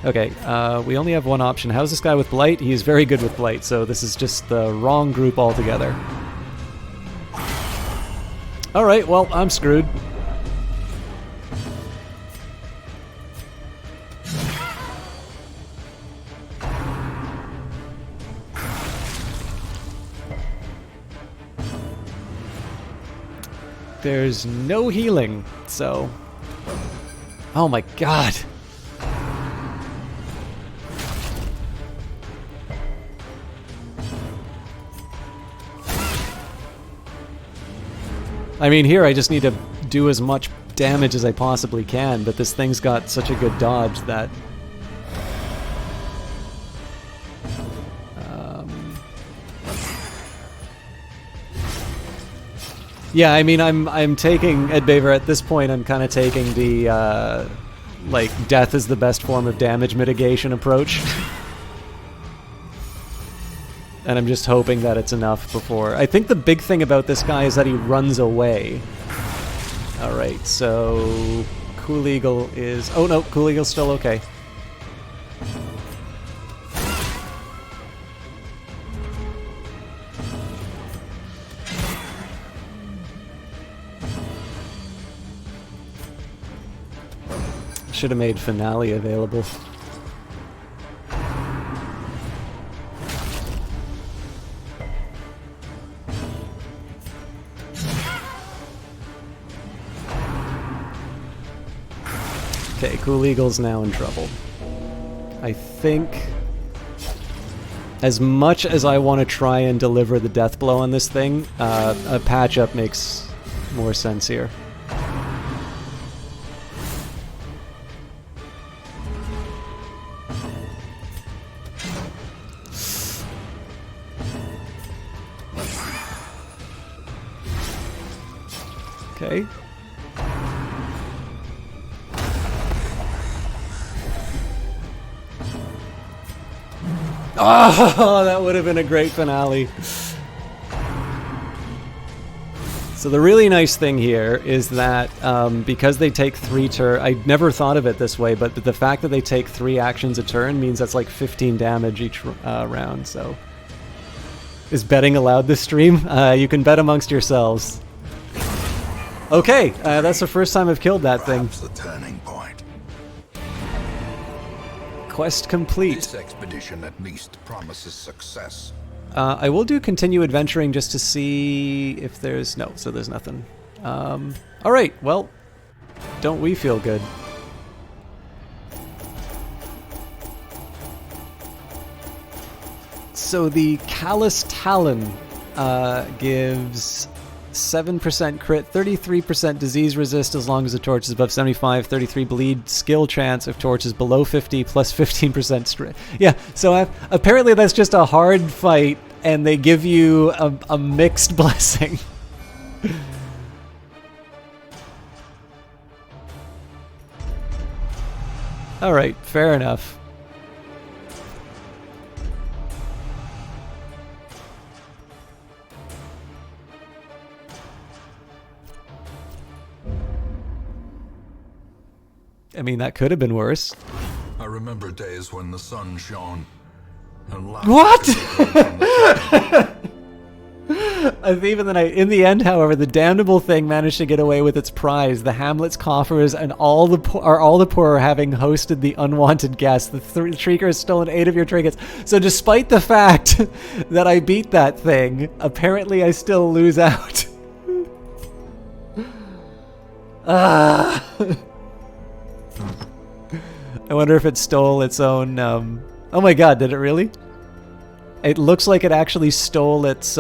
[SPEAKER 2] Okay, we only have one option. How's this guy with Blight? He's very good with Blight, so this is just the wrong group altogether. Alright, well, I'm screwed. There's no healing, so... Oh my god! I mean, here I just need to do as much damage as I possibly can, but this thing's got such a good dodge that... Yeah, I mean, I'm taking Ed Baver at this point. I'm kind of taking the like death is the best form of damage mitigation approach, and I'm just hoping that it's enough before. I think the big thing about this guy is that he runs away. All right, so Cool Eagle is... Oh no, Cool Eagle's still okay. Should have made Finale available. Okay, Cool Eagle's now in trouble. I think... As much as I want to try and deliver the death blow on this thing, a patch-up makes more sense here. Okay. Oh, that would have been a great finale. So the really nice thing here is that because they take 3 turns... I never thought of it this way, but the fact that they take 3 actions a turn means that's like 15 damage each round, so... Is betting allowed this stream? You can bet amongst yourselves. Okay, that's the first time I've killed that thing.
[SPEAKER 3] Perhaps the turning point.
[SPEAKER 2] Quest complete.
[SPEAKER 3] This expedition at least promises success.
[SPEAKER 2] I will do continue adventuring just to see if there's... No, so there's nothing. Alright, well, don't we feel good? So the Callous Talon gives 7% crit, 33% disease resist as long as the torch is above 75, 33 bleed skill chance if torch is below 50, plus 15% strength. Yeah, so apparently that's just a hard fight, and they give you a mixed blessing. Alright, fair enough. I mean, that could have been worse.
[SPEAKER 3] I remember days when the sun shone and
[SPEAKER 2] what? Even then, in the end, however, the damnable thing managed to get away with its prize. The Hamlet's coffers and all the poor having hosted the unwanted guest. The Shrieker has stolen 8 of your trinkets. So despite the fact that I beat that thing, apparently I still lose out. I wonder if it stole its own, Oh my god, did it really? It looks like it actually stole its,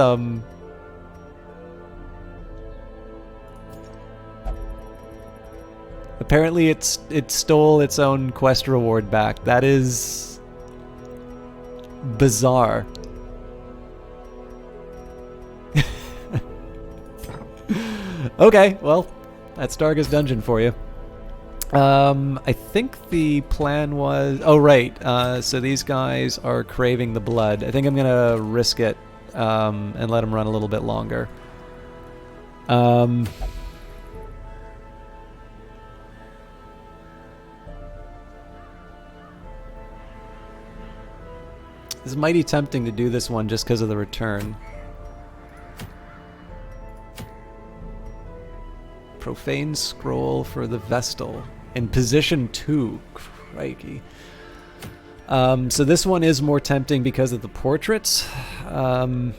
[SPEAKER 2] Apparently it stole its own quest reward back. That is... bizarre. Okay, well, that's Darga's dungeon for you. I think the plan was... Oh, right. So these guys are craving the blood. I think I'm going to risk it and let them run a little bit longer. It's mighty tempting to do this one just because of the return. Profane Scroll for the Vestal. In position 2. Crikey. So this one is more tempting because of the portraits. Not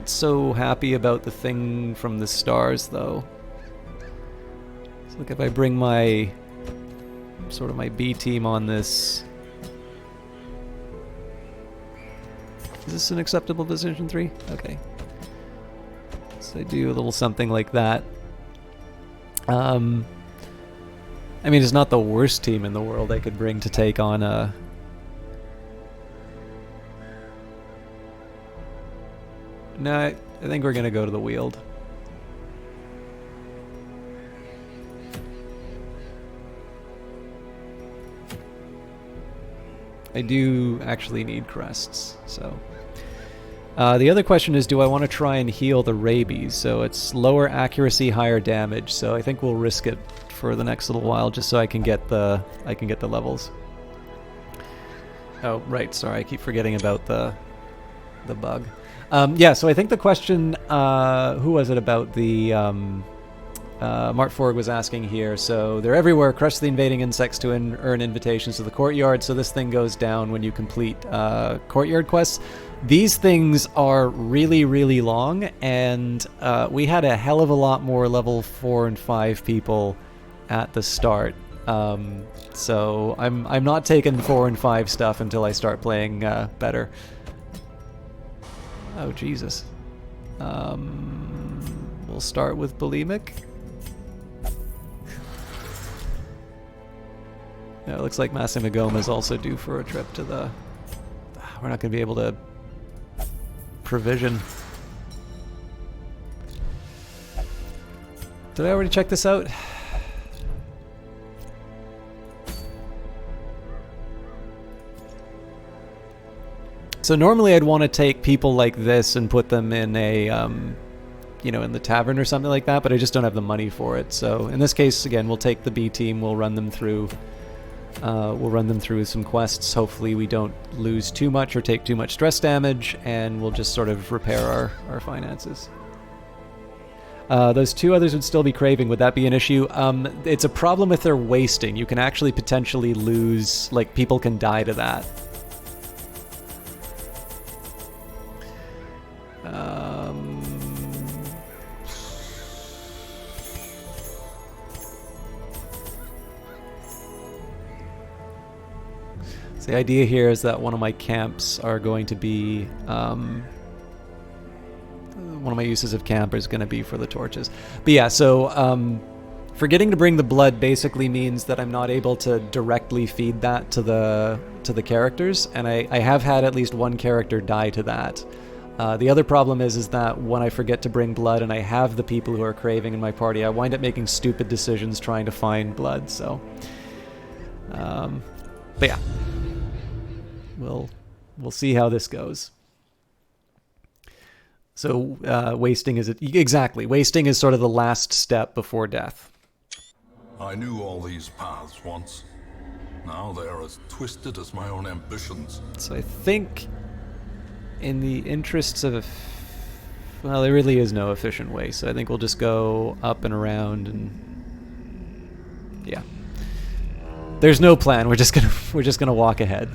[SPEAKER 2] so happy about the thing from the stars, though. So look, if I bring my... sort of my B team on this... Is this an acceptable position 3? Okay. So I do a little something like that. I mean, it's not the worst team in the world I could bring to take on a... No, I think we're going to go to the Weald. I do actually need crests, so... the other question is, do I want to try and heal the rabies? So it's lower accuracy, higher damage. So I think we'll risk it for the next little while, just so I can get the levels. Oh, right. Sorry, I keep forgetting about the bug. Yeah. So I think the question, who was it about the? Mart Forg was asking here. So they're everywhere. Crush the invading insects to earn invitations to the courtyard. So this thing goes down when you complete courtyard quests. These things are really, really long, and we had a hell of a lot more level 4 and 5 people at the start. So I'm not taking 4 and 5 stuff until I start playing better. Oh Jesus. We'll start with bulimic. Yeah, it looks like Massimagoma is also due for a trip to the... We're not going to be able to provision. Did I already check this out? So normally I'd want to take people like this and put them in a, you know, in the tavern or something like that, but I just don't have the money for it. So in this case, again, we'll take the B team, we'll run them through some quests. Hopefully we don't lose too much or take too much stress damage, and we'll just sort of repair our finances. Those 2 others would still be craving. Would that be an issue? It's a problem if they're wasting. You can actually potentially lose, like, people can die to that. So the idea here is that one of my camps are going to be... one of my uses of camp is going to be for the torches. But yeah, so forgetting to bring the blood basically means that I'm not able to directly feed that to the characters, and I have had at least one character die to that. The other problem is that when I forget to bring blood and I have the people who are craving in my party, I wind up making stupid decisions trying to find blood, so... but yeah. We'll see how this goes. So, wasting is... Exactly, wasting is sort of the last step before death.
[SPEAKER 3] I knew all these paths once. Now they are as twisted as my own ambitions.
[SPEAKER 2] So I think... in the interests of... well, there really is no efficient way, so I think we'll just go up and around and... yeah. There's no plan, we're just gonna walk ahead.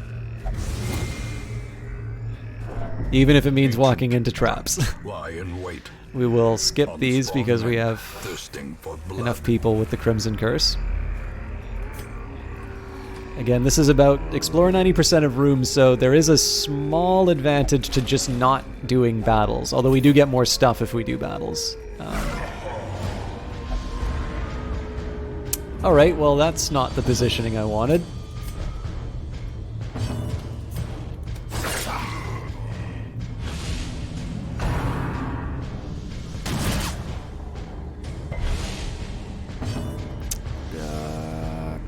[SPEAKER 2] Even if it means walking into traps.
[SPEAKER 3] Lie in wait.
[SPEAKER 2] We will skip these because we have
[SPEAKER 3] thirsting for blood.
[SPEAKER 2] enough people with the Crimson Curse. Again, this is about explore 90% of rooms, so there is a small advantage to just not doing battles, although we do get more stuff if we do battles. Alright, well that's not the positioning I wanted.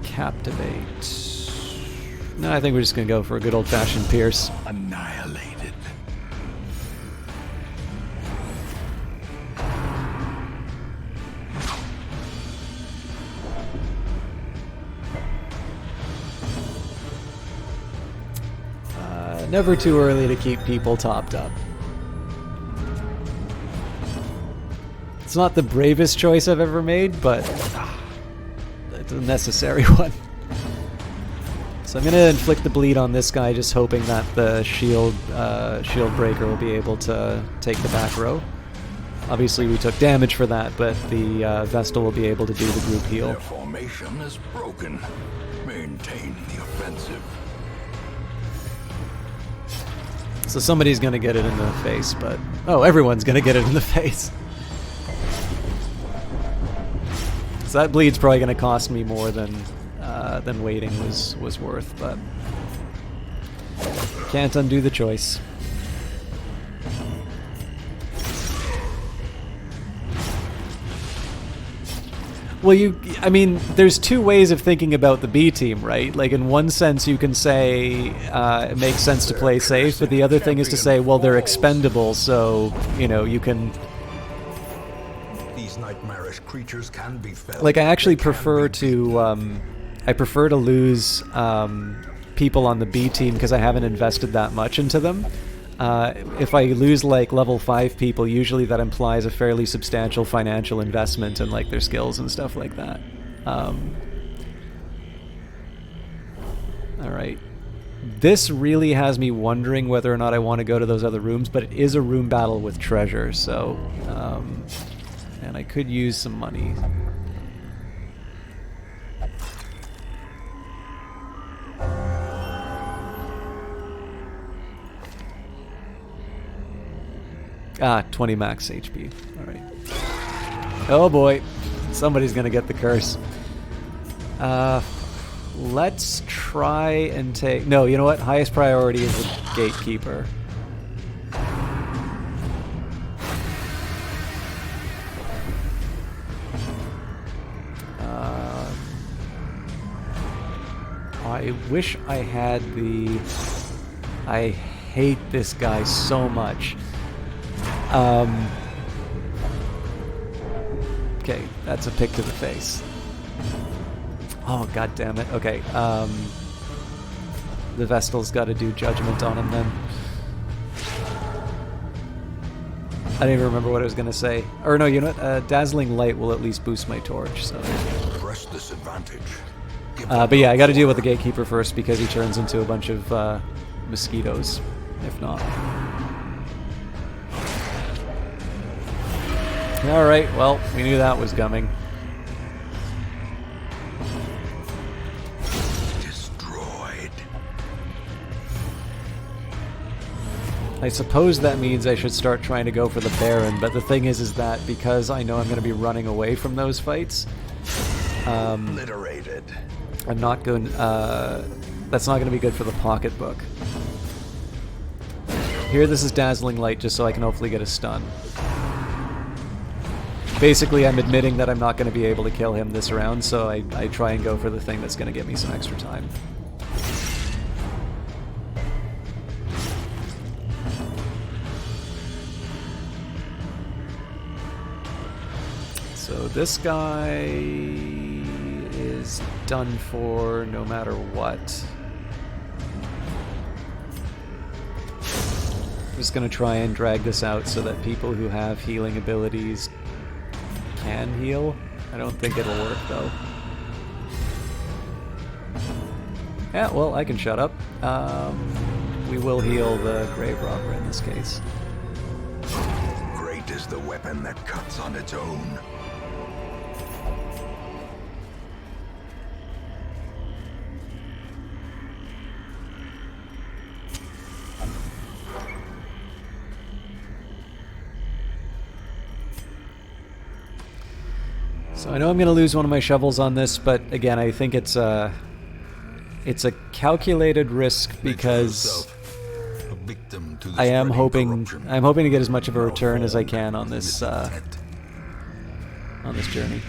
[SPEAKER 2] Captivate. No, I think we're just going to go for a good old-fashioned pierce.
[SPEAKER 3] Annihilated.
[SPEAKER 2] Never too early to keep people topped up. It's not the bravest choice I've ever made, but it's a necessary one. So I'm going to inflict the bleed on this guy, just hoping that the shield breaker will be able to take the back row. Obviously we took damage for that, but the Vestal will be able to do the group heal.
[SPEAKER 3] Their formation is broken. Maintain the offensive.
[SPEAKER 2] So somebody's going to get it in the face, but... oh, everyone's going to get it in the face. So that bleed's probably going to cost me more than waiting was worth, but... can't undo the choice. Well, I mean, there's two ways of thinking about the B team, right? Like, in one sense, you can say it makes sense to play safe, but the other thing is to say, well, they're expendable, so, you know, you can...
[SPEAKER 3] These nightmarish creatures can be felled.
[SPEAKER 2] like, I actually prefer to... I prefer to lose people on the B team because I haven't invested that much into them. If I lose like level 5 people, usually that implies a fairly substantial financial investment in like their skills and stuff like that. Alright. This really has me wondering whether or not I want to go to those other rooms, but it is a room battle with treasure, so... and I could use some money. Ah, 20 max HP. Alright. Oh boy. Somebody's gonna get the curse. Let's try and take... no, you know what? Highest priority is the Gatekeeper. I wish I had the... I hate this guy so much. Okay, that's a pick to the face. Oh, god damn it. Okay, the Vestal's got to do judgment on him then. I don't even remember what I was going to say. Or no, you know what? Dazzling Light will at least boost my torch, so...
[SPEAKER 3] press this advantage.
[SPEAKER 2] but yeah, I got to deal with the Gatekeeper first because he turns into a bunch of mosquitoes, if not. Alright, well, we knew that was coming.
[SPEAKER 3] Destroyed.
[SPEAKER 2] I suppose that means I should start trying to go for the Baron, but the thing is that because I know I'm going to be running away from those fights,
[SPEAKER 3] Obliterated.
[SPEAKER 2] I'm not going. That's not going to be good for the pocketbook. Here, this is Dazzling Light, just so I can hopefully get a stun. Basically, I'm admitting that I'm not going to be able to kill him this round, so I try and go for the thing that's going to get me some extra time. So this guy is done for no matter what. I'm just going to try and drag this out so that people who have healing abilities can heal. I don't think it'll work though. Yeah, well, I can shut up. We will heal the Grave Robber in this case.
[SPEAKER 3] Great is the weapon that cuts on its own.
[SPEAKER 2] So I know I'm going to lose one of my shovels on this, but again, I think it's a calculated risk because I am hoping to get as much of a return as I can on this journey.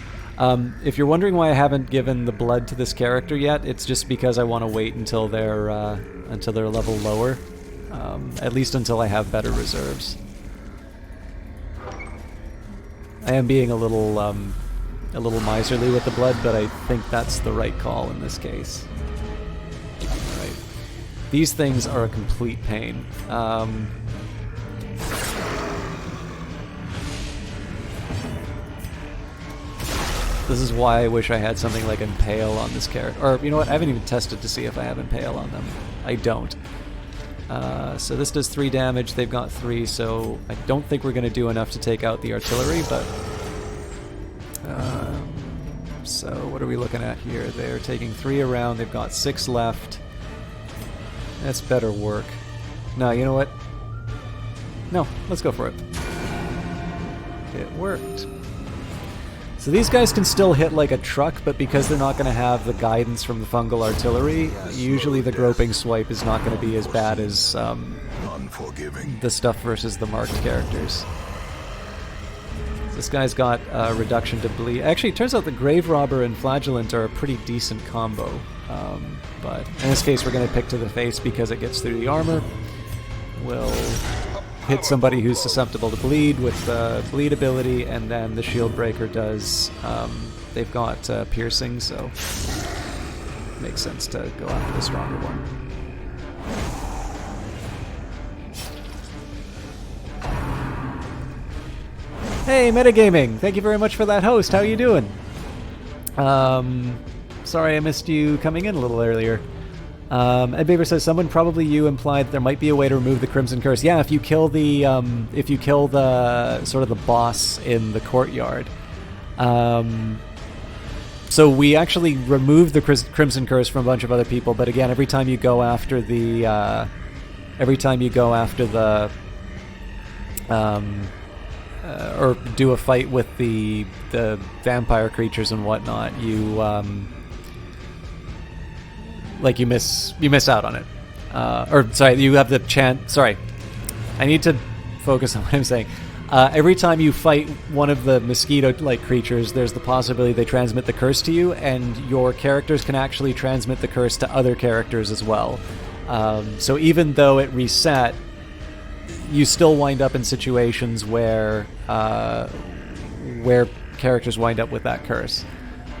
[SPEAKER 2] If you're wondering why I haven't given the blood to this character yet, it's just because I want to wait until they're level lower, at least until I have better reserves. I am being a little miserly with the blood, but I think that's the right call in this case. Right. These things are a complete pain. This is why I wish I had something like Impale on this character. Or, you know what, I haven't even tested to see if I have Impale on them. I don't. So this does 3 damage, they've got 3, so I don't think we're going to do enough to take out the artillery, but... so what are we looking at here? They're taking 3 around, they've got 6 left. That's better work. No, you know what? No, let's go for it. It worked. So these guys can still hit like a truck, but because they're not going to have the guidance from the fungal artillery, usually the groping swipe is not going to be as bad as the stuff versus the marked characters. This guy's got reduction to bleed. Actually, it turns out the Grave Robber and Flagellant are a pretty decent combo. But in this case, we're going to pick to the face because it gets through the armor. We'll hit somebody who's susceptible to bleed with the bleed ability, and then the shield breaker does... they've got piercing, so it makes sense to go after the stronger one. Hey, Metagaming! Thank you very much for that host. How you doing? Sorry I missed you coming in a little earlier. Ed Baber says, someone, probably you, implied there might be a way to remove the Crimson Curse. Yeah, if you kill the sort of the boss in the courtyard. So we actually removed the Crimson Curse from a bunch of other people, but again, every time you go after the or do a fight with the vampire creatures and whatnot, you you miss out on it. Or sorry, you have the chance. Sorry, I need to focus on what I'm saying. Every time you fight one of the mosquito-like creatures, there's the possibility they transmit the curse to you, and your characters can actually transmit the curse to other characters as well. So even though it reset, you still wind up in situations where characters wind up with that curse.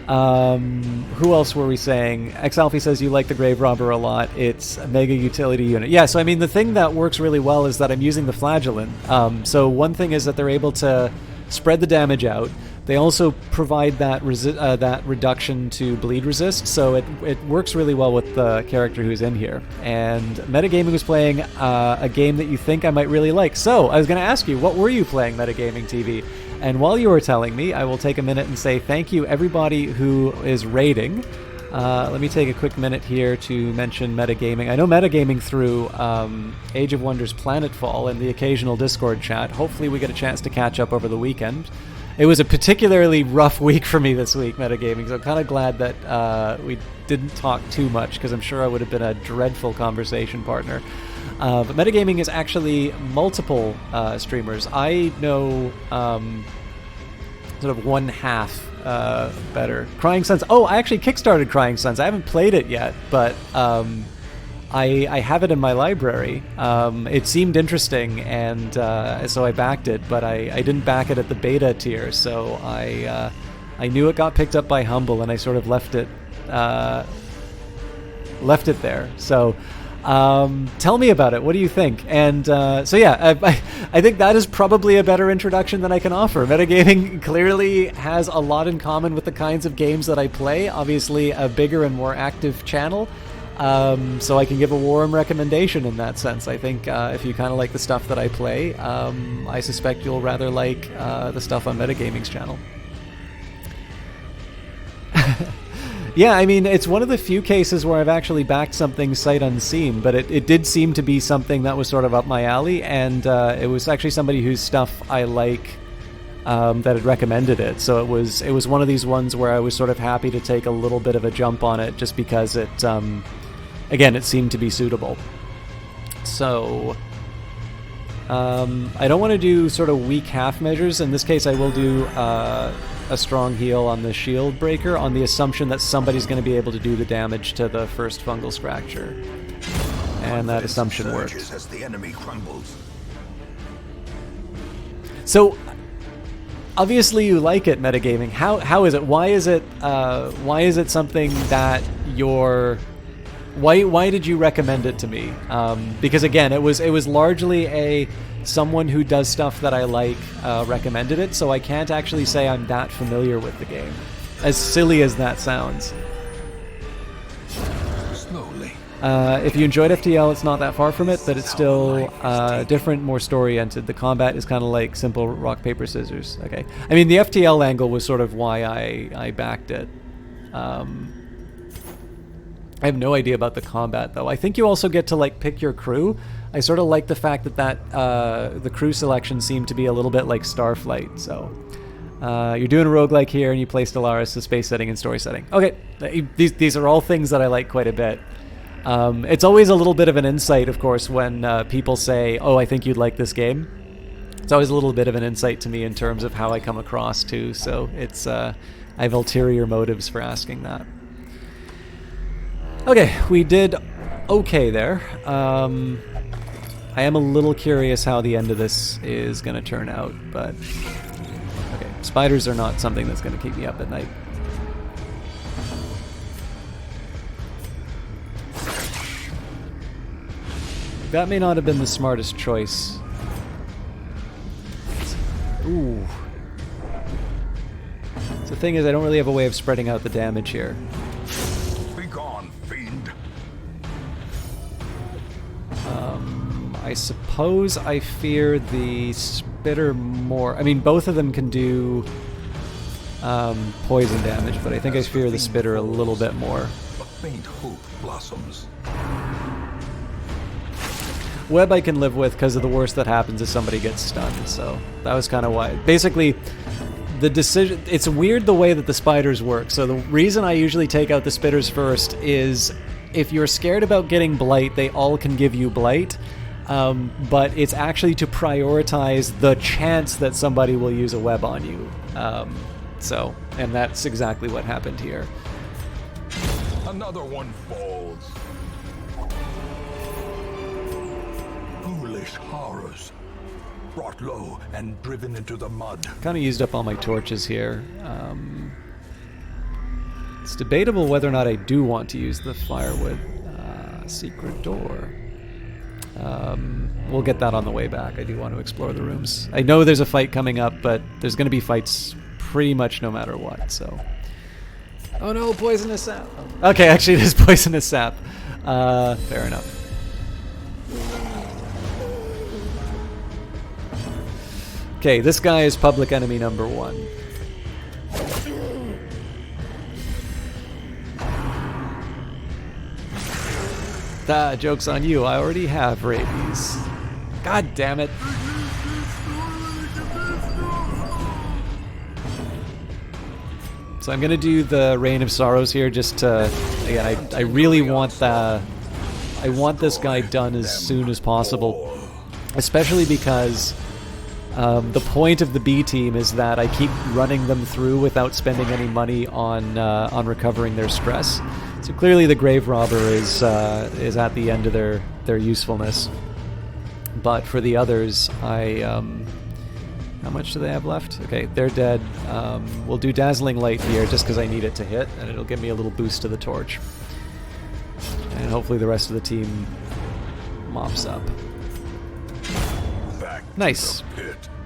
[SPEAKER 2] Who else were we saying? Xalfie says you like the Grave Robber a lot. It's a mega utility unit. Yeah, so I mean, the thing that works really well is that I'm using the Flagellant. So one thing is that they're able to spread the damage out. They also provide that reduction to bleed resist, so it works really well with the character who's in here. And Metagaming was playing a game that you think I might really like. So I was going to ask you, what were you playing, Metagaming TV? And while you were telling me, I will take a minute and say thank you everybody who is raiding. Let me take a quick minute here to mention metagaming. I know metagaming through Age of Wonders Planetfall and the occasional Discord chat. Hopefully we get a chance to catch up over the weekend. It was a particularly rough week for me this week, metagaming, so I'm kind of glad that we didn't talk too much, because I'm sure I would have been a dreadful conversation partner. But metagaming is actually multiple streamers. I know sort of one half better. Crying Suns. Oh, I actually kickstarted Crying Suns. I haven't played it yet, but I have it in my library. It seemed interesting, and so I backed it, but I didn't back it at the beta tier, so I knew it got picked up by Humble, and I sort of left it there. So tell me about it. What do you think? And so yeah, I think that is probably a better introduction than I can offer. Metagaming clearly has a lot in common with the kinds of games that I play. Obviously, a bigger and more active channel. So I can give a warm recommendation in that sense. I think if you kind of like the stuff that I play, I suspect you'll rather like the stuff on Metagaming's channel. Yeah, I mean, it's one of the few cases where I've actually backed something sight unseen, but it did seem to be something that was sort of up my alley, and it was actually somebody whose stuff I like that had recommended it. So it was one of these ones where I was sort of happy to take a little bit of a jump on it, just because it, again, it seemed to be suitable. So I don't want to do sort of weak half measures. In this case, I will do a strong heal on the shield breaker, on the assumption that somebody's going to be able to do the damage to the first fungal scratcher. And that assumption worked.
[SPEAKER 3] As the enemy crumbles.
[SPEAKER 2] So obviously you like it, metagaming. How is it? Why is it something that you're... Why did you recommend it to me? Because again, it was largely someone who does stuff that I like recommended it, so I can't actually say I'm that familiar with the game. As silly as that sounds.
[SPEAKER 3] Slowly.
[SPEAKER 2] If you enjoyed FTL, it's not that far from it, but it's still different, more story-oriented. The combat is kind of like simple rock, paper, scissors. Okay. I mean, the FTL angle was sort of why I backed it. I have no idea about the combat, though. I think you also get to, like, pick your crew. I sort of like the fact that the crew selection seemed to be a little bit like Starflight, so... you're doing a roguelike here, and you play Stellaris, the space setting and story setting. Okay, these are all things that I like quite a bit. It's always a little bit of an insight, of course, when people say, oh, I think you'd like this game. It's always a little bit of an insight to me in terms of how I come across, too, so it's... I have ulterior motives for asking that. Okay, we did okay there. I am a little curious how the end of this is going to turn out, but... Okay, spiders are not something that's going to keep me up at night. That may not have been the smartest choice. Ooh. So the thing is, I don't really have a way of spreading out the damage here. I suppose I fear the spitter more. I mean, both of them can do poison damage, but I think I fear the spitter a little bit more.
[SPEAKER 3] A faint hope blossoms.
[SPEAKER 2] Web I can live with because of the worst that happens if somebody gets stunned, so that was kind of why. Basically, the decision... It's weird the way that the spiders work. So the reason I usually take out the spitters first is if you're scared about getting blight, they all can give you blight. But it's actually to prioritize the chance that somebody will use a web on you. And that's exactly what happened here.
[SPEAKER 3] Another one falls. Foolish horrors. Brought low and driven into the mud.
[SPEAKER 2] Kind of used up all my torches here. It's debatable whether or not I do want to use the firewood. Secret door. We'll get that on the way back. I do want to explore the rooms. I know there's a fight coming up, but there's going to be fights pretty much no matter what, so... Oh no, poisonous sap! Okay, actually it is poisonous sap. Fair enough. Okay, this guy is public enemy number 1. Joke's on you. I already have rabies. God damn it. So I'm gonna do the Reign of Sorrows here just to, again, I really want I want this guy done as soon as possible. Especially because the point of the B team is that I keep running them through without spending any money on recovering their stress. So clearly the Grave Robber is at the end of their usefulness. But for the others, how much do they have left? Okay, they're dead. We'll do Dazzling Light here just because I need it to hit, and it'll give me a little boost to the torch. And hopefully the rest of the team mops up. Nice.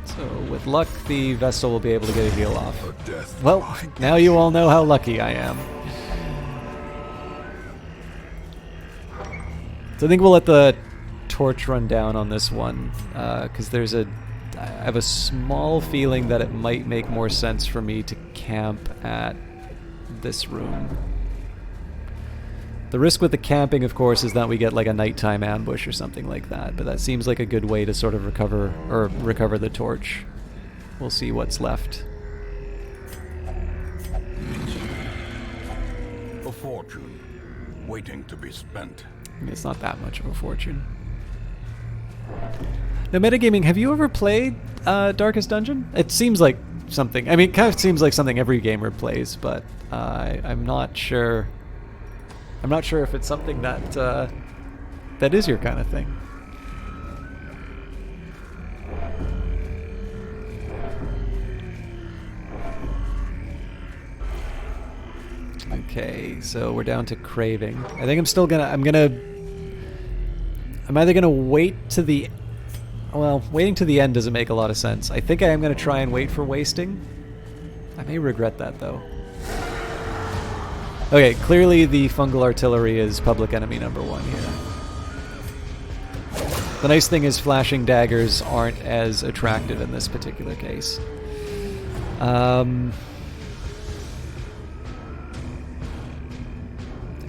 [SPEAKER 2] So with luck, the Vestal will be able to get a heal off. Well, now you all know how lucky I am. So I think we'll let the torch run down on this one, because I have a small feeling that it might make more sense for me to camp at this room. The risk with the camping, of course, is that we get like a nighttime ambush or something like that, but that seems like a good way to sort of recover the torch. We'll see what's left.
[SPEAKER 1] A fortune waiting to be spent.
[SPEAKER 2] I mean, it's not that much of a fortune. Now, metagaming, have you ever played Darkest Dungeon? It seems like something, I mean, it kind of seems like something every gamer plays, but I'm not sure. I'm not sure if it's something that that is your kind of thing. Okay, so we're down to Craving. I think I'm either gonna wait to the, well, waiting to the end doesn't make a lot of sense. I think I am gonna try and wait for Wasting. I may regret that though. Okay, clearly the Fungal Artillery is public enemy number 1 here. The nice thing is flashing daggers aren't as attractive in this particular case. I've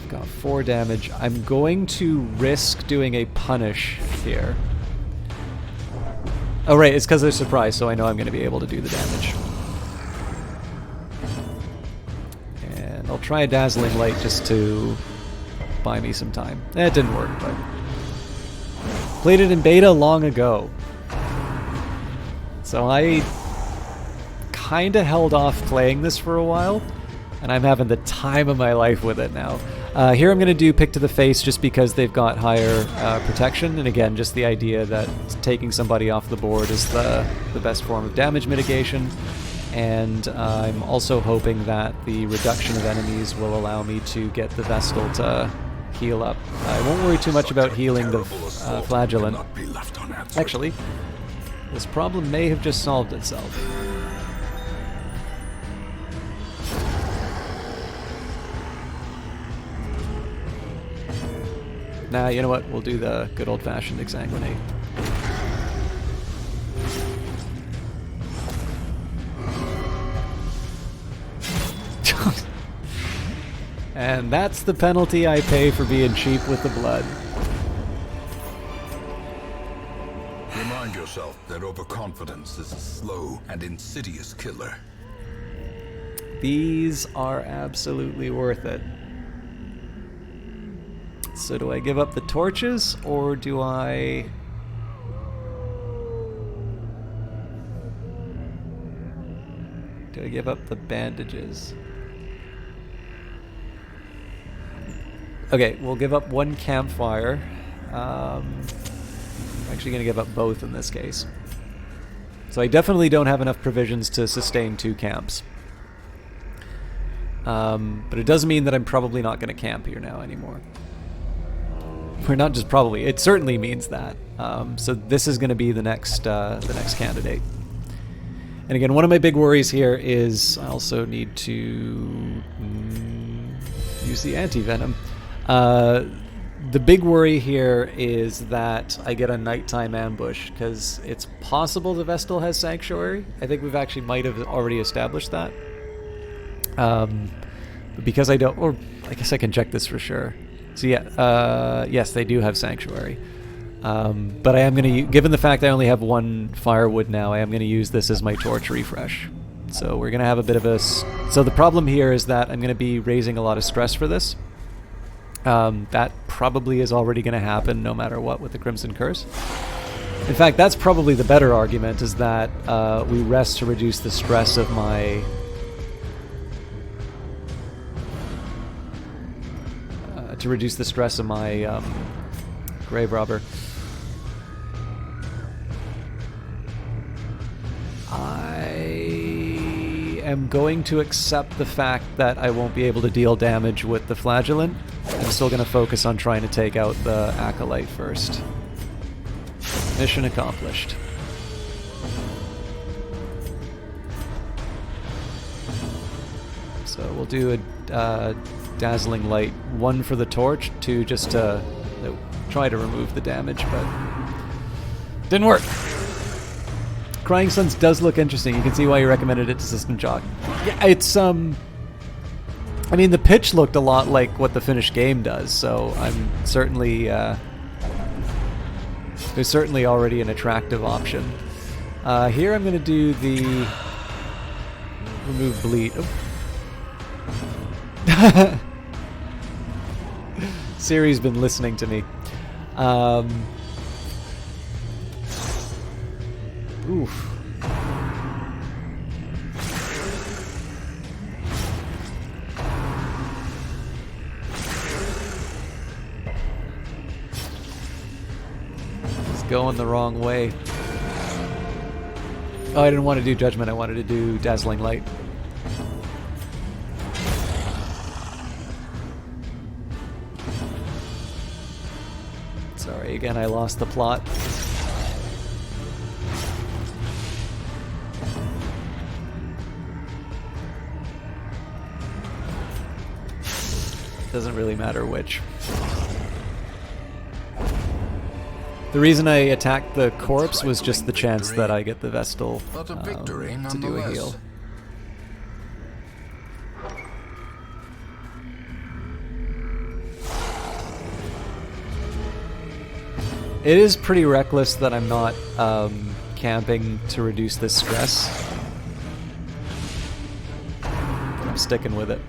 [SPEAKER 2] got 4 damage. I'm going to risk doing a punish here. Oh right, it's because they're surprised, so I know I'm going to be able to do the damage. I'll try a Dazzling Light just to buy me some time. It didn't work, but played it in beta long ago. So I kind of held off playing this for a while, and I'm having the time of my life with it now. Here I'm going to do Pick to the Face just because they've got higher protection, and again, just the idea that taking somebody off the board is the best form of damage mitigation. And I'm also hoping that the reduction of enemies will allow me to get the Vestal to heal up. I won't worry too much about healing the Flagellant. Actually, this problem may have just solved itself. Nah, you know what? We'll do the good old-fashioned Exsanguinate. And that's the penalty I pay for being cheap with the blood.
[SPEAKER 3] Remind yourself that overconfidence is a slow and insidious killer.
[SPEAKER 2] These are absolutely worth it. So do I give up the torches, or do I... give up the bandages? Okay, we'll give up 1 campfire. I'm actually going to give up both in this case. So I definitely don't have enough provisions to sustain 2 camps. But it does mean that I'm probably not going to camp here now anymore. Or not just probably, it certainly means that. So this is going to be the next candidate. And again, one of my big worries here is I also need to use the anti-venom. The big worry here is that I get a nighttime ambush, because it's possible the Vestal has Sanctuary. I think we've actually might have already established that. But because I don't, or I guess I can check this for sure. So yeah, yes, they do have Sanctuary. But I am going to, given the fact I only have 1 firewood now, I am going to use this as my torch refresh. So we're going to have a bit of a... So the problem here is that I'm going to be raising a lot of stress for this. That probably is already going to happen no matter what with the Crimson Curse. In fact, that's probably the better argument, is that we rest to reduce the stress of my... Grave Robber. I am going to accept the fact that I won't be able to deal damage with the Flagellant. I'm still going to focus on trying to take out the Acolyte first. Mission accomplished. So we'll do a Dazzling Light, 1 for the torch, 2 just to try to remove the damage, but didn't work. Crying Suns does look interesting. You can see why you recommended it to System Jock. Yeah, it's I mean, the pitch looked a lot like what the finished game does, so I'm certainly there's certainly already an attractive option. Here I'm going to do the remove bleed. Oh. Siri's been listening to me. Oof. It's going the wrong way. Oh, I didn't want to do Judgment. I wanted to do Dazzling Light. Sorry, again, I lost the plot. Doesn't really matter which. The reason I attacked the corpse was just the chance that I get the Vestal to do a heal. It is pretty reckless that I'm not camping to reduce this stress. I'm sticking with it.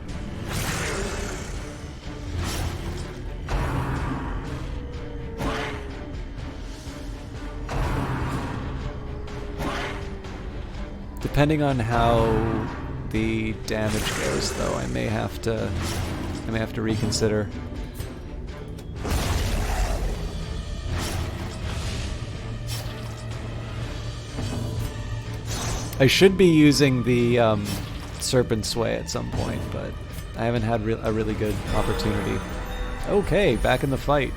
[SPEAKER 2] Depending on how the damage goes, though, I may have to reconsider. I should be using the Serpent Sway at some point, but I haven't had a really good opportunity. Okay, back in the fight.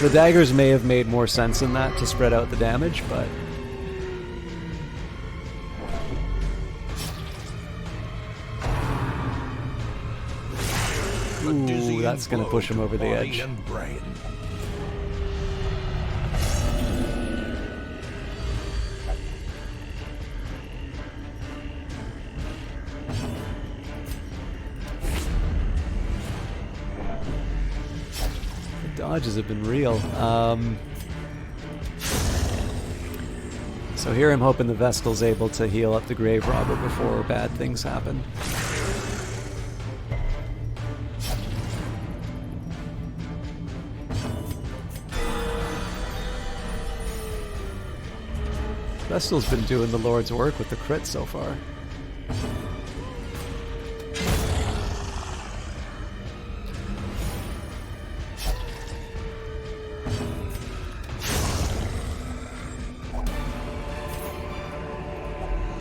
[SPEAKER 2] The daggers may have made more sense in that to spread out the damage, but... Ooh, that's going to push him over the edge. Dodges have been real. So here I'm hoping the Vestal's able to heal up the Grave Robber before bad things happen. Vestal's been doing the Lord's work with the crit so far.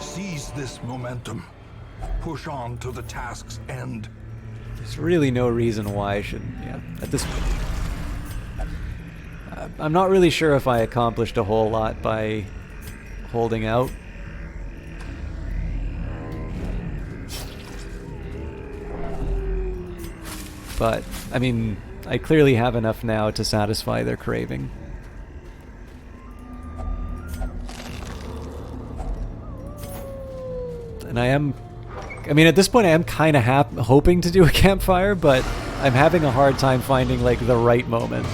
[SPEAKER 3] Seize this momentum. Push on to the task's end.
[SPEAKER 2] There's really no reason why I should, at this point. I'm not really sure if I accomplished a whole lot by holding out. But, I mean, I clearly have enough now to satisfy their craving. And I mean, at this point I am kind of hoping to do a campfire, but I'm having a hard time finding, like, the right moment.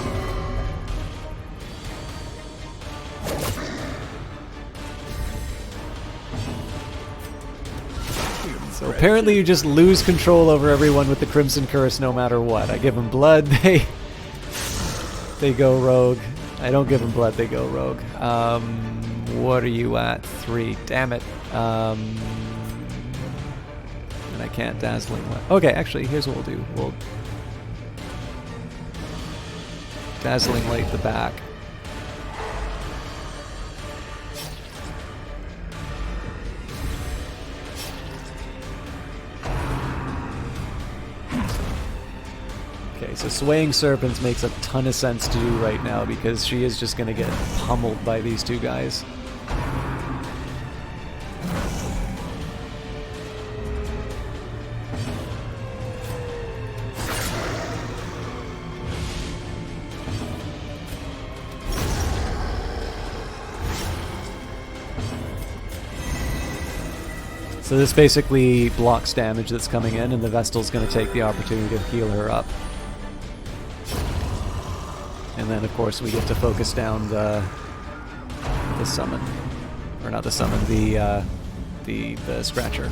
[SPEAKER 2] So apparently you just lose control over everyone with the Crimson Curse no matter what. I give them blood, they go rogue. I don't give them blood, they go rogue. What are you at? 3. Damn it. And I can't Dazzling Light. Okay, actually, here's what we'll do. We'll Dazzling Light the back. Okay, so Swaying Serpents makes a ton of sense to do right now because she is just going to get pummeled by these two guys. So this basically blocks damage that's coming in, and the Vestal's going to take the opportunity to heal her up. And then, of course, we get to focus down the summon, or not the summon, the Scratcher.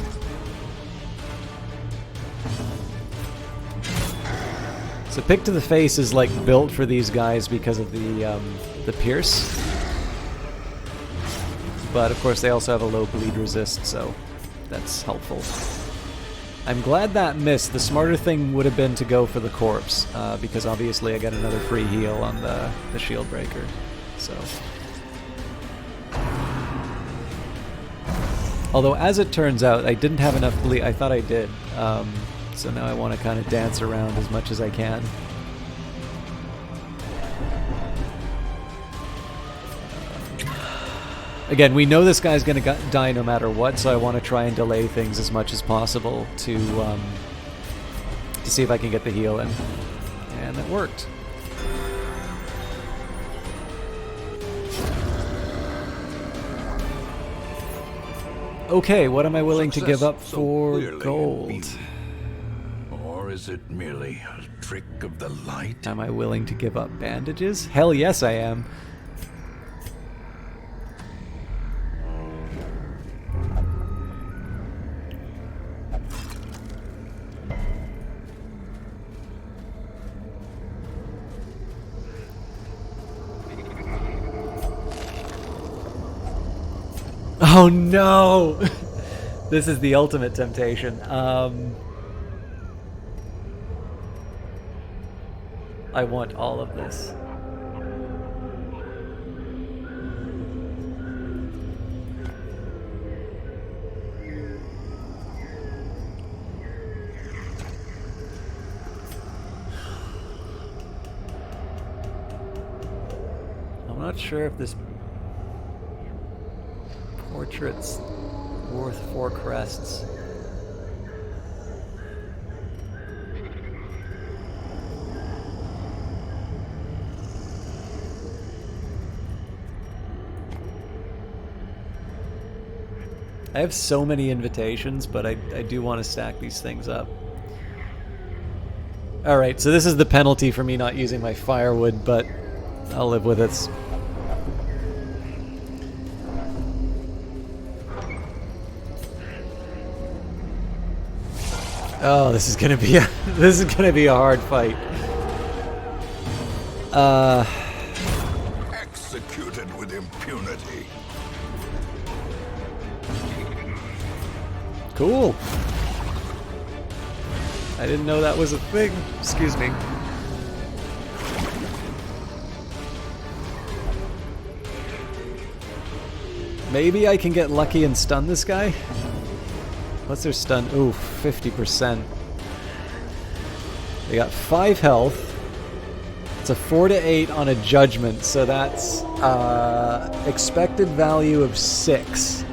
[SPEAKER 2] So Pick to the Face is like built for these guys because of the Pierce, but of course they also have a low bleed resist, so that's helpful. I'm glad that missed. The smarter thing would have been to go for the Corpse, because obviously I got another free heal on the Shield Breaker. So, although as it turns out, I didn't have enough bleed. I thought I did. So now I want to kind of dance around as much as I can. Again, we know this guy's going to die no matter what, so I want to try and delay things as much as possible to see if I can get the heal in. And it worked. Okay, what am I willing to give up for gold?
[SPEAKER 3] Or is it merely a trick of the light?
[SPEAKER 2] Am I willing to give up bandages? Hell yes, I am. Oh no! This is the ultimate temptation. I want all of this. I'm not sure if this portrait's worth 4 crests. I have so many invitations, but I do want to stack these things up. Alright, so this is the penalty for me not using my firewood, but I'll live with it. Oh, this is gonna be a hard fight.
[SPEAKER 3] Executed with impunity.
[SPEAKER 2] Cool. I didn't know that was a thing. Excuse me. Maybe I can get lucky and stun this guy? What's their stun? Ooh, 50%. They got 5 health. It's a 4 to 8 on a judgment, so that's expected value of 6.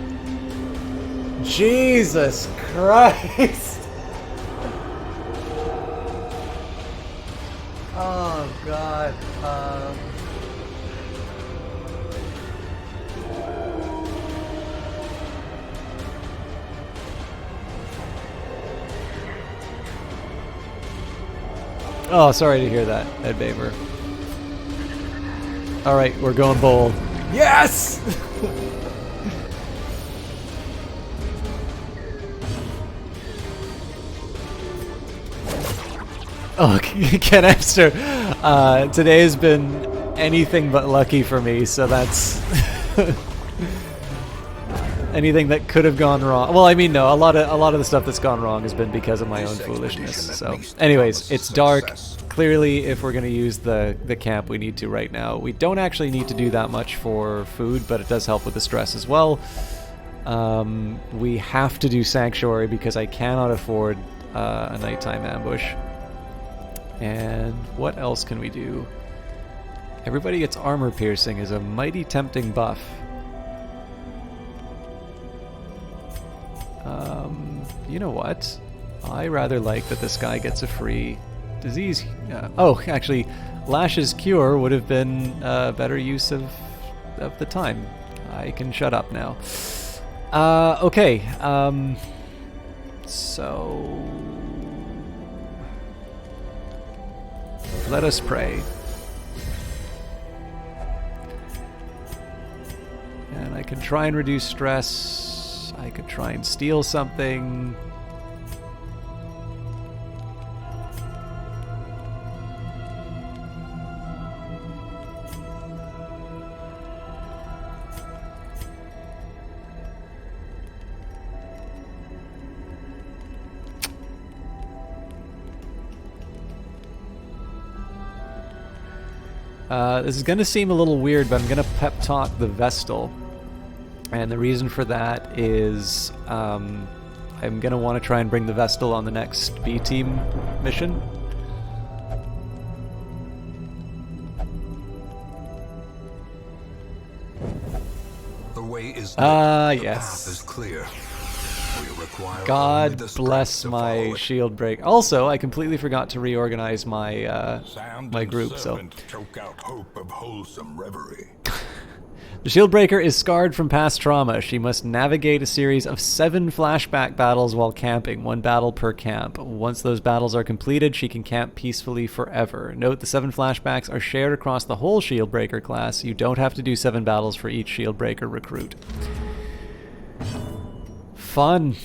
[SPEAKER 2] Jesus Christ! Oh God. Oh, sorry to hear that, Ed Baver. Alright, we're going bold. Yes! Oh, Ken Epster. Today has been anything but lucky for me, so that's... anything that could have gone wrong. Well, I mean, no, a lot of the stuff that's gone wrong has been because of my own foolishness. So, anyways, it's dark. Clearly, if we're going to use the camp, we need to right now. We don't actually need to do that much for food, but it does help with the stress as well. We have to do Sanctuary because I cannot afford a nighttime ambush. And what else can we do? Everybody gets armor piercing is a mighty tempting buff. You know what? I rather like that this guy gets a free disease. Oh, actually, Lash's Cure would have been a better use of the time. I can shut up now. Okay. So let us pray. And I can try and reduce stress. I could try and steal something. This is going to seem a little weird, but I'm going to pep talk the Vestal. And the reason for that is I'm going to want to try and bring the Vestal on the next B-Team mission.
[SPEAKER 3] The way is the
[SPEAKER 2] yes.
[SPEAKER 3] path is clear. We require
[SPEAKER 2] God
[SPEAKER 3] only the strength
[SPEAKER 2] bless
[SPEAKER 3] to
[SPEAKER 2] my
[SPEAKER 3] follow it.
[SPEAKER 2] shield break. Also, I completely forgot to reorganize my
[SPEAKER 3] Sand
[SPEAKER 2] my
[SPEAKER 3] and
[SPEAKER 2] group, so
[SPEAKER 3] serpent choke out hope of wholesome reverie.
[SPEAKER 2] the shield breaker is scarred from past trauma. She must navigate a series of 7 flashback battles while camping, 1 battle per camp. Once those battles are completed, she can camp peacefully forever. Note the 7 flashbacks are shared across the whole shield breaker class. You don't have to do 7 battles for each shield breaker recruit. Fun.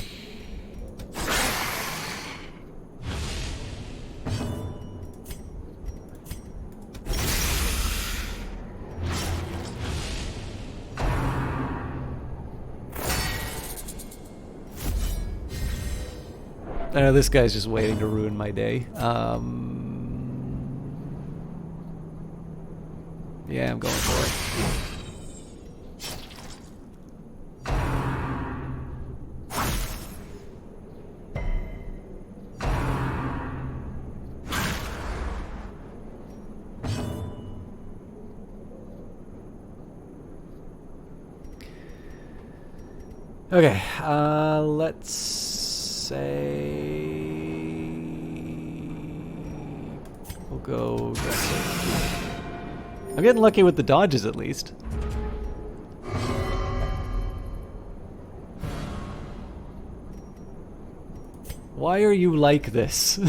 [SPEAKER 2] I know this guy's just waiting to ruin my day. Yeah, I'm going for it. Okay, let's say we'll go aggressive. I'm getting lucky with the dodges at least. Why are you like this?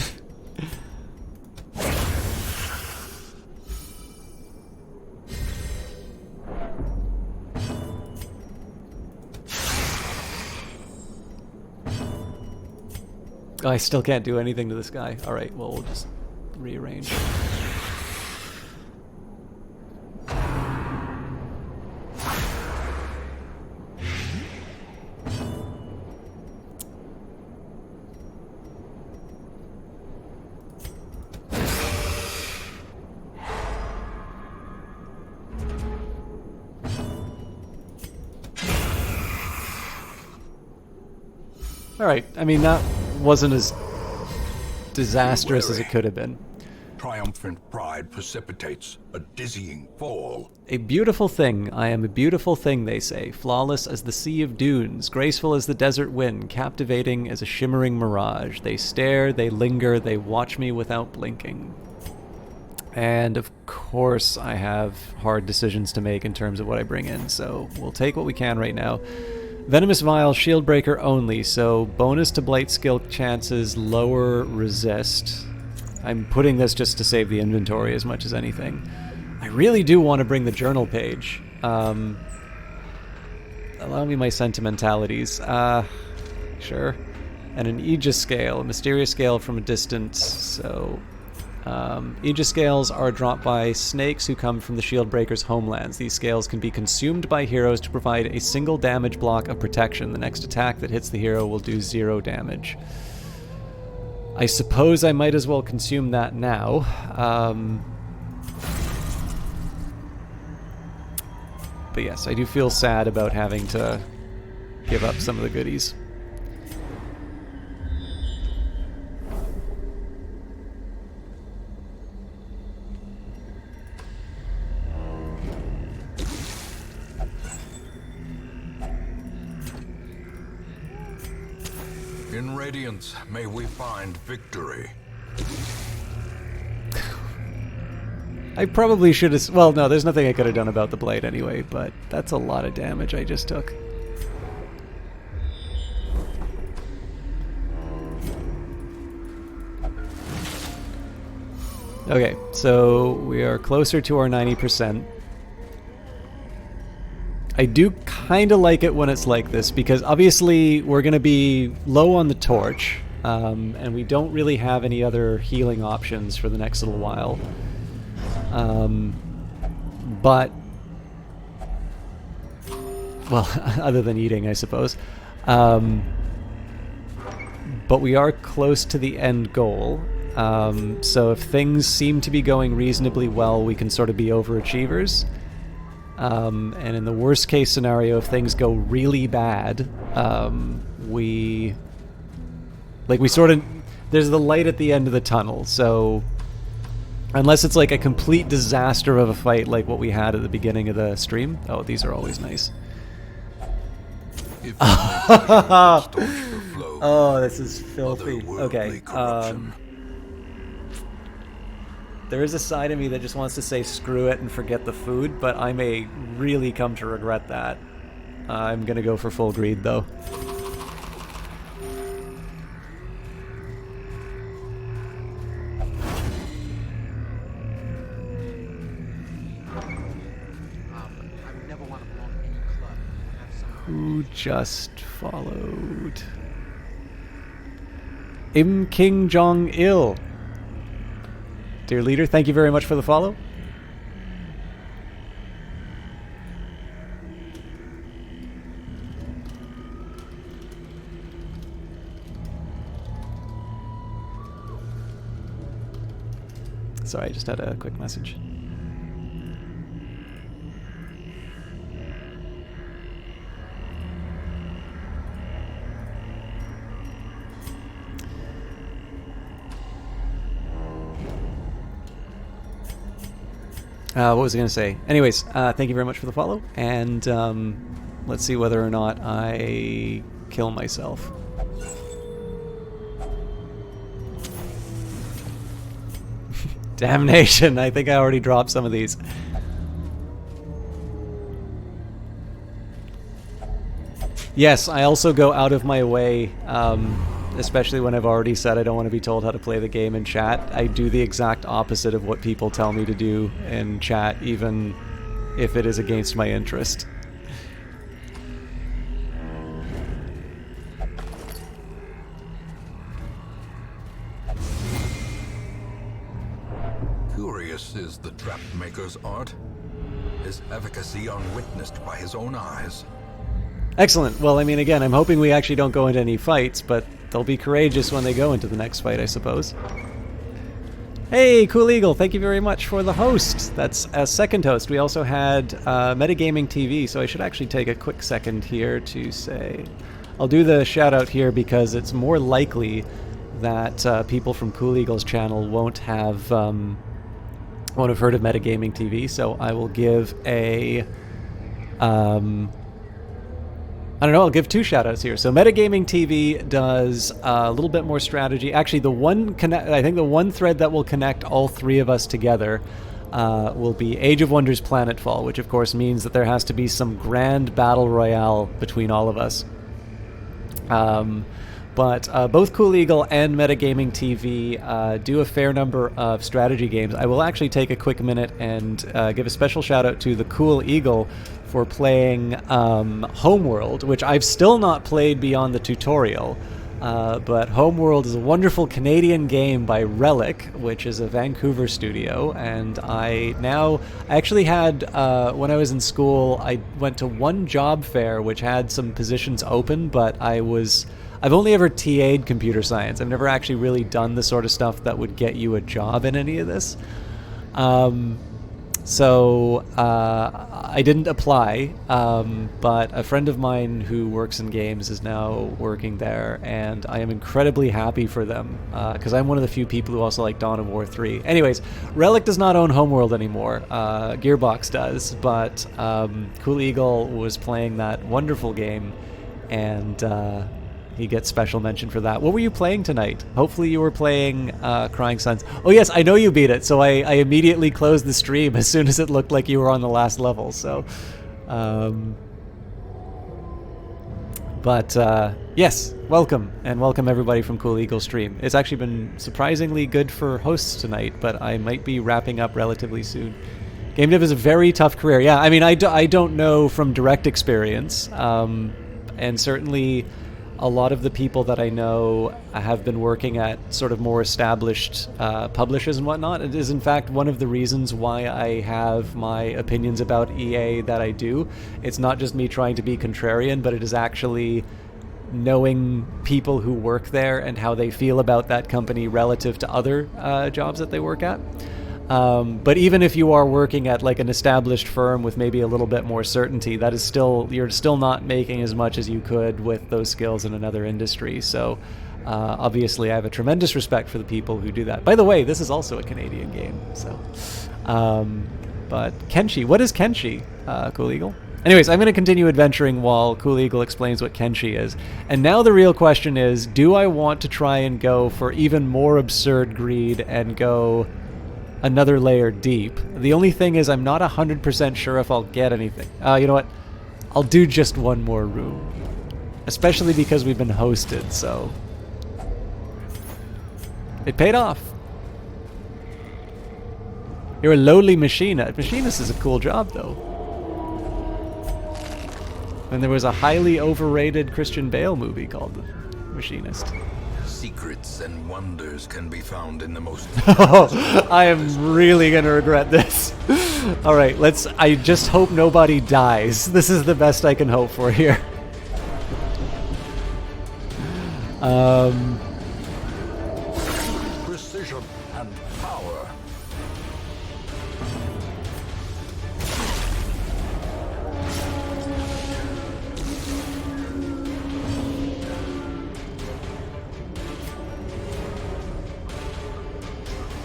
[SPEAKER 2] I still can't do anything to this guy. Alright, well, we'll just rearrange. Alright, I mean, that wasn't as disastrous as it could have been.
[SPEAKER 1] Triumphant pride precipitates a dizzying fall.
[SPEAKER 2] A beautiful thing, I am a beautiful thing, they say, flawless as the sea of dunes, graceful as the desert wind, captivating as a shimmering mirage. They stare, they linger, they watch me without blinking. And of course I have hard decisions to make in terms of what I bring in, so we'll take what we can right now. Venomous Vial, shield breaker only, so bonus to blight skill chances, lower resist. I'm putting this just to save the inventory as much as anything. I really do want to bring the journal page. Allow me my sentimentalities. Sure. And an Aegis scale, a mysterious scale from a distance. So, Aegis scales are dropped by snakes who come from the Shieldbreaker's homelands. These scales can be consumed by heroes to provide a single damage block of protection. The next attack that hits the hero will do 0 damage. I suppose I might as well consume that now. But yes, I do feel sad about having to give up some of the goodies.
[SPEAKER 3] In Radiance, may we find victory.
[SPEAKER 2] I probably should have... Well, no, there's nothing I could have done about the blade anyway, but that's a lot of damage I just took. Okay, so we are closer to our 90%. I do kind of like it when it's like this, because obviously we're going to be low on the torch, and we don't really have any other healing options for the next little while. But, well, other than eating, I suppose. But we are close to the end goal. So if things seem to be going reasonably well, we can sort of be overachievers. And in the worst case scenario, if things go really bad, we sort of, there's the light at the end of the tunnel. So unless it's like a complete disaster of a fight like what we had at the beginning of the stream. Oh, these are always nice. Oh, this is filthy. Okay. There is a side of me that just wants to say screw it and forget the food, but I may really come to regret that. I'm gonna go for full greed, though. Who just followed? Im King Jong Il. Dear leader, thank you very much for the follow. Sorry, I just had a quick message. What was I going to say? Anyways, thank you very much for the follow, and let's see whether or not I kill myself. Damnation, I think I already dropped some of these. Yes, I also go out of my way, especially when I've already said I don't want to be told how to play the game in chat. I do the exact opposite of what people tell me to do in chat, even if it is against my interest.
[SPEAKER 3] Curious is the trap maker's art, his efficacy unwitnessed by his own eyes.
[SPEAKER 2] Excellent. Well, I mean, again, I'm hoping we actually don't go into any fights, but they'll be courageous when they go into the next fight, I suppose. Hey, Cool Eagle, thank you very much for the host. That's a second host. We also had Metagaming TV, so I should actually take a quick second here to say... I'll do the shout-out here because it's more likely that people from Cool Eagle's channel won't have heard of Metagaming TV, so I will give a... I don't know, I'll give two shoutouts here. So Metagaming TV does a little bit more strategy. Actually, I think the one thread that will connect all three of us together will be Age of Wonders Planetfall, which of course means that there has to be some grand battle royale between all of us. But both Cool Eagle and Metagaming TV do a fair number of strategy games. I will actually take a quick minute and give a special shout out to the Cool Eagle for playing Homeworld, which I've still not played beyond the tutorial. But Homeworld is a wonderful Canadian game by Relic, which is a Vancouver studio, and I actually had, when I was in school, I went to one job fair which had some positions open, but I've only ever TA'd computer science. I've never actually really done the sort of stuff that would get you a job in any of this. So I didn't apply, but a friend of mine who works in games is now working there, and I am incredibly happy for them, because I'm one of the few people who also like Dawn of War 3. Anyways, Relic does not own Homeworld anymore. Gearbox does, but Cool Eagle was playing that wonderful game, and he gets special mention for that. What were you playing tonight? Hopefully you were playing Crying Suns. Oh yes, I know you beat it, so I immediately closed the stream as soon as it looked like you were on the last level. So, yes, welcome, and welcome everybody from Cool Eagle stream. It's actually been surprisingly good for hosts tonight, but I might be wrapping up relatively soon. Game dev is a very tough career. Yeah, I mean, I don't know from direct experience, and certainly a lot of the people that I know have been working at sort of more established publishers and whatnot. It is, in fact, one of the reasons why I have my opinions about EA that I do. It's not just me trying to be contrarian, but it is actually knowing people who work there and how they feel about that company relative to other jobs that they work at. But even if you are working at like an established firm with maybe a little bit more certainty, that is still, you're still not making as much as you could with those skills in another industry. So obviously I have a tremendous respect for the people who do that. By the way, this is also a Canadian game. So, but Kenshi, what is Kenshi, Cool Eagle? Anyways, I'm going to continue adventuring while Cool Eagle explains what Kenshi is. And now the real question is, do I want to try and go for even more absurd greed and go another layer deep? The only thing is I'm not 100% sure if I'll get anything. You know what? I'll do just one more room. Especially because we've been hosted, so... It paid off. You're a lowly machinist. Machinist is a cool job, though. And there was a highly overrated Christian Bale movie called The Machinist.
[SPEAKER 3] Secrets and wonders can be found in the most...
[SPEAKER 2] Oh, I am really gonna regret this. Alright, I just hope nobody dies. This is the best I can hope for here.
[SPEAKER 3] Precision and power.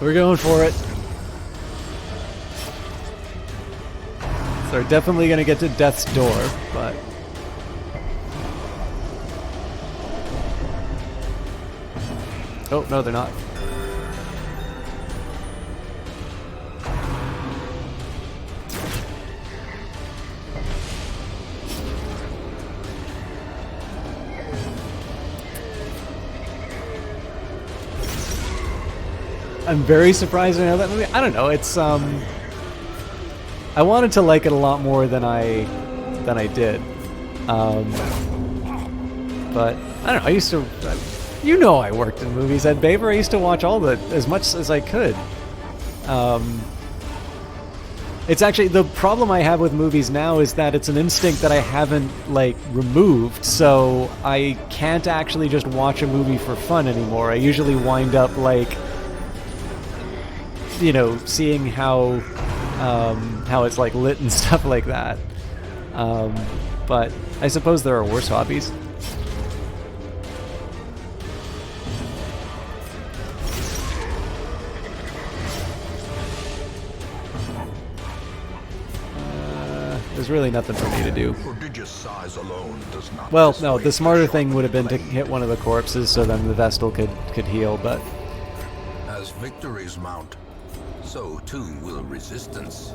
[SPEAKER 2] We're going for it. So we're definitely going to get to death's door, but... Oh, no, they're not. I'm very surprised I know that movie. I don't know. It's I wanted to like it a lot more than I did. But I don't know. I used to, you know, I worked in movies at Baver. I used to watch as much as I could. It's actually, the problem I have with movies now is that it's an instinct that I haven't like removed, so I can't actually just watch a movie for fun anymore. I usually wind up like, you know, seeing how it's like lit and stuff like that. But I suppose there are worse hobbies. There's really nothing for me to do.
[SPEAKER 3] Prodigious size alone does not...
[SPEAKER 2] Well, no, the smarter thing would have been to hit one of the corpses so then the Vestal could heal, but...
[SPEAKER 3] As victories mount, so too will resistance.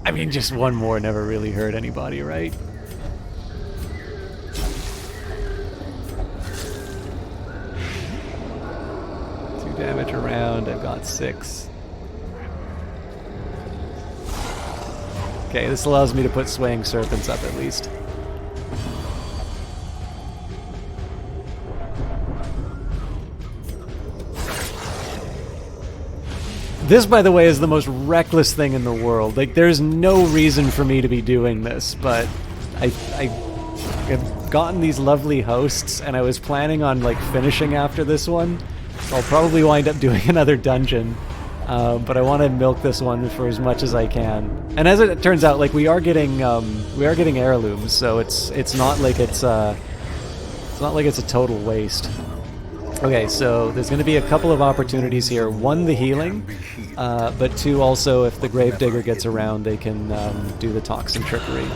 [SPEAKER 2] I mean, just one more never really hurt anybody, right? Damage around. I've got 6. Okay, this allows me to put swaying serpents up at least. This, by the way, is the most reckless thing in the world. Like, there's no reason for me to be doing this, but I have gotten these lovely hosts, and I was planning on, like, finishing after this one. I'll probably wind up doing another dungeon, but I want to milk this one for as much as I can. And as it turns out, like we are getting heirlooms, so it's not like it's a total waste. Okay, so there's going to be a couple of opportunities here. One, the healing, but 2, also if the Gravedigger gets around, they can do the toxin trickery.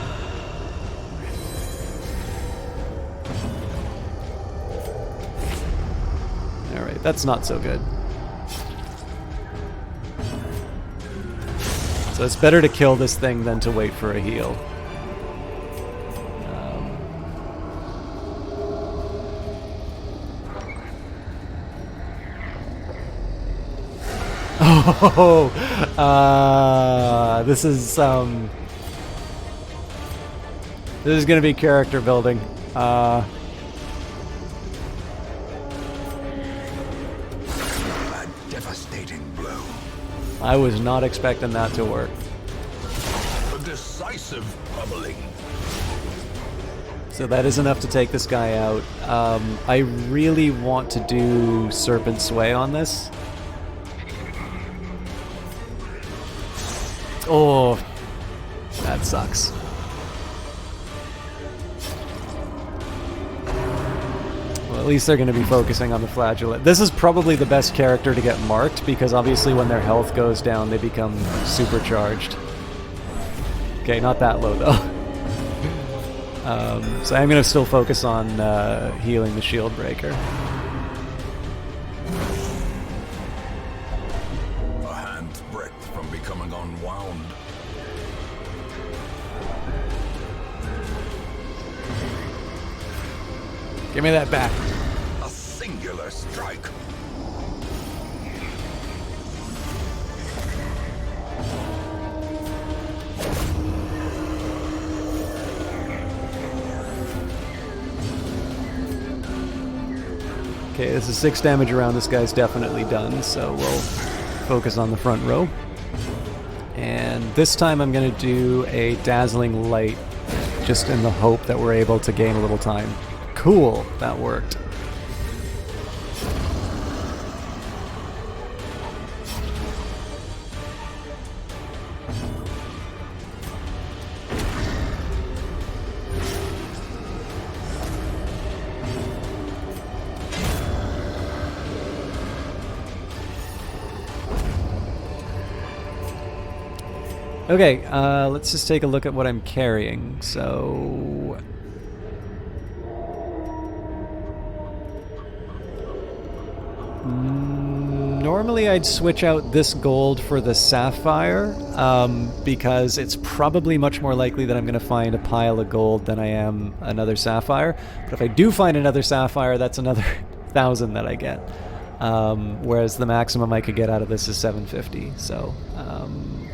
[SPEAKER 2] That's not so good. So it's better to kill this thing than to wait for a heal. This is gonna be character building. I was not expecting that to work.
[SPEAKER 3] A decisive pummeling.
[SPEAKER 2] So that is enough to take this guy out. I really want to do Serpent Sway on this. Oh, that sucks. Well, at least they're going to be focusing on the Flagellant. This is probably the best character to get marked, because obviously when their health goes down, they become supercharged. Okay, not that low, though. So I'm going to still focus on healing the Shield Breaker.
[SPEAKER 3] A hand's breadth from becoming unwound.
[SPEAKER 2] Give me that back.
[SPEAKER 3] A singular strike.
[SPEAKER 2] Okay, this is 6 damage around. This guy's definitely done, so we'll focus on the front row. And this time I'm going to do a Dazzling Light, just in the hope that we're able to gain a little time. Cool, that worked. Okay, let's just take a look at what I'm carrying. So... normally I'd switch out this gold for the sapphire, because it's probably much more likely that I'm going to find a pile of gold than I am another sapphire. But if I do find another sapphire, that's another 1,000 that I get. Whereas the maximum I could get out of this is 750. So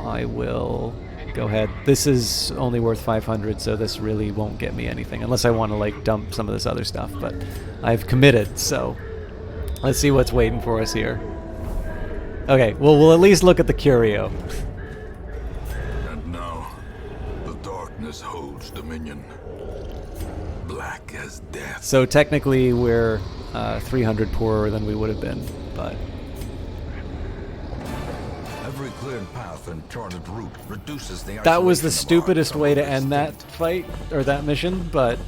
[SPEAKER 2] I will go ahead. This is only worth 500, so this really won't get me anything unless I want to like dump some of this other stuff. But I've committed, so let's see what's waiting for us here. Okay, well, we'll at least look at the curio.
[SPEAKER 3] And now, the darkness holds dominion. Black as death.
[SPEAKER 2] So technically we're 300 poorer than we would have been, but...
[SPEAKER 3] Every cleared path and charted route reduces the...
[SPEAKER 2] That was the
[SPEAKER 3] isolation of our
[SPEAKER 2] stupidest way to end that
[SPEAKER 3] state.
[SPEAKER 2] fight, or that mission, but...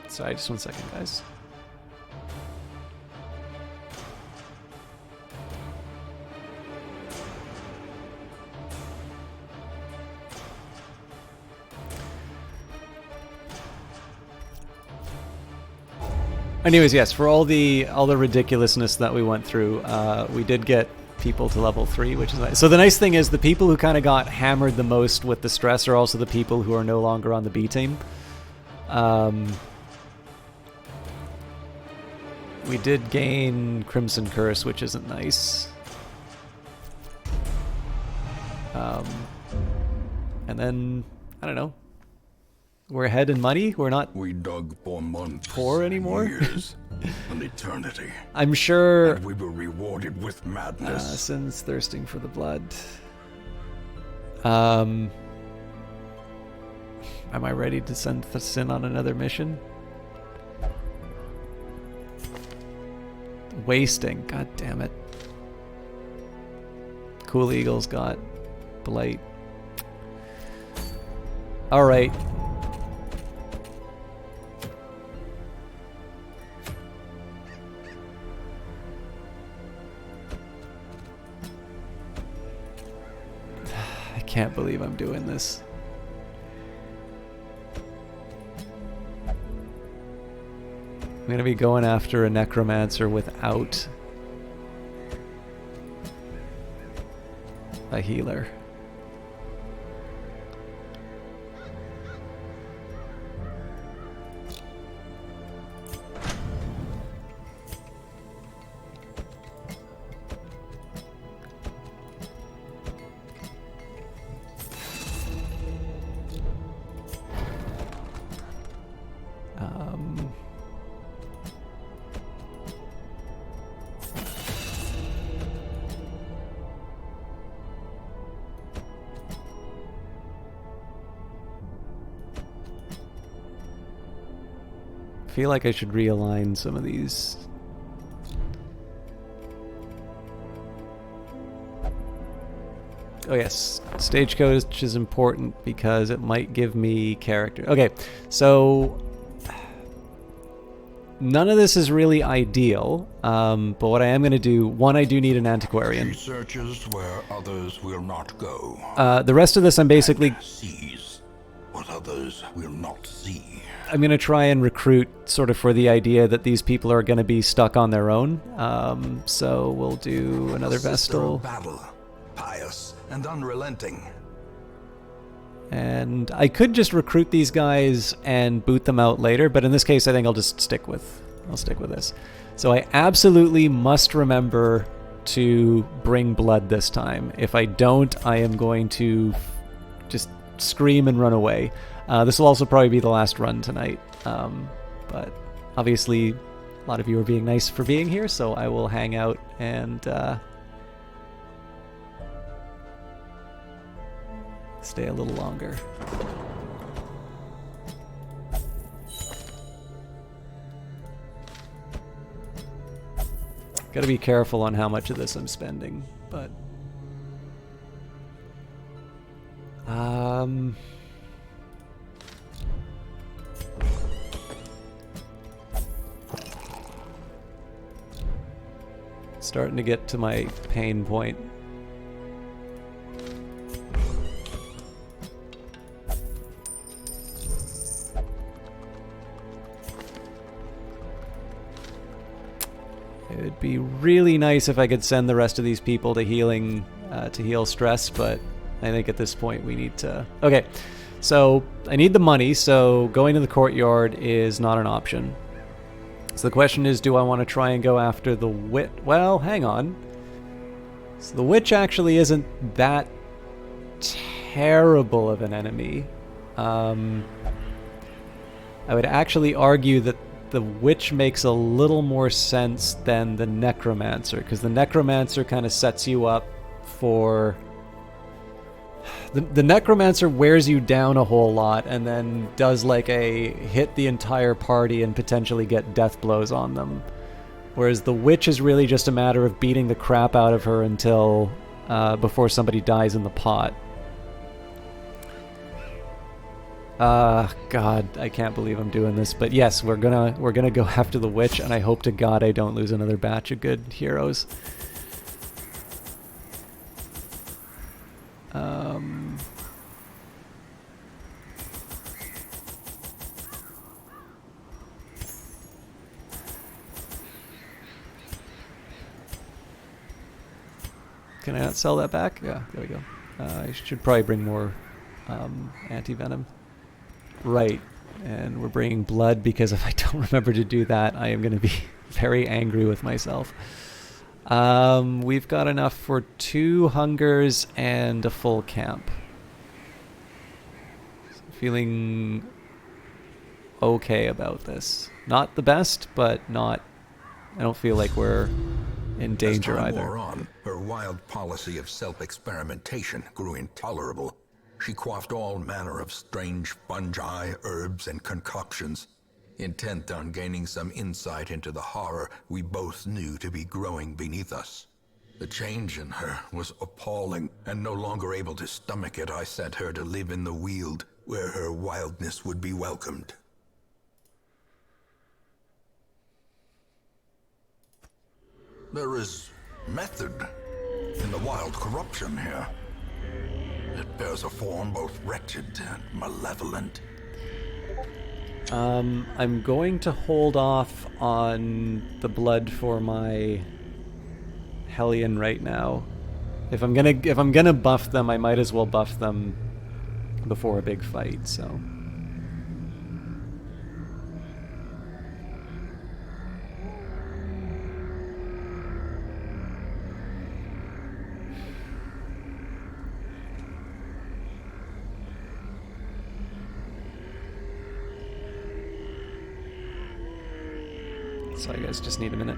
[SPEAKER 2] Sorry, just 1 second, guys. Anyways, yes, for all the ridiculousness that we went through, we did get people to level 3, which is nice. So the nice thing is the people who kind of got hammered the most with the stress are also the people who are no longer on the B team. We did gain Crimson Curse, which isn't nice. And then, I don't know. We're ahead in money. We're not
[SPEAKER 3] We dug for months,
[SPEAKER 2] poor anymore.
[SPEAKER 3] years, an eternity,
[SPEAKER 2] I'm sure.
[SPEAKER 3] and we were rewarded with madness.
[SPEAKER 2] Sin's thirsting for the blood. Am I ready to send Sin on another mission? Wasting. God damn it. Cool Eagle's got Blight. Alright. I can't believe I'm doing this. I'm gonna be going after a Necromancer without a healer. I feel like I should realign some of these. Oh yes, Stagecoach is important because it might give me character. Okay, so none of this is really ideal, but what I am going to do, one, I do need an Antiquarian.
[SPEAKER 1] She searches where others will not go.
[SPEAKER 2] The rest of this I'm basically...
[SPEAKER 1] Sees what others will not see.
[SPEAKER 2] I'm going to try and recruit sort of for the idea that these people are going to be stuck on their own. So we'll do another
[SPEAKER 3] Sister
[SPEAKER 2] Vestal.
[SPEAKER 3] of battle, pious and unrelenting.
[SPEAKER 2] And I could just recruit these guys and boot them out later, but in this case I think I'll just stick with this. So I absolutely must remember to bring blood this time. If I don't, I am going to just scream and run away. This will also probably be the last run tonight, but obviously a lot of you are being nice for being here, so I will hang out and stay a little longer. Gotta be careful on how much of this I'm spending, but starting to get to my pain point. It would be really nice if I could send the rest of these people to healing, to heal stress, but I think at this point we need to... Okay, so I need the money, so going to the courtyard is not an option. So the question is, do I want to try and go after the witch? Well, hang on. So the witch actually isn't that terrible of an enemy. I would actually argue that the witch makes a little more sense than the necromancer, because the necromancer kind of sets you up for... The necromancer wears you down a whole lot and then does like a hit the entire party and potentially get death blows on them. Whereas the witch is really just a matter of beating the crap out of her until before somebody dies in the pot. God, I can't believe I'm doing this, but yes, we're gonna go after the witch, and I hope to God I don't lose another batch of good heroes. Can I not sell that back? Yeah, there we go. I should probably bring more anti-venom. Right. And we're bringing blood because if I don't remember to do that, I am going to be very angry with myself. We've got enough for 2 hungers and a full camp. Feeling okay about this. Not the best, but not... I don't feel like we're in danger
[SPEAKER 3] As time
[SPEAKER 2] either.
[SPEAKER 3] wore on, her wild policy of self-experimentation grew intolerable. She quaffed all manner of strange fungi, herbs, and concoctions, intent on gaining some insight into the horror we both knew to be growing beneath us. The change in her was appalling, and no longer able to stomach it, I sent her to live in the Weald, where her wildness would be welcomed. There is method in the wild corruption here. It bears a form both wretched and malevolent.
[SPEAKER 2] I'm going to hold off on the blood for my Hellion right now. If I'm gonna buff them, I might as well buff them before a big fight, so. Sorry guys, just need a minute.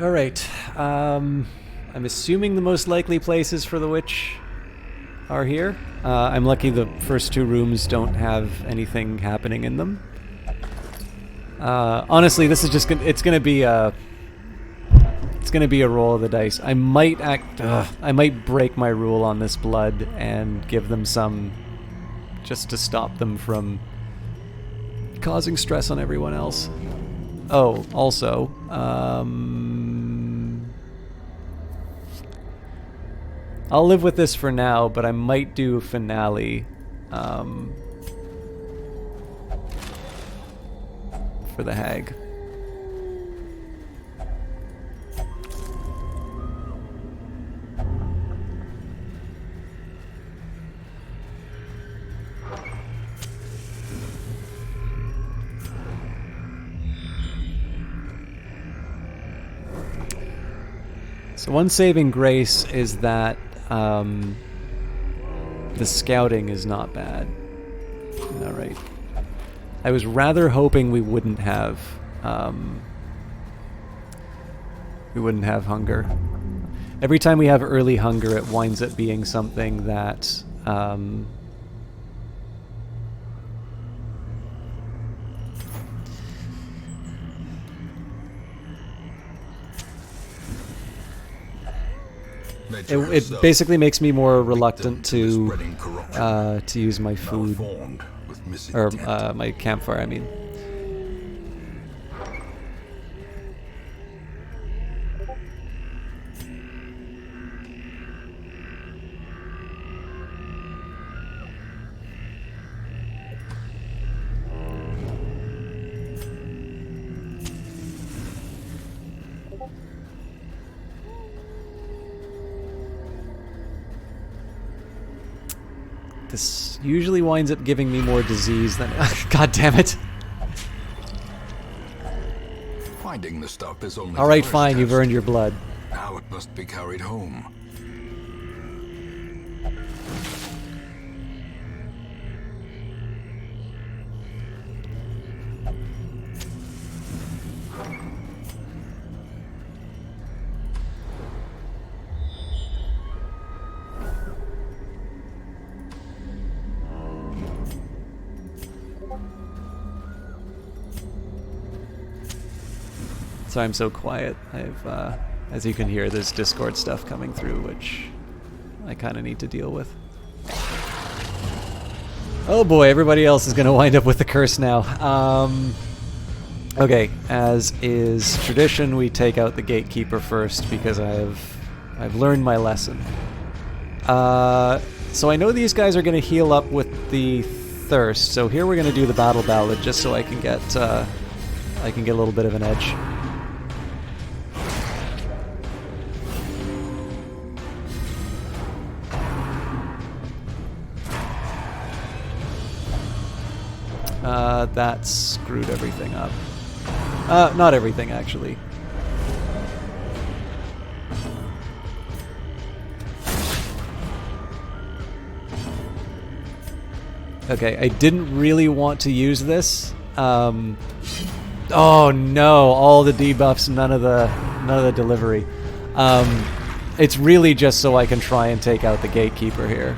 [SPEAKER 2] Alright, I'm assuming the most likely places for the witch are here. I'm lucky the first 2 rooms don't have anything happening in them. Honestly, this is just it's gonna be a roll of the dice. I might I might break my rule on this blood and give them some just to stop them from causing stress on everyone else. Oh, also, I'll live with this for now, but I might do finale for the hag. So one saving grace is that the scouting is not bad. All right. I was rather hoping we wouldn't have hunger. Every time we have early hunger, it winds up being something that it basically makes me more reluctant to use my food or my campfire. I mean, this usually winds up giving me more disease than... God damn it.
[SPEAKER 3] Finding the stuff is only
[SPEAKER 2] Alright,
[SPEAKER 3] the first
[SPEAKER 2] fine, you've
[SPEAKER 3] test.
[SPEAKER 2] earned your blood.
[SPEAKER 3] Now it must be carried home.
[SPEAKER 2] Sorry I'm so quiet. As you can hear, there's Discord stuff coming through, which I kind of need to deal with. Oh boy, everybody else is going to wind up with the curse now. Okay, as is tradition, we take out the gatekeeper first because I've learned my lesson. So I know these guys are going to heal up with the thirst. So here we're going to do the battle ballad just so I can get a little bit of an edge. That screwed everything up. Not everything, actually. Okay, I didn't really want to use this. Oh no, all the debuffs, none of the delivery. It's really just so I can try and take out the gatekeeper here.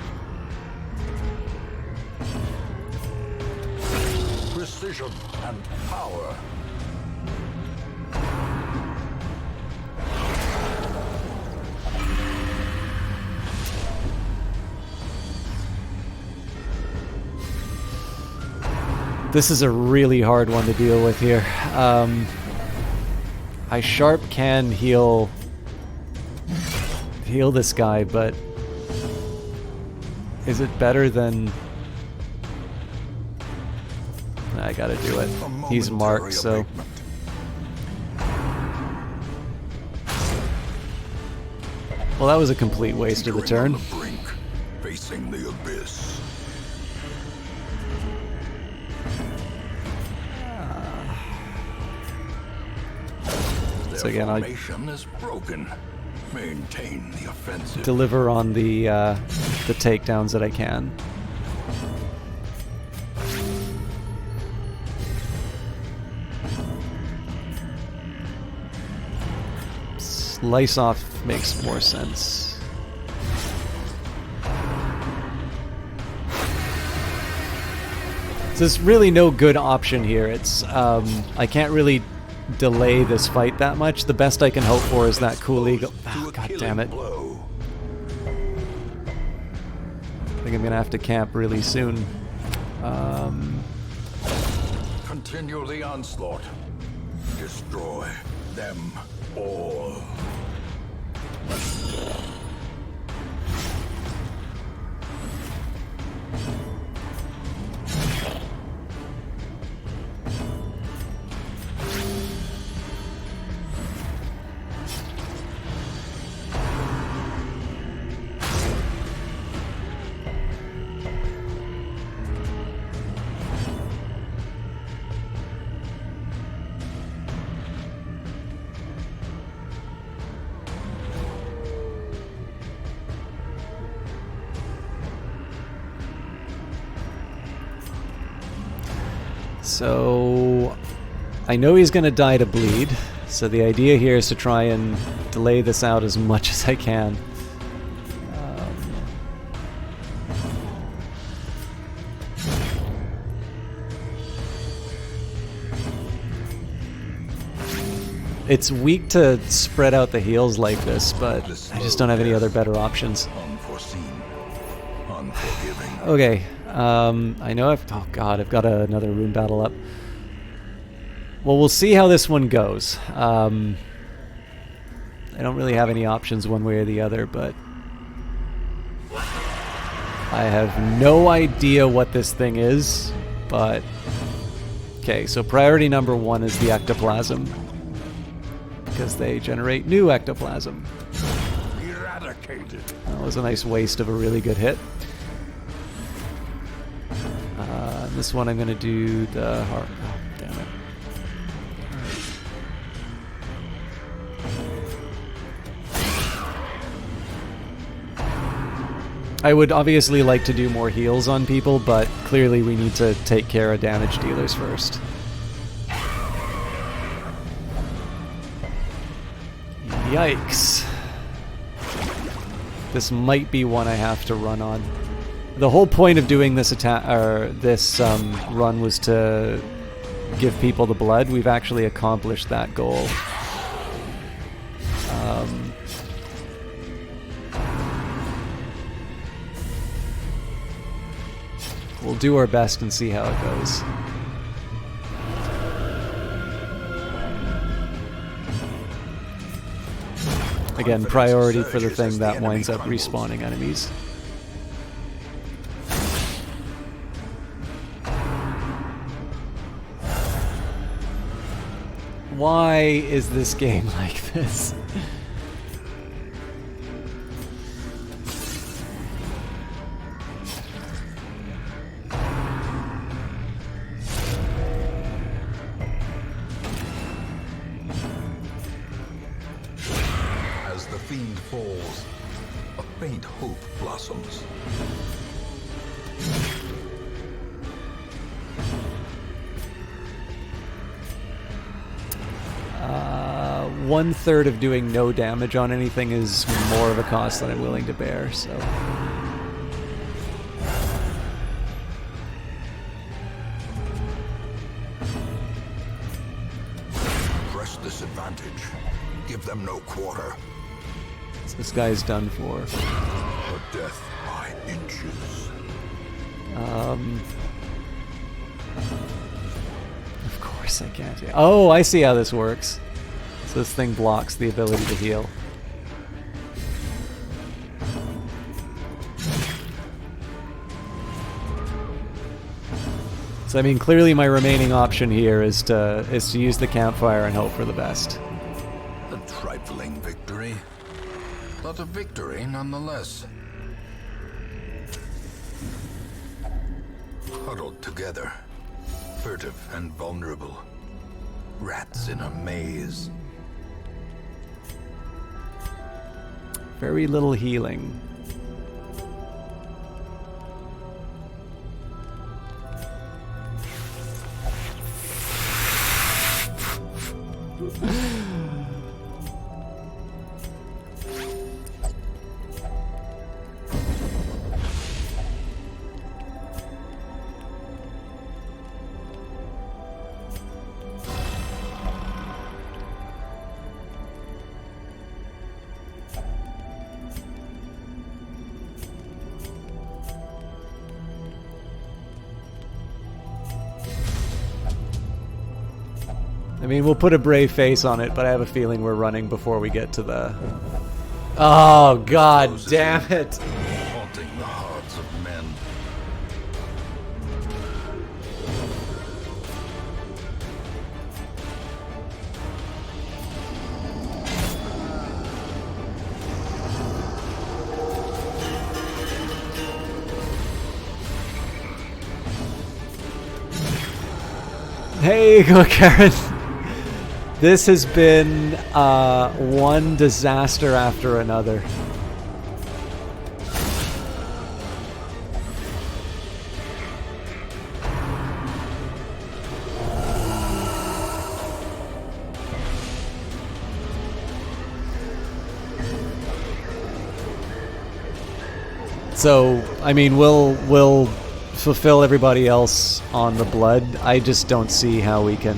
[SPEAKER 1] Precision and power.
[SPEAKER 2] This is a really hard one to deal with here. I sharp can heal this guy, but is it better than... I gotta do it. He's marked, so... Well, that was a complete waste of the turn.
[SPEAKER 1] On the brink, facing the abyss.
[SPEAKER 2] So again, I
[SPEAKER 1] formation is broken. Maintain the offensive.
[SPEAKER 2] deliver on the takedowns that I can. Slice off makes more sense. So there's really no good option here. It's I can't really delay this fight that much. The best I can hope for is that cool eagle. Oh, God damn it.
[SPEAKER 1] Blow.
[SPEAKER 2] I think I'm gonna have to camp really soon.
[SPEAKER 1] Continue the onslaught. Destroy them all.
[SPEAKER 2] So I know he's going to die to bleed, so the idea here is to try and delay this out as much as I can. It's weak to spread out the heals like this, but I just don't have any other better options.
[SPEAKER 1] Unforeseen. Unforgiving.
[SPEAKER 2] Okay, I know oh god, I've got another rune battle up. Well, we'll see how this one goes. I don't really have any options one way or the other, but I have no idea what this thing is, but... Okay, so priority number 1 is the ectoplasm, because they generate new ectoplasm.
[SPEAKER 1] Eradicated.
[SPEAKER 2] That was a nice waste of a really good hit. This one I'm going to do the heart. Oh, damn it. I would obviously like to do more heals on people, but clearly we need to take care of damage dealers first. Yikes. This might be one I have to run on. The whole point of doing this run was to give people the blood. We've actually accomplished that goal. We'll do our best and see how it goes. Again, priority for the thing that winds up respawning enemies. Why is this game like this?
[SPEAKER 3] As the fiend falls, a faint hope blossoms.
[SPEAKER 2] One third of doing no damage on anything is more of a cost than I'm willing to bear, so...
[SPEAKER 3] Press this advantage. Give them no quarter.
[SPEAKER 2] So this guy's done for.
[SPEAKER 3] A death by inches.
[SPEAKER 2] Of course I can't. Oh, I see how this works. So this thing blocks the ability to heal. So I mean, clearly my remaining option here is to use the campfire and hope for the best.
[SPEAKER 3] A trifling victory, but a victory nonetheless. Huddled together, furtive and vulnerable, rats in a maze.
[SPEAKER 2] Very little healing. I mean, we'll put a brave face on it, but I have a feeling we're running before we get to the... Oh, god damn it!
[SPEAKER 3] Haunting the hearts of men.
[SPEAKER 2] Hey, go Karen! This has been one disaster after another. So, I mean, we'll fulfill everybody else on the blood. I just don't see how we can...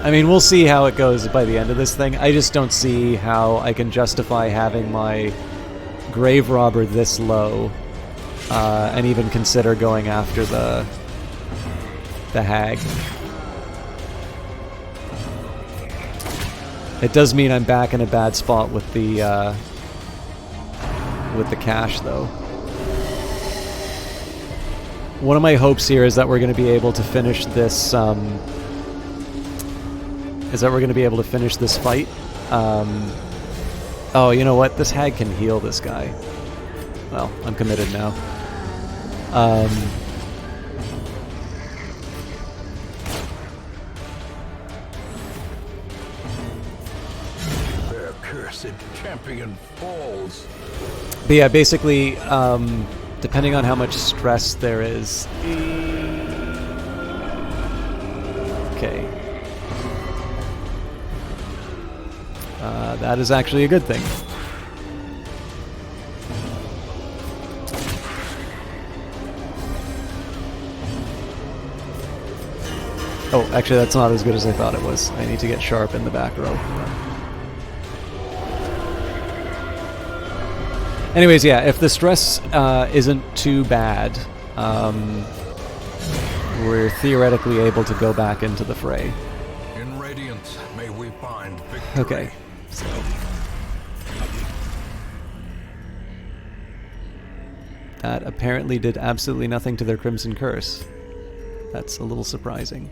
[SPEAKER 2] I mean, we'll see how it goes by the end of this thing. I just don't see how I can justify having my grave robber this low and even consider going after the hag. It does mean I'm back in a bad spot with the cash, though. One of my hopes here is that we're going to be able to finish this. Fight. Oh, you know what? This hag can heal this guy. Well, I'm committed now.
[SPEAKER 3] Their cursed champion falls.
[SPEAKER 2] But yeah, basically, depending on how much stress there is. Okay. That is actually a good thing. Oh, actually that's not as good as I thought it was. I need to get sharp in the back row. Anyways, yeah, if the stress isn't too bad, we're theoretically able to go back into the fray.
[SPEAKER 1] In Radiance, may we find victory.
[SPEAKER 2] Okay, so... That apparently did absolutely nothing to their Crimson Curse. That's a little surprising.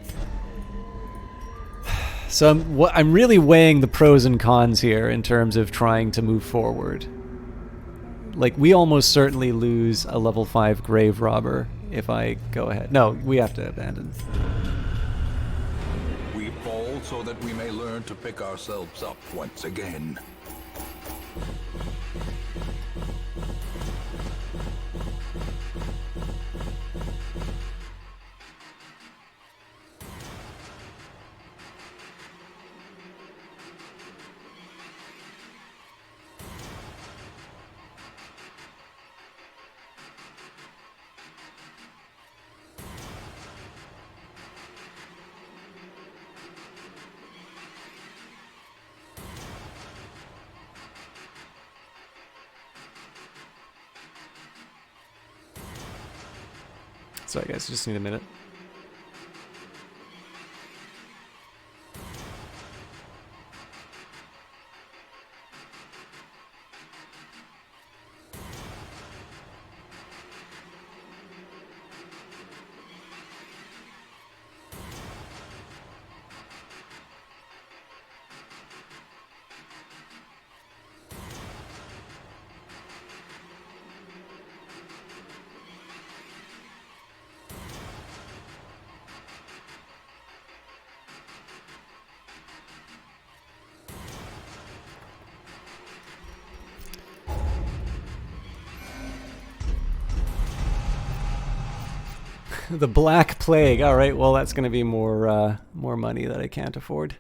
[SPEAKER 2] So I'm really weighing the pros and cons here in terms of trying to move forward. Like, we almost certainly lose a level 5 Grave Robber if I go ahead. No, we have to abandon.
[SPEAKER 3] We fall so that we may learn to pick ourselves up once again.
[SPEAKER 2] Sorry guys, just need a minute. The Black Plague. All right, well, that's going to be more money that I can't afford.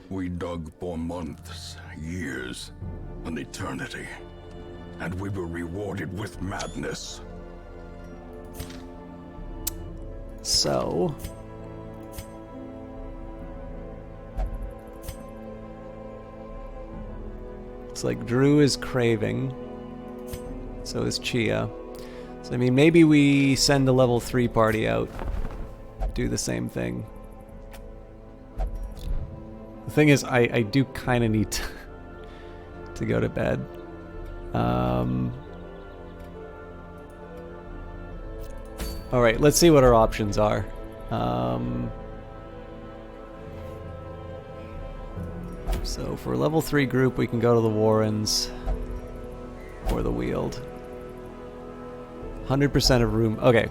[SPEAKER 1] We dug for months, years, an eternity, and we were rewarded with madness.
[SPEAKER 2] So... It's like Drew is craving. So is Chia. So, I mean, maybe we send a level 3 party out. Do the same thing. The thing is, I do kind of need to go to bed. Alright, let's see what our options are. So for a level 3 group, we can go to the Warrens or the Weald. 100% of room. Okay.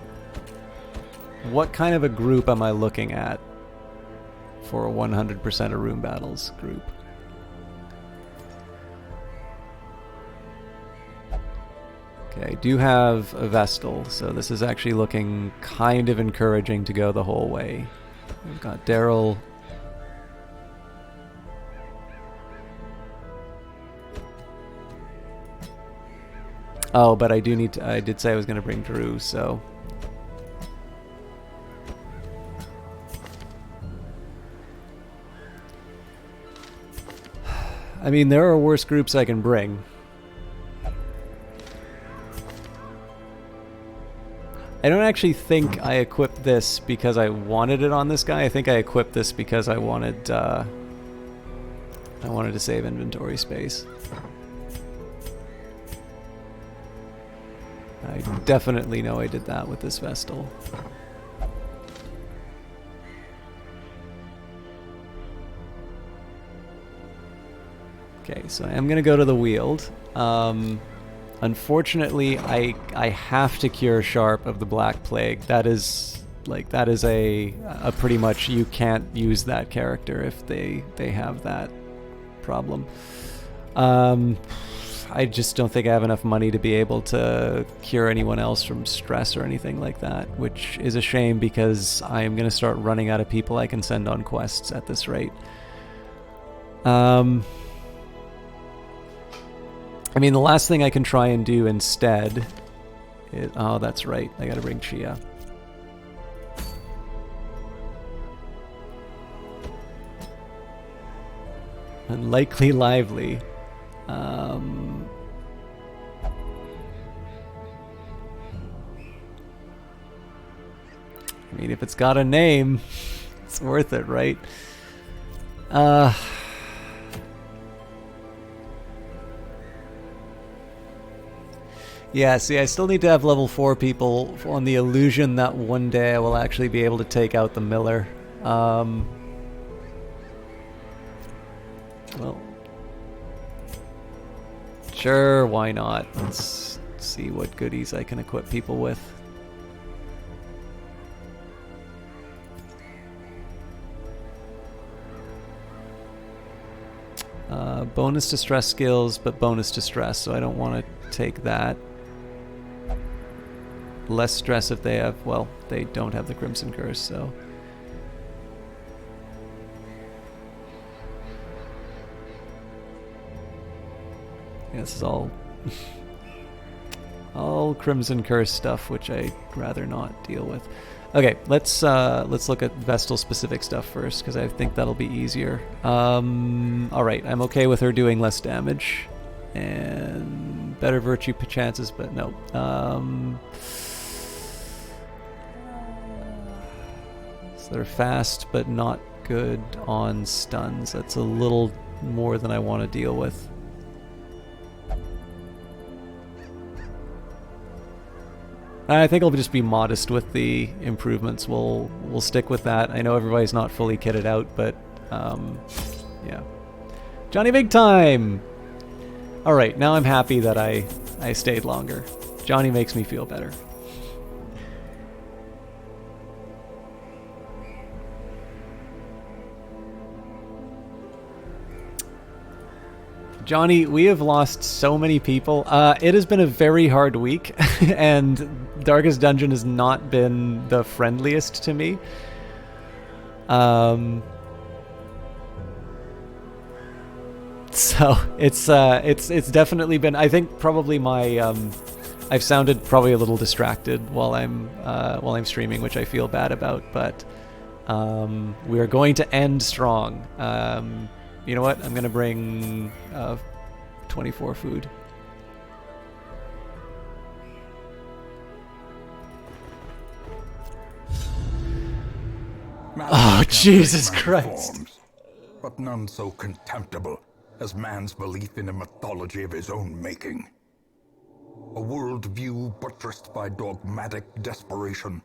[SPEAKER 2] What kind of a group am I looking at for a 100% of room battles group? Okay, I do have a Vestal, so this is actually looking kind of encouraging to go the whole way. We've got Daryl. Oh, but I do need to, I did say I was going to bring Drew, so... I mean, there are worse groups I can bring. I don't actually think I equipped this because I wanted it on this guy. I think I equipped this because I wanted to save inventory space. I definitely know I did that with this Vestal. Okay, so I am going to go to the Weald. Unfortunately, I have to cure Sharp of the Black Plague. That is a pretty much you can't use that character if they have that problem. I just don't think I have enough money to be able to cure anyone else from stress or anything like that, which is a shame because I am going to start running out of people I can send on quests at this rate. I mean, the last thing I can try and do instead is... Oh, that's right. I gotta bring Chia. Unlikely Lively. I mean, if it's got a name, it's worth it, right? Yeah, see, I still need to have level 4 people on the illusion that one day I will actually be able to take out the Miller. Well, sure, why not? Let's see what goodies I can equip people with. Bonus to stress skills, but bonus to stress, so I don't want to take that. Less stress if they have, well, they don't have the Crimson Curse, so. Yeah, this is all all Crimson Curse stuff, which I'd rather not deal with. Okay, let's look at Vestal specific stuff first, because I think that'll be easier. Alright, I'm okay with her doing less damage. And better virtue chances, but no. So they're fast, but not good on stuns. That's a little more than I want to deal with. I think I'll just be modest with the improvements. We'll stick with that. I know everybody's not fully kitted out, but yeah. Johnny Big Time! Alright, now I'm happy that I stayed longer. Johnny makes me feel better. Johnny, we have lost so many people. It has been a very hard week, and Darkest Dungeon has not been the friendliest to me. So it's definitely been. I think probably my I've sounded probably a little distracted while I'm streaming, which I feel bad about. But we are going to end strong. You know what? I'm gonna bring 24 food. Oh, Jesus Christ.
[SPEAKER 1] Forms, but none so contemptible as man's belief in a mythology of his own making. A worldview buttressed by dogmatic desperation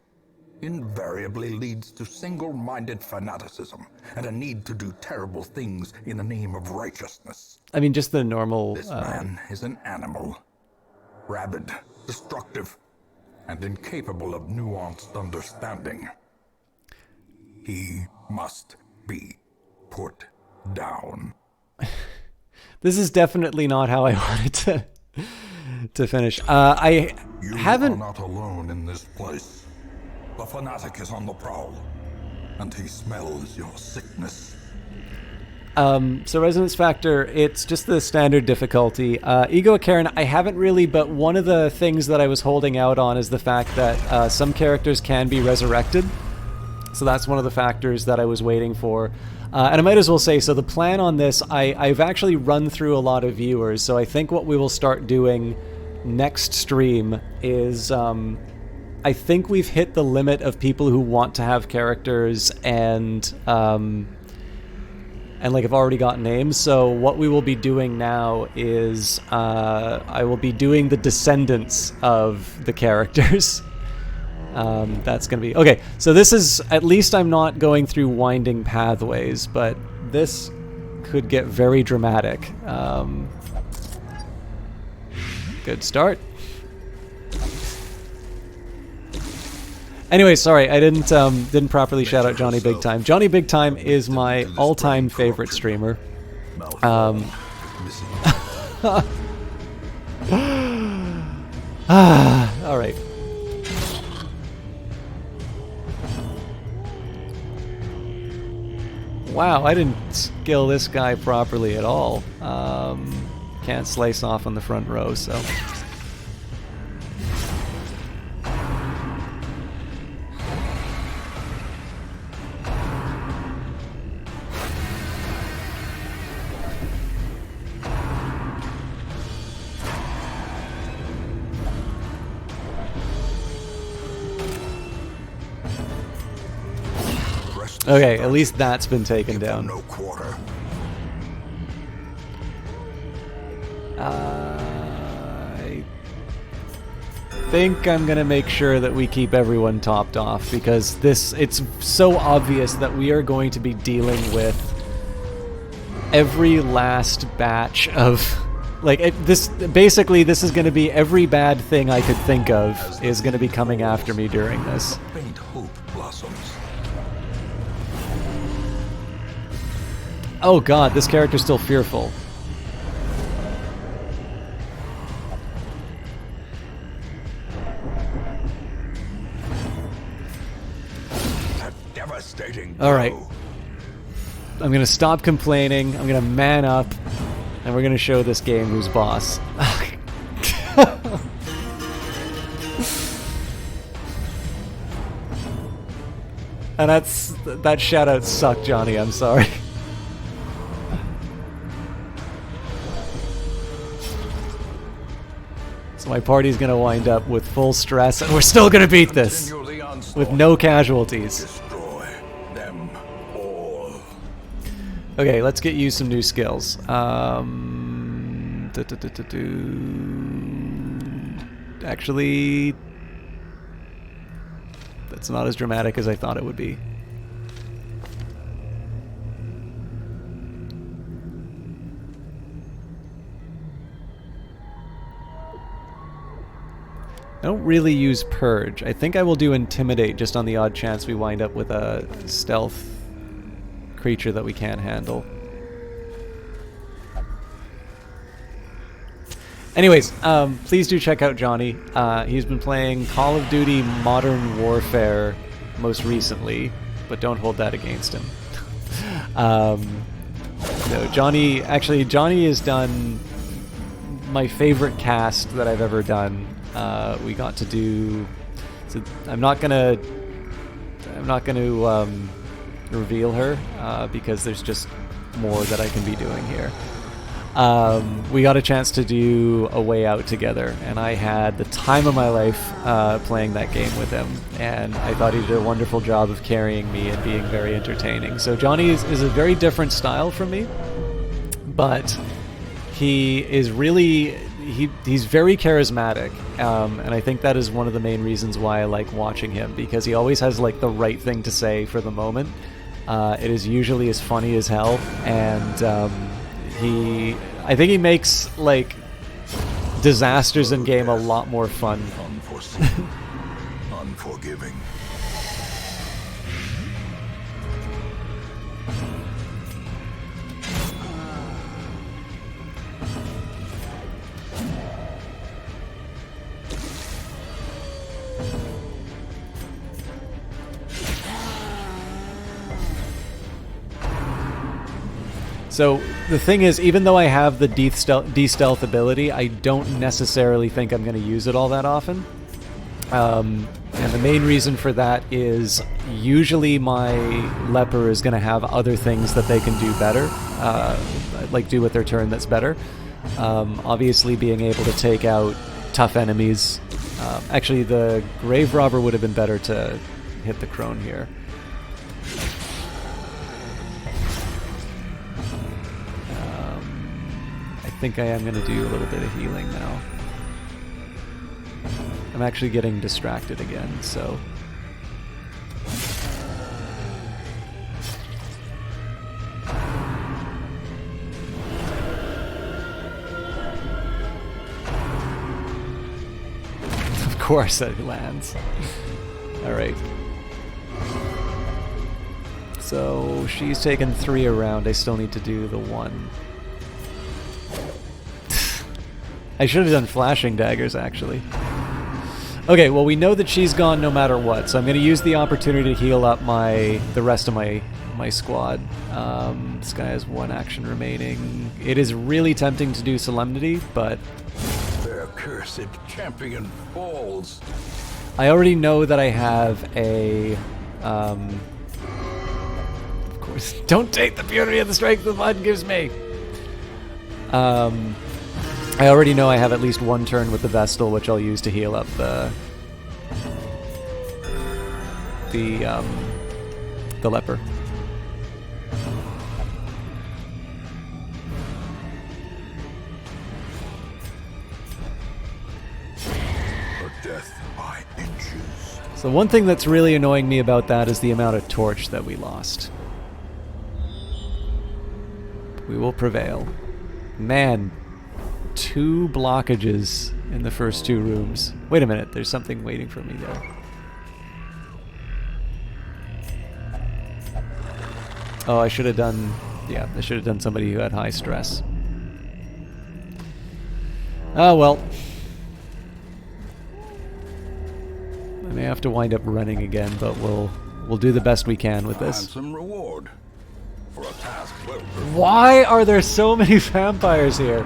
[SPEAKER 1] invariably leads to single-minded fanaticism and a need to do terrible things in the name of righteousness.
[SPEAKER 2] I mean, just the normal...
[SPEAKER 1] This man is an animal. Rabid, destructive, and incapable of nuanced understanding. He must be put down.
[SPEAKER 2] This is definitely not how I wanted to finish. I haven't...
[SPEAKER 1] You are not alone in this place. The fanatic is on the prowl, and he smells your sickness.
[SPEAKER 2] So Resonance Factor, it's just the standard difficulty. Egoic Karen, I haven't really, but one of the things that I was holding out on is the fact that some characters can be resurrected. So that's one of the factors that I was waiting for. And I might as well say, so the plan on this, I've actually run through a lot of viewers, so I think what we will start doing next stream is... I think we've hit the limit of people who want to have characters and like have already got names. So what we will be doing now is I will be doing the descendants of the characters. That's gonna be okay. So this is, at least I'm not going through winding pathways, but this could get very dramatic. Good start. Anyway, sorry, I didn't properly shout out Johnny Big Time. Johnny Big Time is my all-time favorite streamer. All right. Wow, I didn't skill this guy properly at all. Can't slice off on the front row, so... Okay, at least that's been taken
[SPEAKER 3] Give them
[SPEAKER 2] down.
[SPEAKER 3] no quarter.
[SPEAKER 2] I think I'm gonna make sure that we keep everyone topped off, because it's so obvious that we are going to be dealing with every last batch of this is going to be every bad thing I could think of is going to be coming after me during this.
[SPEAKER 3] Faint hope blossoms.
[SPEAKER 2] Oh god, this character's still fearful.
[SPEAKER 3] A devastating
[SPEAKER 2] All right.
[SPEAKER 3] blow.
[SPEAKER 2] I'm going to stop complaining, I'm going to man up, and we're going to show this game who's boss. And that shout-out sucked, Johnny, I'm sorry. So my party's going to wind up with full stress, and we're still going to beat this
[SPEAKER 3] Continue the onslaught.
[SPEAKER 2] with no casualties.
[SPEAKER 3] Destroy them all.
[SPEAKER 2] Okay, let's get you some new skills. Actually, that's not as dramatic as I thought it would be. I don't really use Purge. I think I will do Intimidate just on the odd chance we wind up with a stealth creature that we can't handle. Anyways, please do check out Johnny. He's been playing Call of Duty Modern Warfare most recently, but don't hold that against him. No, Johnny has done my favorite cast that I've ever done. We got to do. So I'm not gonna reveal her because there's just more that I can be doing here. We got a chance to do A Way Out together, and I had the time of my life playing that game with him, and I thought he did a wonderful job of carrying me and being very entertaining. So Johnny is a very different style from me, but he is really he's very charismatic, and I think that is one of the main reasons why I like watching him, because he always has like the right thing to say for the moment. It is usually as funny as hell, and I think he makes like disasters in game a lot more fun.
[SPEAKER 3] Unforeseen. Unforgiving.
[SPEAKER 2] So the thing is, even though I have the de-stealth ability, I don't necessarily think I'm going to use it all that often. And the main reason for that is usually my leper is going to have other things that they can do better, like do with their turn that's better. Obviously being able to take out tough enemies. Actually, the Grave Robber would have been better to hit the Crone here. I think I am going to do a little bit of healing now. I'm actually getting distracted again, so... Of course it lands. Alright. So she's taken 3 around. I still need to do the 1. I should have done flashing daggers, actually. Okay, well, we know that she's gone no matter what, so I'm going to use the opportunity to heal up the rest of my squad. This guy has 1 action remaining. It is really tempting to do Solemnity, but...
[SPEAKER 3] Their cursed champion falls.
[SPEAKER 2] I already know that I have a... of course, don't take the beauty of the strength the mud gives me! I already know I have at least 1 turn with the Vestal, which I'll use to heal up the leper. So one thing that's really annoying me about that is the amount of torch that we lost. We will prevail. Man, 2 blockages in the first 2 rooms. Wait a minute, there's something waiting for me there. Oh, I should have done... Yeah, I should have done somebody who had high stress. Oh, well. I may have to wind up running again, but we'll do the best we can with this.
[SPEAKER 1] Handsome reward for a task well performed.
[SPEAKER 2] Why are there so many vampires here?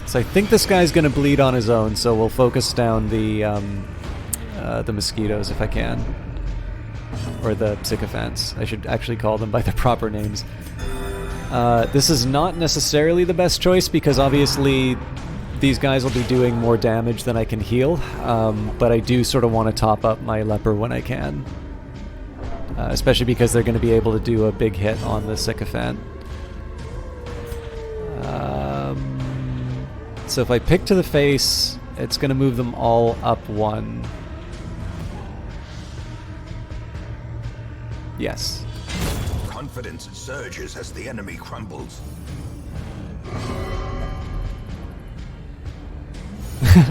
[SPEAKER 2] So I think this guy's going to bleed on his own, so we'll focus down the mosquitoes if I can. Or the sycophants. I should actually call them by their proper names. This is not necessarily the best choice because obviously these guys will be doing more damage than I can heal, but I do sort of want to top up my leper when I can. Especially because they're going to be able to do a big hit on the sycophant. So if I pick to the face, it's going to move them all up 1. Yes.
[SPEAKER 3] Confidence surges as the enemy crumbles.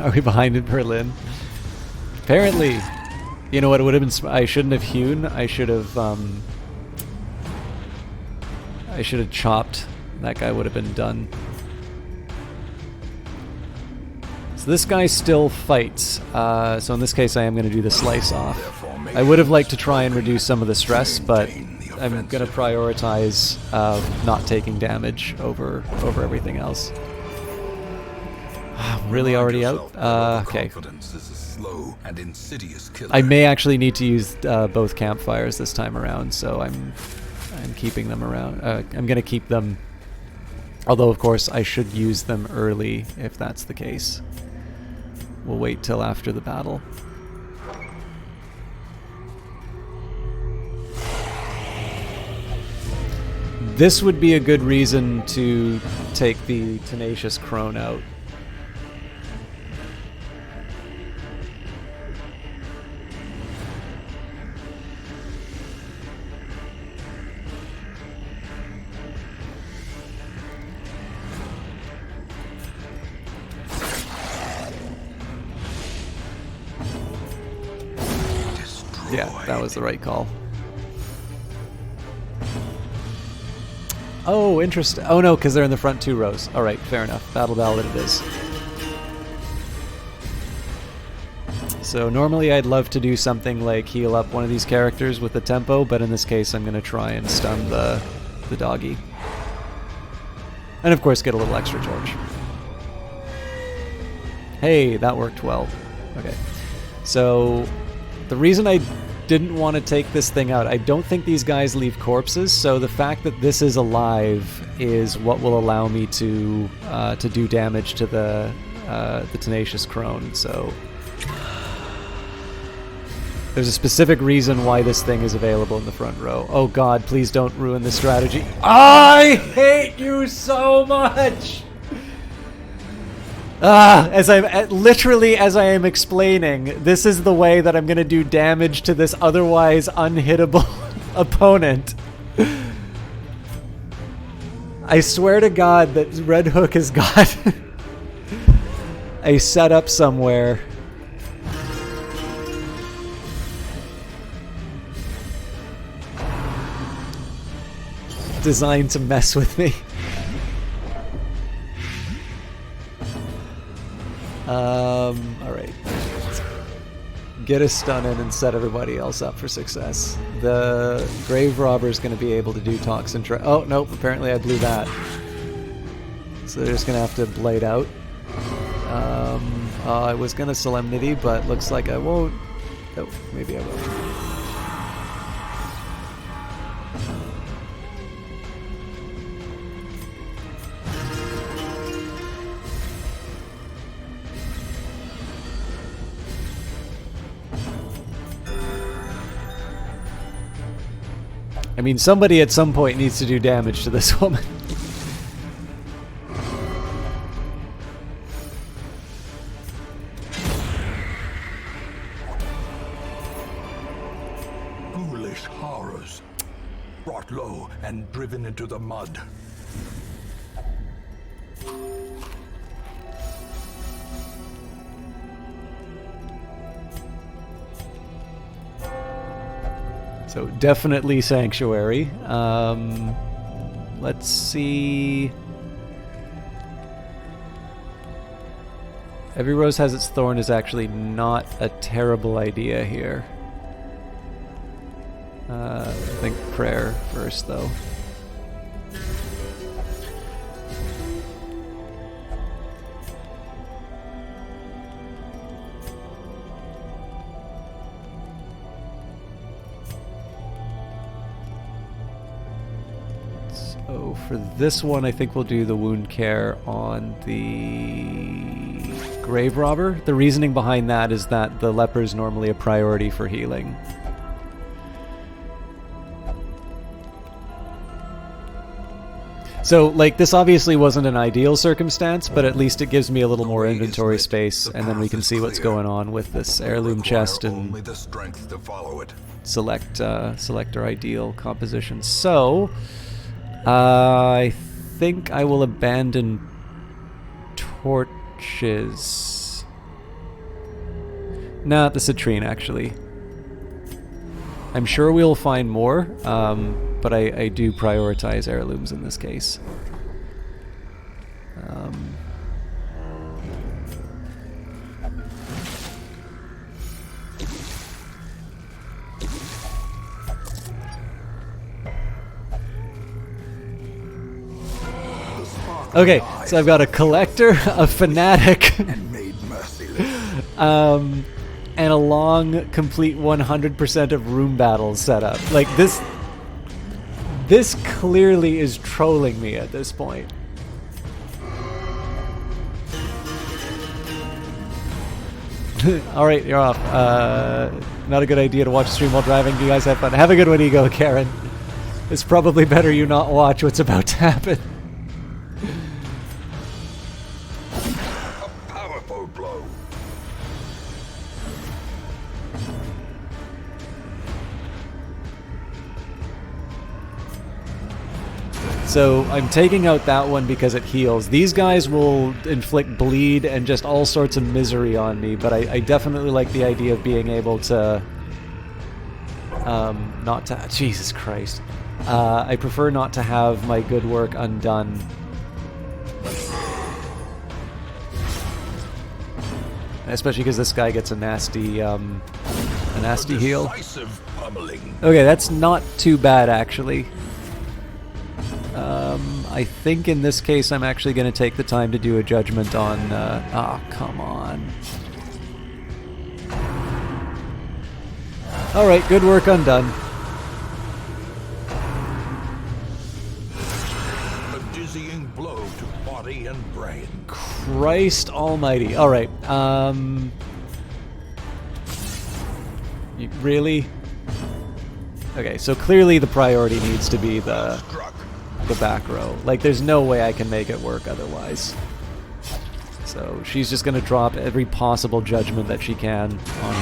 [SPEAKER 2] Are we behind in Berlin? Apparently. You know what, it would have been... I shouldn't have hewn. I should have chopped. That guy would have been done. So this guy still fights. So in this case, I am going to do the slice off. I would have liked to try and reduce some of the stress, but I'm going to prioritize not taking damage over everything else. I'm really already out? Okay. I may actually need to use both campfires this time around, so I'm keeping them around. I'm going to keep them, although of course I should use them early if that's the case. We'll wait till after the battle. This would be a good reason to take the Tenacious Crone out. Yeah, that was the right call. Oh, interesting. Oh no, because they're in the front 2 rows. Alright, fair enough. Battle Ballad it is. So normally I'd love to do something like heal up one of these characters with the tempo, but in this case I'm going to try and stun the doggy. And of course get a little extra torch. Hey, that worked well. Okay. So the reason I didn't want to take this thing out, I don't think these guys leave corpses, so the fact that this is alive is what will allow me to do damage to the Tenacious Crone. So there's a specific reason why this thing is available in the front row. Oh god, please don't ruin the strategy. I hate you so much! As I am explaining, this is the way that I'm going to do damage to this otherwise unhittable opponent. I swear to God that Red Hook has got a setup somewhere. Designed to mess with me. Alright. Get a stun in and set everybody else up for success. The Grave Robber is going to be able to do Toxin Trap. Oh, nope, apparently I blew that. So they're just going to have to blade out. I was gonna Solemnity, but looks like I won't. Oh, maybe I will. I mean, somebody at some point needs to do damage to this woman.
[SPEAKER 3] Ghoulish horrors, brought low and driven into the mud.
[SPEAKER 2] So definitely Sanctuary. Let's see. Every rose has its thorn is actually not a terrible idea here. I think prayer first, though. So for this one, I think we'll do the wound care on the grave robber. The reasoning behind that is that the leper is normally a priority for healing. So, like, this obviously wasn't an ideal circumstance, but at least it gives me a little more inventory space, and then we can see what's going on with this heirloom chest and
[SPEAKER 3] only the strength to follow it.
[SPEAKER 2] select our ideal composition. So, I think I will abandon torches. Nah, the citrine, actually. I'm sure we'll find more, but I do prioritize heirlooms in this case. Okay, so I've got a collector, a fanatic,
[SPEAKER 3] And made merciless.
[SPEAKER 2] and a long, complete 100% of room battles set up. Like, this clearly is trolling me at this point. Alright, you're off. Not a good idea to watch stream while driving. You guys have fun. Have a good one, Ego, Karen. It's probably better you not watch what's about to happen.
[SPEAKER 3] A powerful blow.
[SPEAKER 2] So I'm taking out that one because it heals. These guys will inflict bleed and just all sorts of misery on me, but I definitely like the idea of being able to not to... Jesus Christ. I prefer not to have my good work undone. Especially because this guy gets a nasty heal.
[SPEAKER 3] Decisive pummeling.
[SPEAKER 2] Okay, that's not too bad, actually. I think in this case I'm actually going to take the time to do a judgment on... oh, come on. Alright, good work undone.
[SPEAKER 3] A dizzying blow to body and brain.
[SPEAKER 2] Christ almighty. Alright, really? Okay, so clearly the priority needs to be the back row. Like, there's no way I can make it work otherwise. So she's just gonna drop every possible judgment that she can on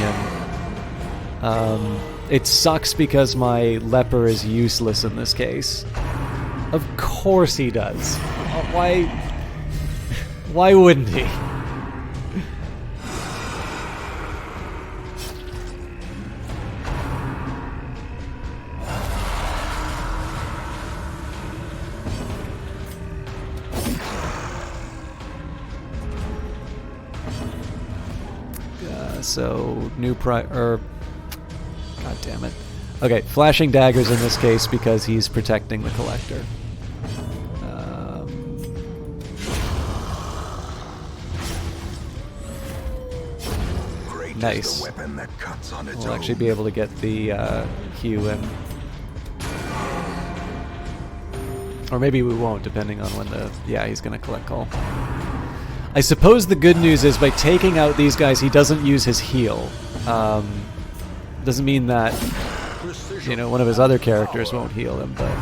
[SPEAKER 2] him. It sucks because my leper is useless in this case. Of course he does. Why wouldn't he? So new God damn it. Okay, flashing daggers in this case because he's protecting the collector. Nice.
[SPEAKER 3] the weapon that cuts on its
[SPEAKER 2] We'll
[SPEAKER 3] own.
[SPEAKER 2] actually be able to get the Q in. Or maybe we won't, depending on when the... Yeah, he's going to collect call. I suppose the good news is by taking out these guys, he doesn't use his heal. Doesn't mean that, you know, one of his other characters won't heal him, but...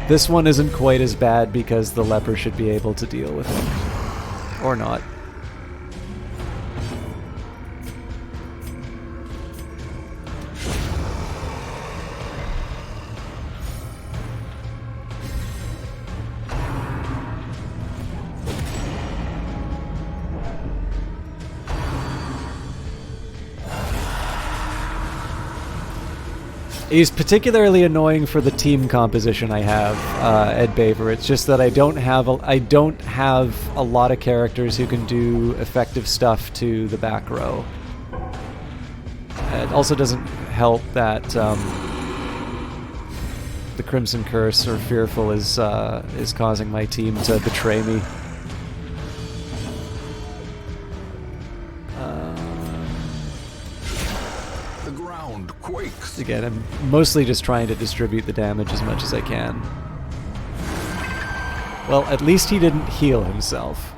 [SPEAKER 2] This one isn't quite as bad because the leper should be able to deal with it. Or not. He's particularly annoying for the team composition I have, Ed Baver. It's just that I don't have a lot of characters who can do effective stuff to the back row. It also doesn't help that the Crimson Curse or Fearful is causing my team to betray me.
[SPEAKER 3] Quakes.
[SPEAKER 2] Again, I'm mostly just trying to distribute the damage as much as I can. Well, at least he didn't heal himself.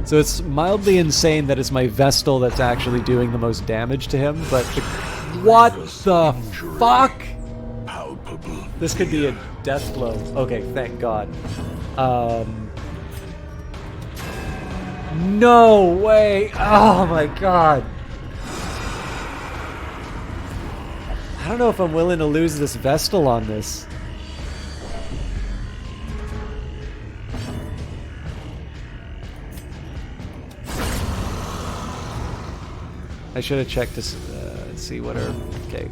[SPEAKER 2] So it's mildly insane that it's my Vestal that's actually doing the most damage to him, but what the fuck? This could be a death blow. Okay, thank God. No way! Oh my God! I don't know if I'm willing to lose this Vestal on this. I should have checked to see what her... Okay.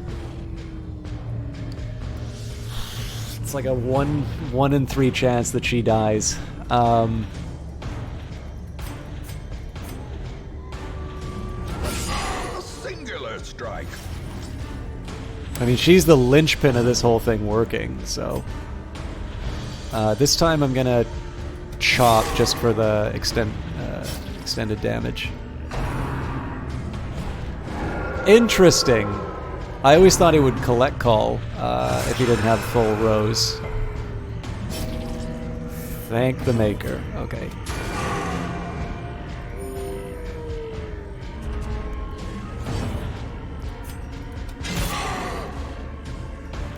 [SPEAKER 2] It's like a 1 in 3 chance that she dies.
[SPEAKER 3] Singular strike.
[SPEAKER 2] I mean, she's the linchpin of this whole thing working, so... this time I'm gonna chop just for the extended damage. Interesting! I always thought he would collect call if he didn't have full rows. Thank the maker. Okay.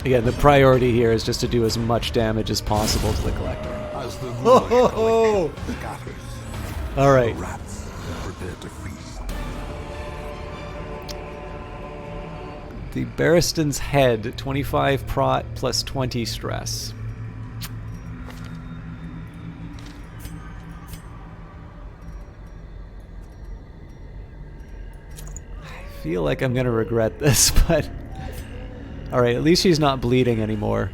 [SPEAKER 2] Again, the priority here is just to do as much damage as possible to the collector.
[SPEAKER 3] As the scatters.
[SPEAKER 2] All right.
[SPEAKER 3] Rats prepare to feast.
[SPEAKER 2] The Barristan's Head, 25 prot plus 20 stress. I feel like I'm gonna regret this, but... Alright, at least she's not bleeding anymore.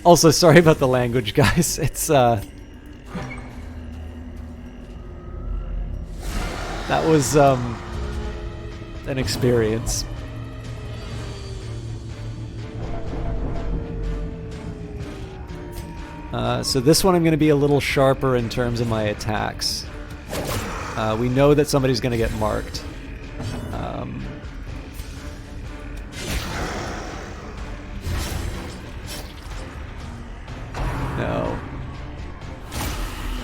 [SPEAKER 2] Also, sorry about the language, guys. It's, that was, an experience. So this one I'm going to be a little sharper in terms of my attacks. We know that somebody's going to get marked. No.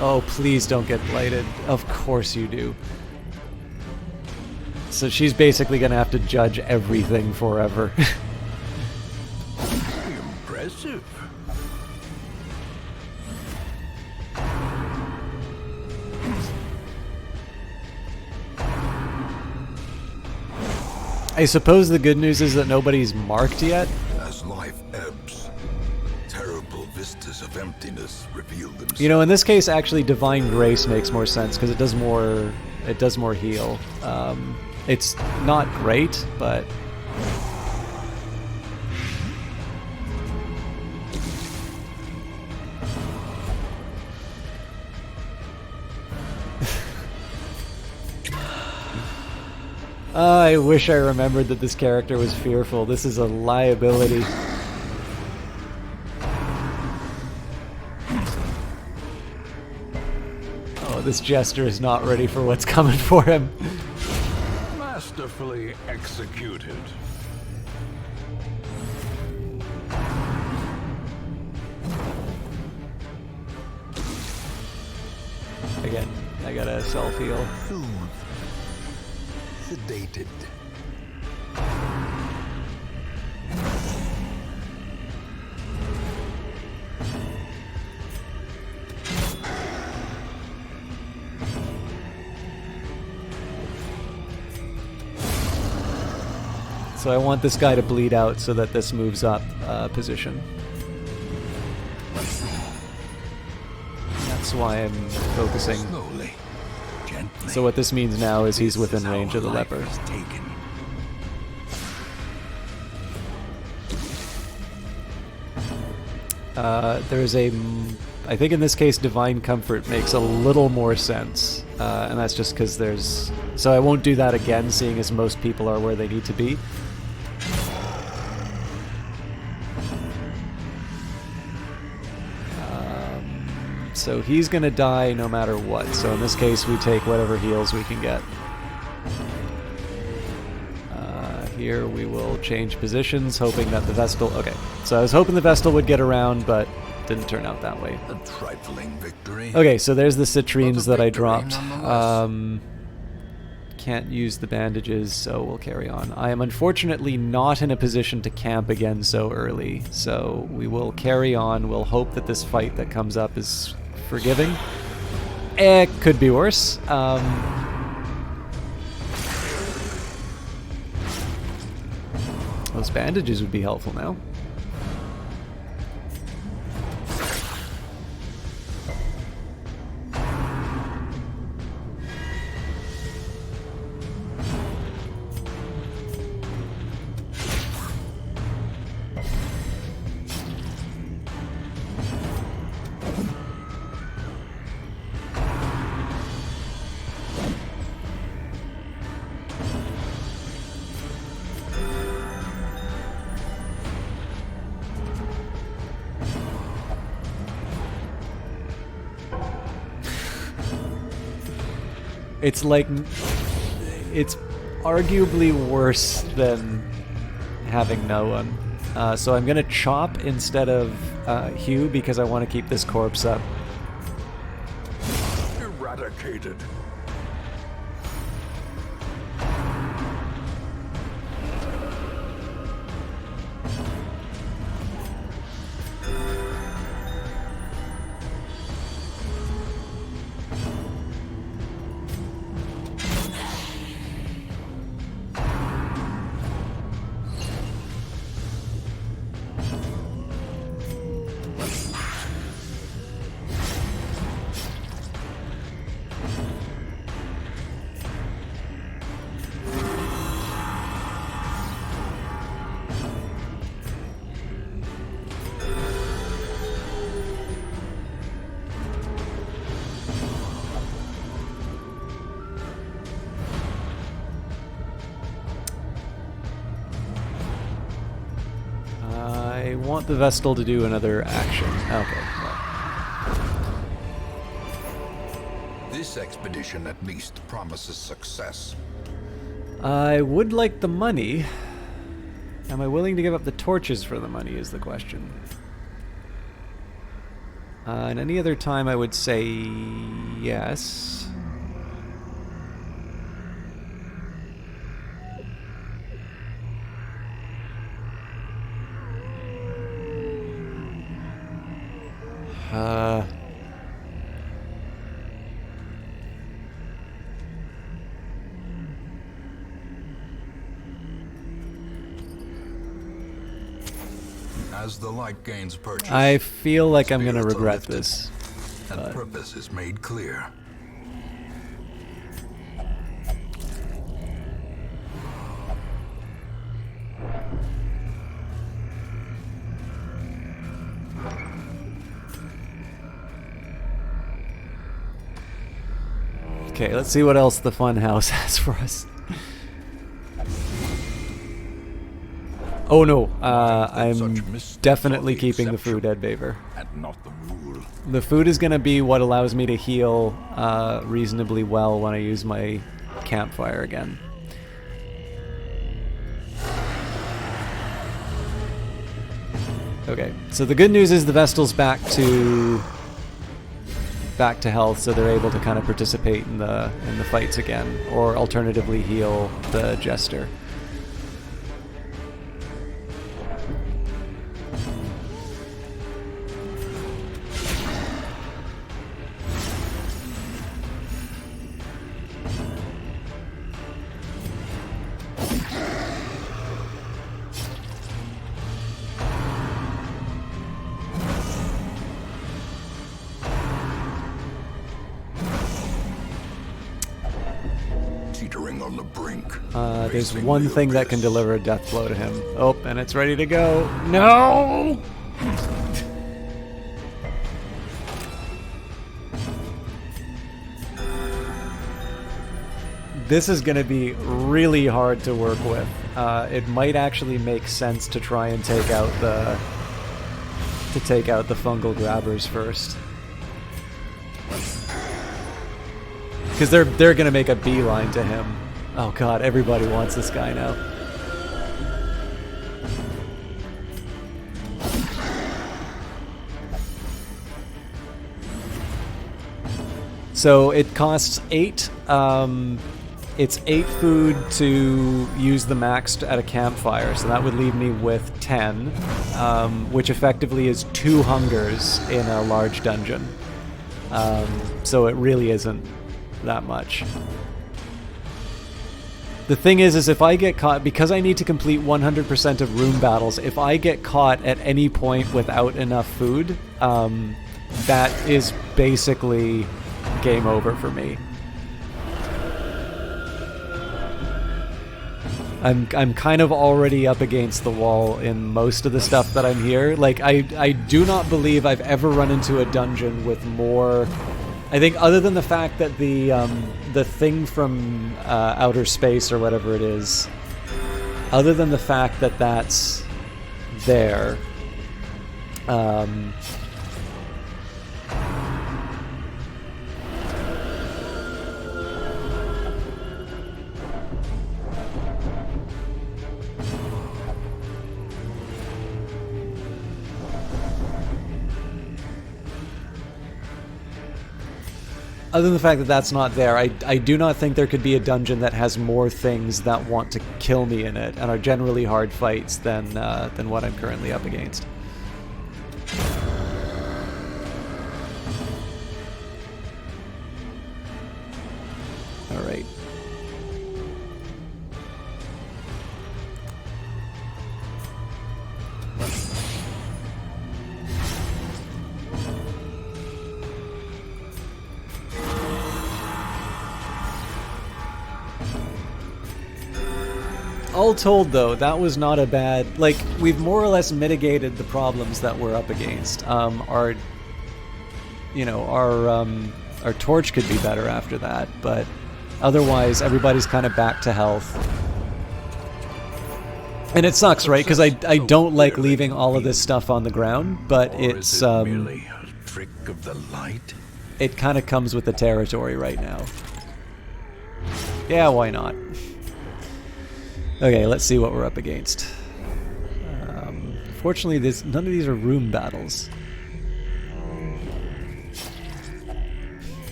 [SPEAKER 2] Oh, please don't get blighted. Of course you do. So she's basically going to have to judge everything forever.
[SPEAKER 3] Impressive.
[SPEAKER 2] I suppose the good news is that nobody's marked yet.
[SPEAKER 3] As life ebbs, terrible vistas of emptiness reveal themselves.
[SPEAKER 2] You know, in this case, actually, Divine Grace makes more sense because it does more. It does more heal. It's not great, but I wish I remembered that this character was fearful. This is a liability. Oh, this jester is not ready for what's coming for him.
[SPEAKER 1] Masterfully executed.
[SPEAKER 2] Again, I gotta self-heal.
[SPEAKER 3] Sedated.
[SPEAKER 2] So I want this guy to bleed out so that this moves up position. That's why I'm focusing.
[SPEAKER 3] Slowly, gently.
[SPEAKER 2] So what this means now is he's within
[SPEAKER 3] This is
[SPEAKER 2] range
[SPEAKER 3] how
[SPEAKER 2] of the
[SPEAKER 3] life
[SPEAKER 2] leper.
[SPEAKER 3] is taken.
[SPEAKER 2] There's a, I think in this case, Divine Comfort makes a little more sense, and that's just because there's. So I won't do that again, seeing as most people are where they need to be. So he's gonna die no matter what. So in this case, we take whatever heals we can get. Here we will change positions, hoping that the Vestal... Okay, so I was hoping the Vestal would get around, but didn't turn out that way.
[SPEAKER 3] A trifling victory.
[SPEAKER 2] Okay, so there's the citrines that I
[SPEAKER 3] victory
[SPEAKER 2] dropped.
[SPEAKER 3] nonetheless.
[SPEAKER 2] Can't use the bandages, so we'll carry on. I am unfortunately not in a position to camp again so early, so we will carry on. We'll hope that this fight that comes up is forgiving. It could be worse. Those bandages would be helpful now. It's like, it's arguably worse than having no one. So I'm gonna chop instead of hew because I want to keep this corpse up.
[SPEAKER 1] Eradicated.
[SPEAKER 2] I want the Vestal to do another action. Okay.
[SPEAKER 3] This expedition at least promises success.
[SPEAKER 2] I would like the money. Am I willing to give up the torches for the money is the question. And any other time I would say yes.
[SPEAKER 3] As the light gains purchase,
[SPEAKER 2] I feel like I'm gonna
[SPEAKER 3] spirits are
[SPEAKER 2] regret
[SPEAKER 3] lifted,
[SPEAKER 2] this.
[SPEAKER 3] and purpose is made clear.
[SPEAKER 2] Okay, let's see what else the Funhouse has for us. Oh no,
[SPEAKER 1] that
[SPEAKER 2] I'm
[SPEAKER 1] such missteps
[SPEAKER 2] definitely
[SPEAKER 1] are the
[SPEAKER 2] keeping the food,
[SPEAKER 1] exception
[SPEAKER 2] Ed Baver.
[SPEAKER 1] and not the rule.
[SPEAKER 2] The food is going to be what allows me to heal reasonably well when I use my campfire again. Okay, so the good news is the Vestal's back to health, so they're able to kind of participate in the fights again, or alternatively heal the Jester.
[SPEAKER 3] Teetering on the brink.
[SPEAKER 2] There's
[SPEAKER 3] facing
[SPEAKER 2] one
[SPEAKER 3] the
[SPEAKER 2] thing that can
[SPEAKER 3] abyss.
[SPEAKER 2] deliver a death blow to him. Oh, and it's ready to go. No! This is going to be really hard to work with. It might actually make sense to try and take out the fungal grabbers first. Because they're gonna make a beeline to him. Oh god, everybody wants this guy now. So it costs 8. It's 8 food to use the max at a campfire, so that would leave me with 10, which effectively is 2 hungers in a large dungeon. So it really isn't that much. The thing is if I get caught, because I need to complete 100% of room battles, if I get caught at any point without enough food, that is basically game over for me. I'm kind of already up against the wall in most of the stuff that I'm here. Like, I do not believe I've ever run into a dungeon with more... I think other than the fact that the thing from outer space or whatever it is, other than the fact that that's there, other than the fact that that's not there, I do not think there could be a dungeon that has more things that want to kill me in it and are generally hard fights than what I'm currently up against. All right. All told, though, that was not a bad... Like, we've more or less mitigated the problems that we're up against. Our torch could be better after that, but otherwise, everybody's kind of back to health. And it sucks, right? Because I don't like leaving all of this stuff on the ground, but it's...
[SPEAKER 3] merely a trick of the light?
[SPEAKER 2] It kind of comes with the territory right now. Yeah, why not? Okay, let's see what we're up against. Fortunately, none of these are room battles.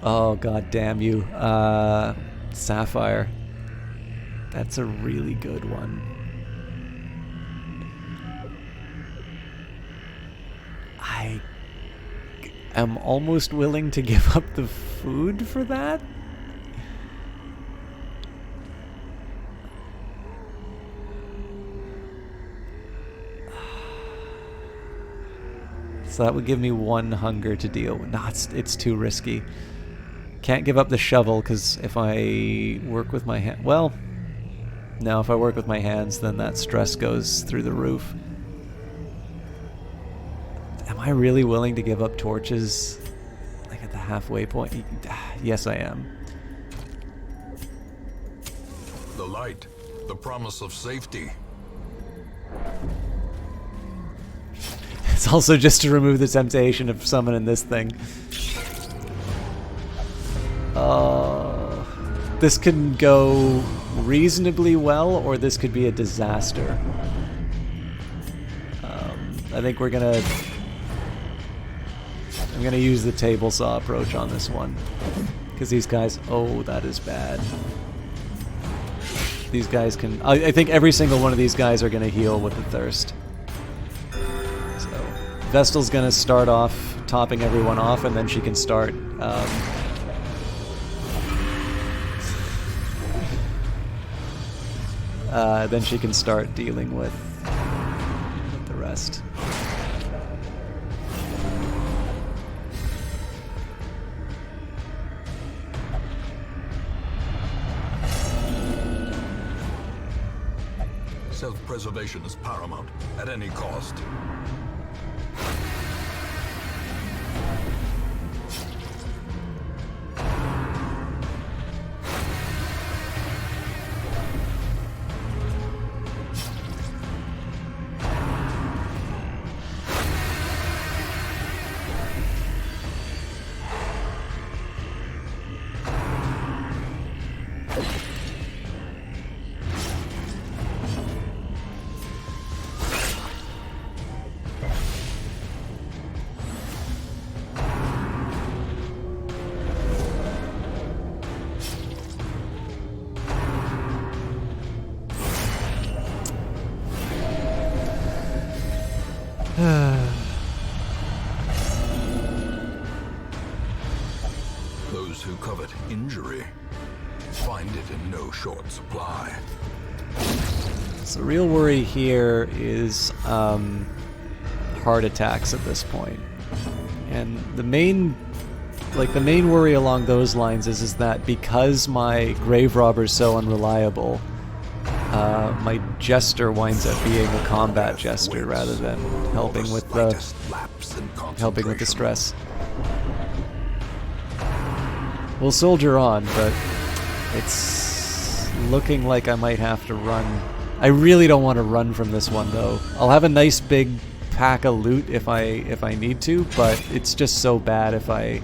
[SPEAKER 2] Oh, god damn you. Sapphire. That's a really good one. I am almost willing to give up the food for that. So that would give me 1 hunger to deal with. Nah, it's too risky. Can't give up the shovel, because if I work with my hand... Well, no, if I work with my hands, then that stress goes through the roof. Am I really willing to give up torches, like, at the halfway point? Yes, I am.
[SPEAKER 1] The light, the promise of safety.
[SPEAKER 2] It's also just to remove the temptation of summoning this thing. This can go reasonably well, or this could be a disaster. I think I'm gonna use the table saw approach on this one. Because these guys, oh, that is bad. These guys can, I think every single one of these guys are gonna heal with the thirst. So, Vestal's gonna start off topping everyone off, and then she can start, dealing with the rest.
[SPEAKER 1] Self-preservation is paramount, at any cost. Those who covet injury find it in no short supply.
[SPEAKER 2] So the real worry here is heart attacks at this point. And the main worry along those lines is that because my Grave Robber's so unreliable, my Jester winds up being a combat Jester rather than helping with the stress. We'll soldier on, but it's looking like I might have to run. I really don't want to run from this one, though. I'll have a nice big pack of loot if I need to, but it's just so bad if I...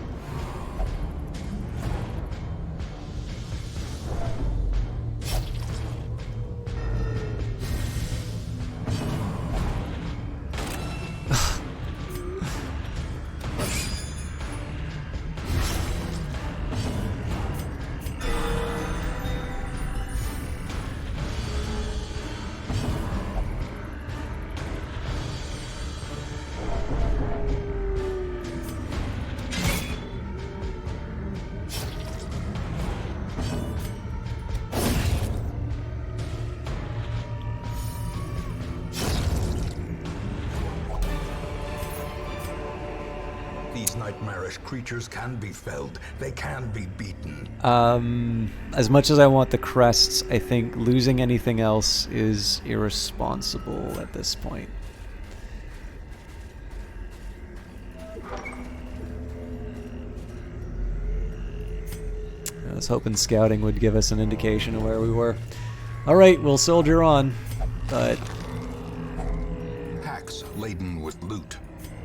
[SPEAKER 3] These nightmarish creatures can be felled. They can be beaten.
[SPEAKER 2] As much as I want the crests, I think losing anything else is irresponsible at this point. I was hoping scouting would give us an indication of where we were. Alright, we'll soldier on, but...
[SPEAKER 1] Packs laden with loot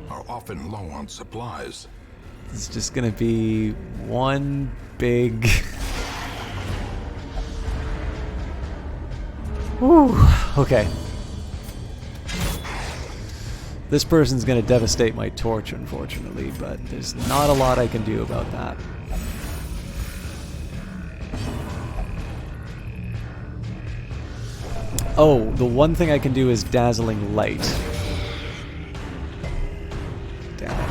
[SPEAKER 1] are often low on supplies.
[SPEAKER 2] It's just gonna be one big... Whew, okay. This person's gonna devastate my torch, unfortunately, but there's not a lot I can do about that. Oh, the one thing I can do is Dazzling Light. Damn it.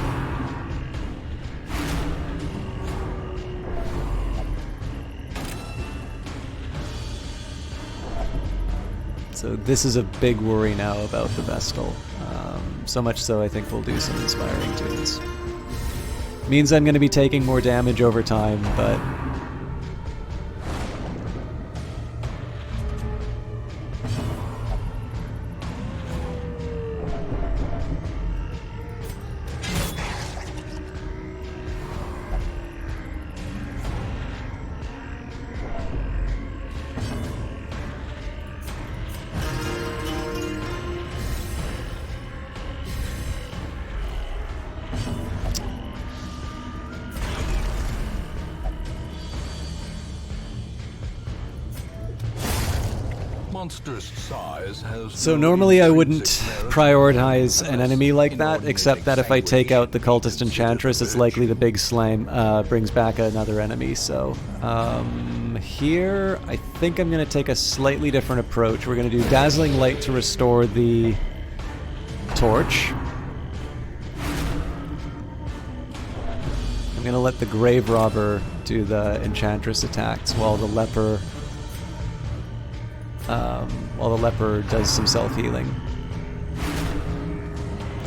[SPEAKER 2] So this is a big worry now about the Vestal. So much so I think we'll do some Inspiring Tunes. Means I'm going to be taking more damage over time, but...
[SPEAKER 1] monster's size has
[SPEAKER 2] So
[SPEAKER 1] no
[SPEAKER 2] normally I wouldn't
[SPEAKER 1] intrinsic merit
[SPEAKER 2] prioritize an enemy like
[SPEAKER 1] in
[SPEAKER 2] that,
[SPEAKER 1] ordinary
[SPEAKER 2] except that if I take out the cultist
[SPEAKER 1] consider
[SPEAKER 2] enchantress, it's
[SPEAKER 1] virtue.
[SPEAKER 2] likely the big slime brings back another enemy. So here, I think I'm going to take a slightly different approach. We're going to do Dazzling Light to restore the torch. I'm going to let the Grave Robber do the enchantress attacks while the leper does some self-healing.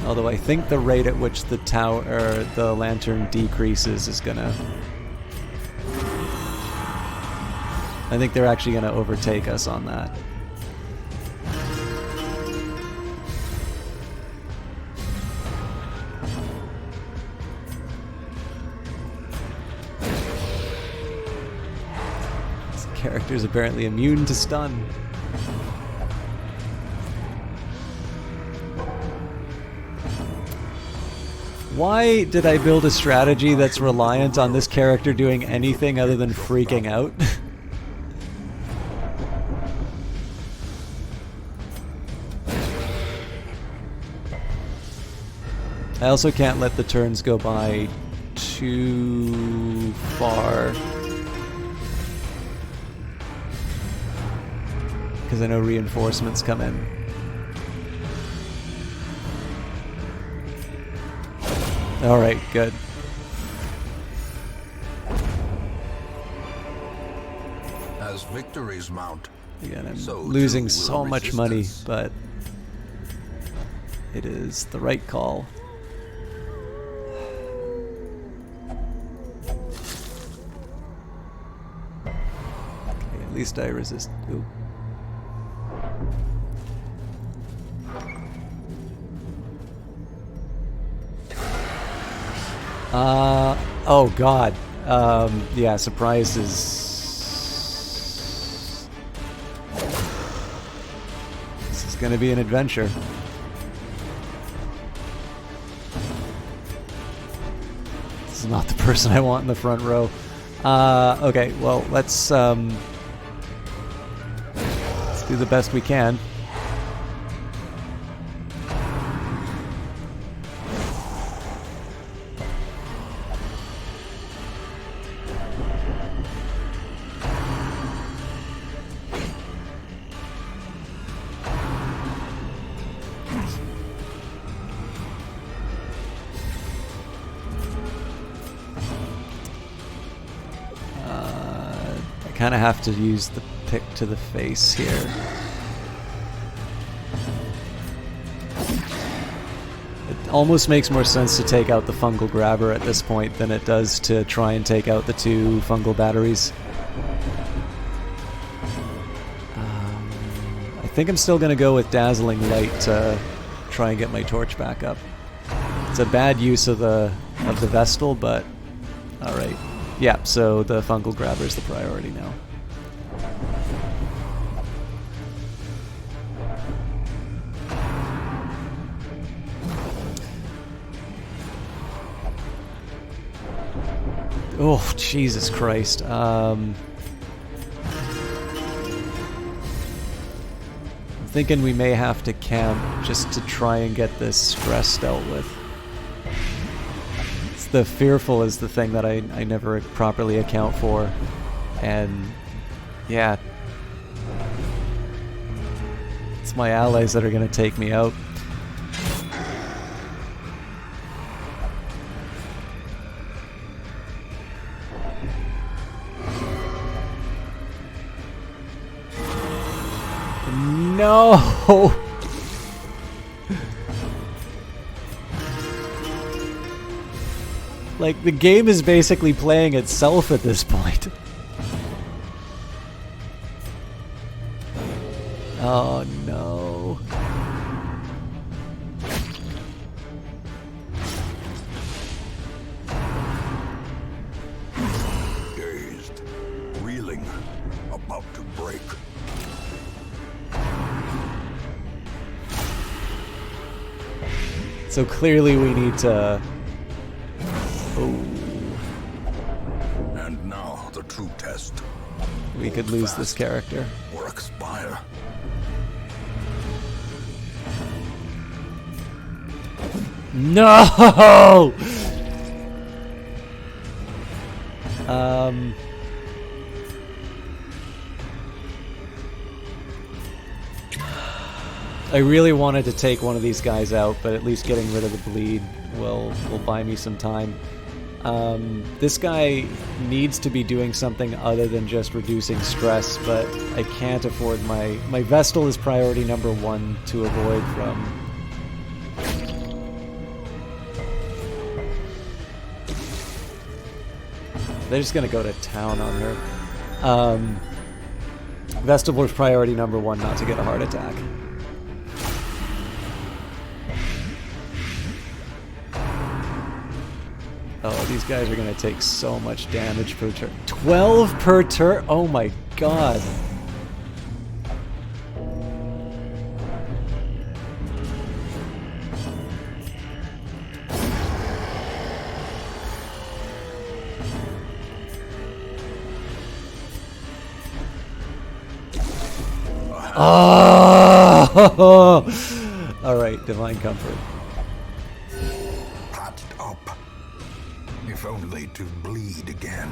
[SPEAKER 2] Although I think the rate at which the tower or the lantern decreases is gonna, I think they're actually gonna overtake us on that. This character's apparently immune to stun. Why did I build a strategy that's reliant on this character doing anything other than freaking out? I also can't let the turns go by too far, because I know reinforcements come in. Alright, good.
[SPEAKER 3] As victories mount,
[SPEAKER 2] Again, I'm
[SPEAKER 3] so
[SPEAKER 2] losing
[SPEAKER 3] too
[SPEAKER 2] so
[SPEAKER 3] will
[SPEAKER 2] much money,
[SPEAKER 3] resistance.
[SPEAKER 2] but it is the right call. Okay, at least I resist. Ooh. Oh god. Yeah, surprise is... This is gonna be an adventure. This is not the person I want in the front row. Okay, well, let's do the best we can. I kind of have to use the pick to the face here. It almost makes more sense to take out the fungal grabber at this point than it does to try and take out the two fungal batteries. I think I'm still going to go with Dazzling Light to try and get my torch back up. It's a bad use of the Vestal, but alright. Yeah, so the fungal grabber is the priority now. Oh, Jesus Christ. I'm thinking we may have to camp just to try and get this stress dealt with. The fearful is the thing that I never properly account for, and yeah, it's my allies that are going to take me out. No! Like, the game is basically playing itself at this point. Oh no.
[SPEAKER 3] dazed, reeling, about to break.
[SPEAKER 2] So clearly we need to... Oh,
[SPEAKER 3] And now the true test.
[SPEAKER 2] we could lose this character.
[SPEAKER 3] Or expire.
[SPEAKER 2] No! I really wanted to take one of these guys out, but at least getting rid of the bleed will buy me some time. This guy needs to be doing something other than just reducing stress, but I can't afford my Vestal is priority number 1 to avoid from. They're just gonna go to town on her. Vestal was priority number 1 not to get a heart attack. Oh, these guys are going to take so much damage per turn. 12 per turn? Oh my god. Oh! Alright, Divine Comfort.
[SPEAKER 3] Patched up. If only to bleed again.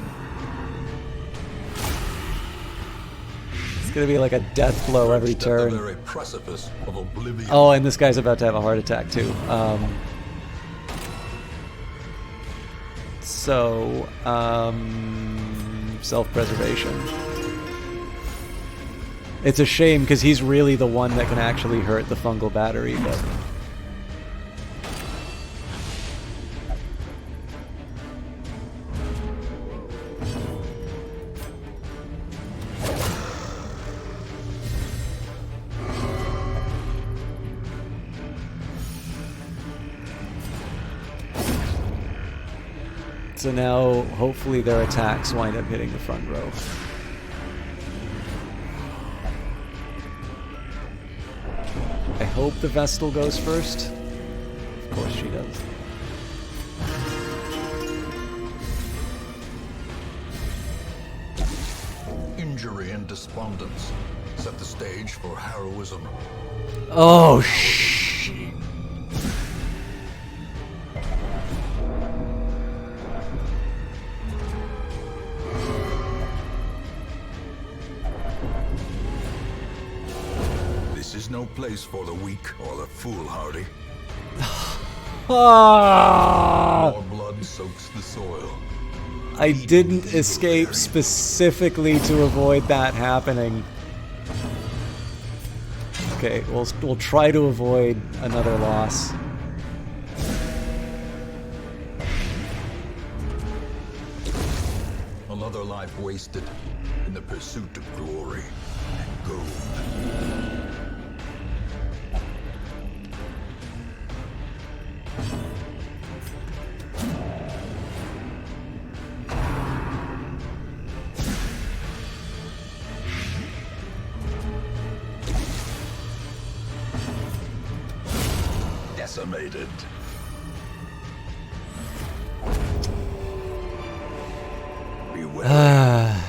[SPEAKER 2] It's gonna be like a death blow every
[SPEAKER 3] At the
[SPEAKER 2] turn.
[SPEAKER 3] very precipice of oblivion.
[SPEAKER 2] Oh, and this guy's about to have a heart attack too. Self-preservation. It's a shame because he's really the one that can actually hurt the fungal battery, but. So now, hopefully their attacks wind up hitting the front row. I hope the Vestal goes first. Of course she does.
[SPEAKER 3] Injury and despondence set the stage for heroism.
[SPEAKER 2] Oh, shit.
[SPEAKER 3] This is no place for the weak or the foolhardy.
[SPEAKER 2] Ah!
[SPEAKER 3] More blood soaks the soil.
[SPEAKER 2] I didn't escape specifically to avoid that happening. Okay, we'll try to avoid another loss.
[SPEAKER 3] Another life wasted in the pursuit of glory and gold. Decimated. Beware.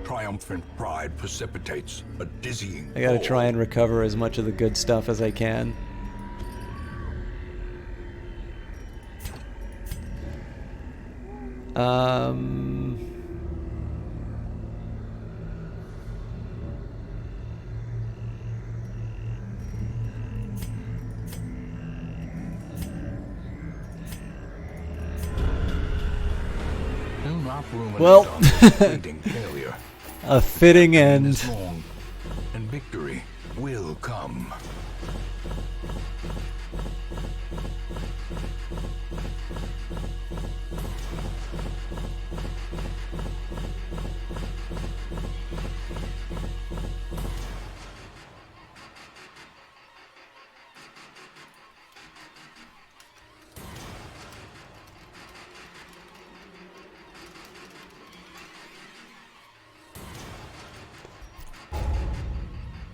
[SPEAKER 3] Triumphant pride precipitates a dizzying
[SPEAKER 2] I gotta
[SPEAKER 3] fall.
[SPEAKER 2] try and recover as much of the good stuff as I can.
[SPEAKER 3] Do not ruminate
[SPEAKER 2] Well,
[SPEAKER 3] on this fleeting failure.
[SPEAKER 2] a fitting end.
[SPEAKER 3] Is long, and victory will come.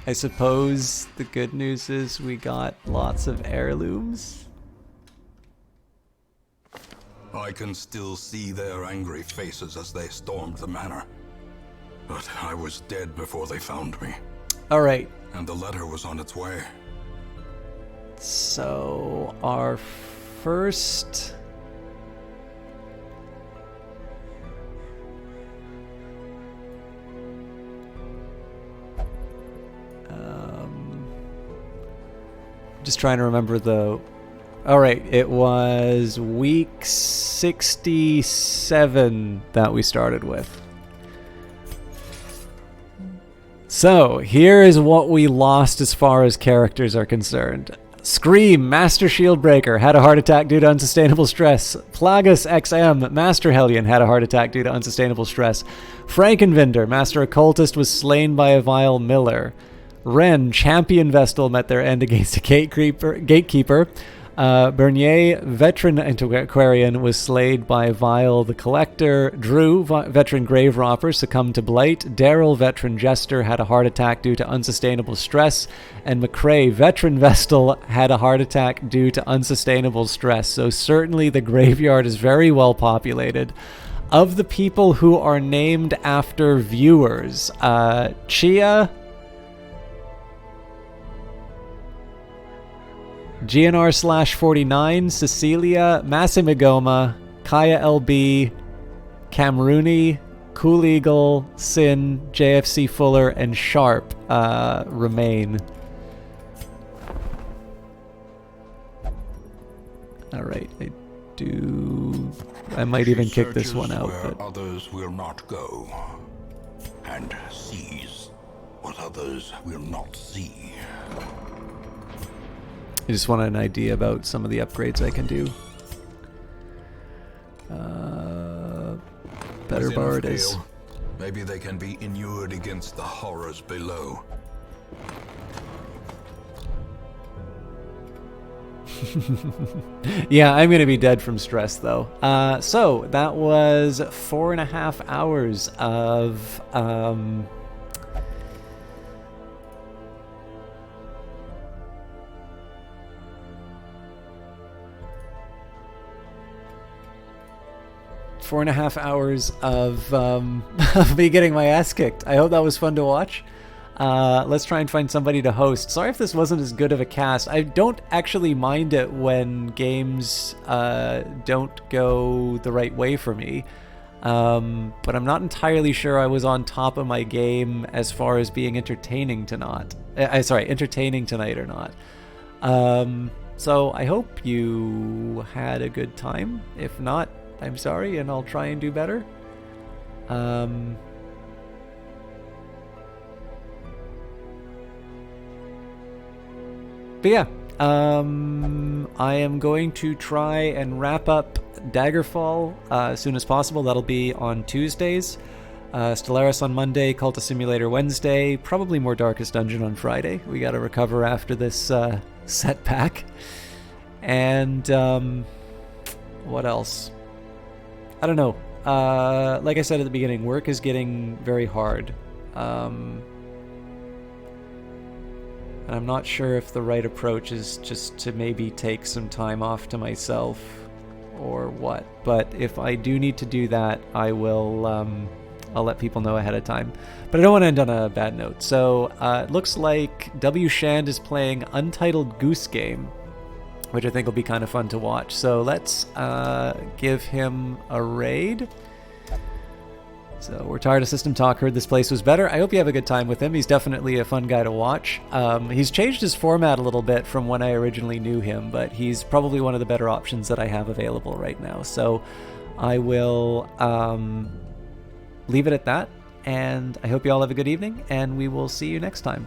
[SPEAKER 2] I suppose the good news is we got lots of heirlooms.
[SPEAKER 1] I can still see their angry faces as they stormed the manor. But I was dead before they found me,
[SPEAKER 2] All right.
[SPEAKER 1] and the letter was on its way.
[SPEAKER 2] So our first... just trying to remember the... All right, it was week 67 that we started with. So, here is what we lost as far as characters are concerned. Scream, Master Shieldbreaker, had a heart attack due to unsustainable stress. Plagus XM, Master Hellion, had a heart attack due to unsustainable stress. Frankenvinder, Master Occultist, was slain by a vile Miller. Ren, Champion Vestal, met their end against a Gatekeeper. Bernier, Veteran Antiquarian, was slayed by Vile the Collector. Drew, Veteran Grave Robber, succumbed to Blight. Daryl, Veteran Jester, had a heart attack due to unsustainable stress. And McCrae, Veteran Vestal, had a heart attack due to unsustainable stress. So certainly the graveyard is very well populated. Of the people who are named after viewers, Chia... GNR/49, Cecilia, Massimigoma, Kaya LB, Camrooney, Cool Eagle, Sin, JFC Fuller, and Sharp remain. Alright, I might even kick this one out.
[SPEAKER 1] Where
[SPEAKER 2] But
[SPEAKER 1] others will not go, and sees what others will not see.
[SPEAKER 2] I just wanted an idea about some of the upgrades I can do. Better
[SPEAKER 3] As in
[SPEAKER 2] bar it
[SPEAKER 3] Vale,
[SPEAKER 2] is.
[SPEAKER 3] Maybe they can be inured against the horrors below.
[SPEAKER 2] Yeah, I'm going to be dead from stress, though. So, that was 4.5 hours of... 4.5 hours of, of me getting my ass kicked. I hope that was fun to watch. Let's try and find somebody to host. Sorry if this wasn't as good of a cast. I don't actually mind it when games don't go the right way for me. But I'm not entirely sure I was on top of my game as far as being entertaining entertaining tonight or not. So I hope you had a good time. If not, I'm sorry, and I'll try and do better. But yeah, I am going to try and wrap up Daggerfall as soon as possible. That'll be on Tuesdays. Stellaris on Monday, Cultist Simulator Wednesday, probably more Darkest Dungeon on Friday. We gotta recover after this setback. And what else? I don't know. Like I said at the beginning, work is getting very hard. And I'm not sure if the right approach is just to maybe take some time off to myself or what. But if I do need to do that, I will, I'll let people know ahead of time. But I don't want to end on a bad note. So it looks like W. Shand is playing Untitled Goose Game, which I think will be kind of fun to watch. So let's give him a raid. So we're tired of System Talk, heard this place was better. I hope you have a good time with him. He's definitely a fun guy to watch. He's changed his format a little bit from when I originally knew him, but he's probably one of the better options that I have available right now. So I will leave it at that, and I hope you all have a good evening, and we will see you next time.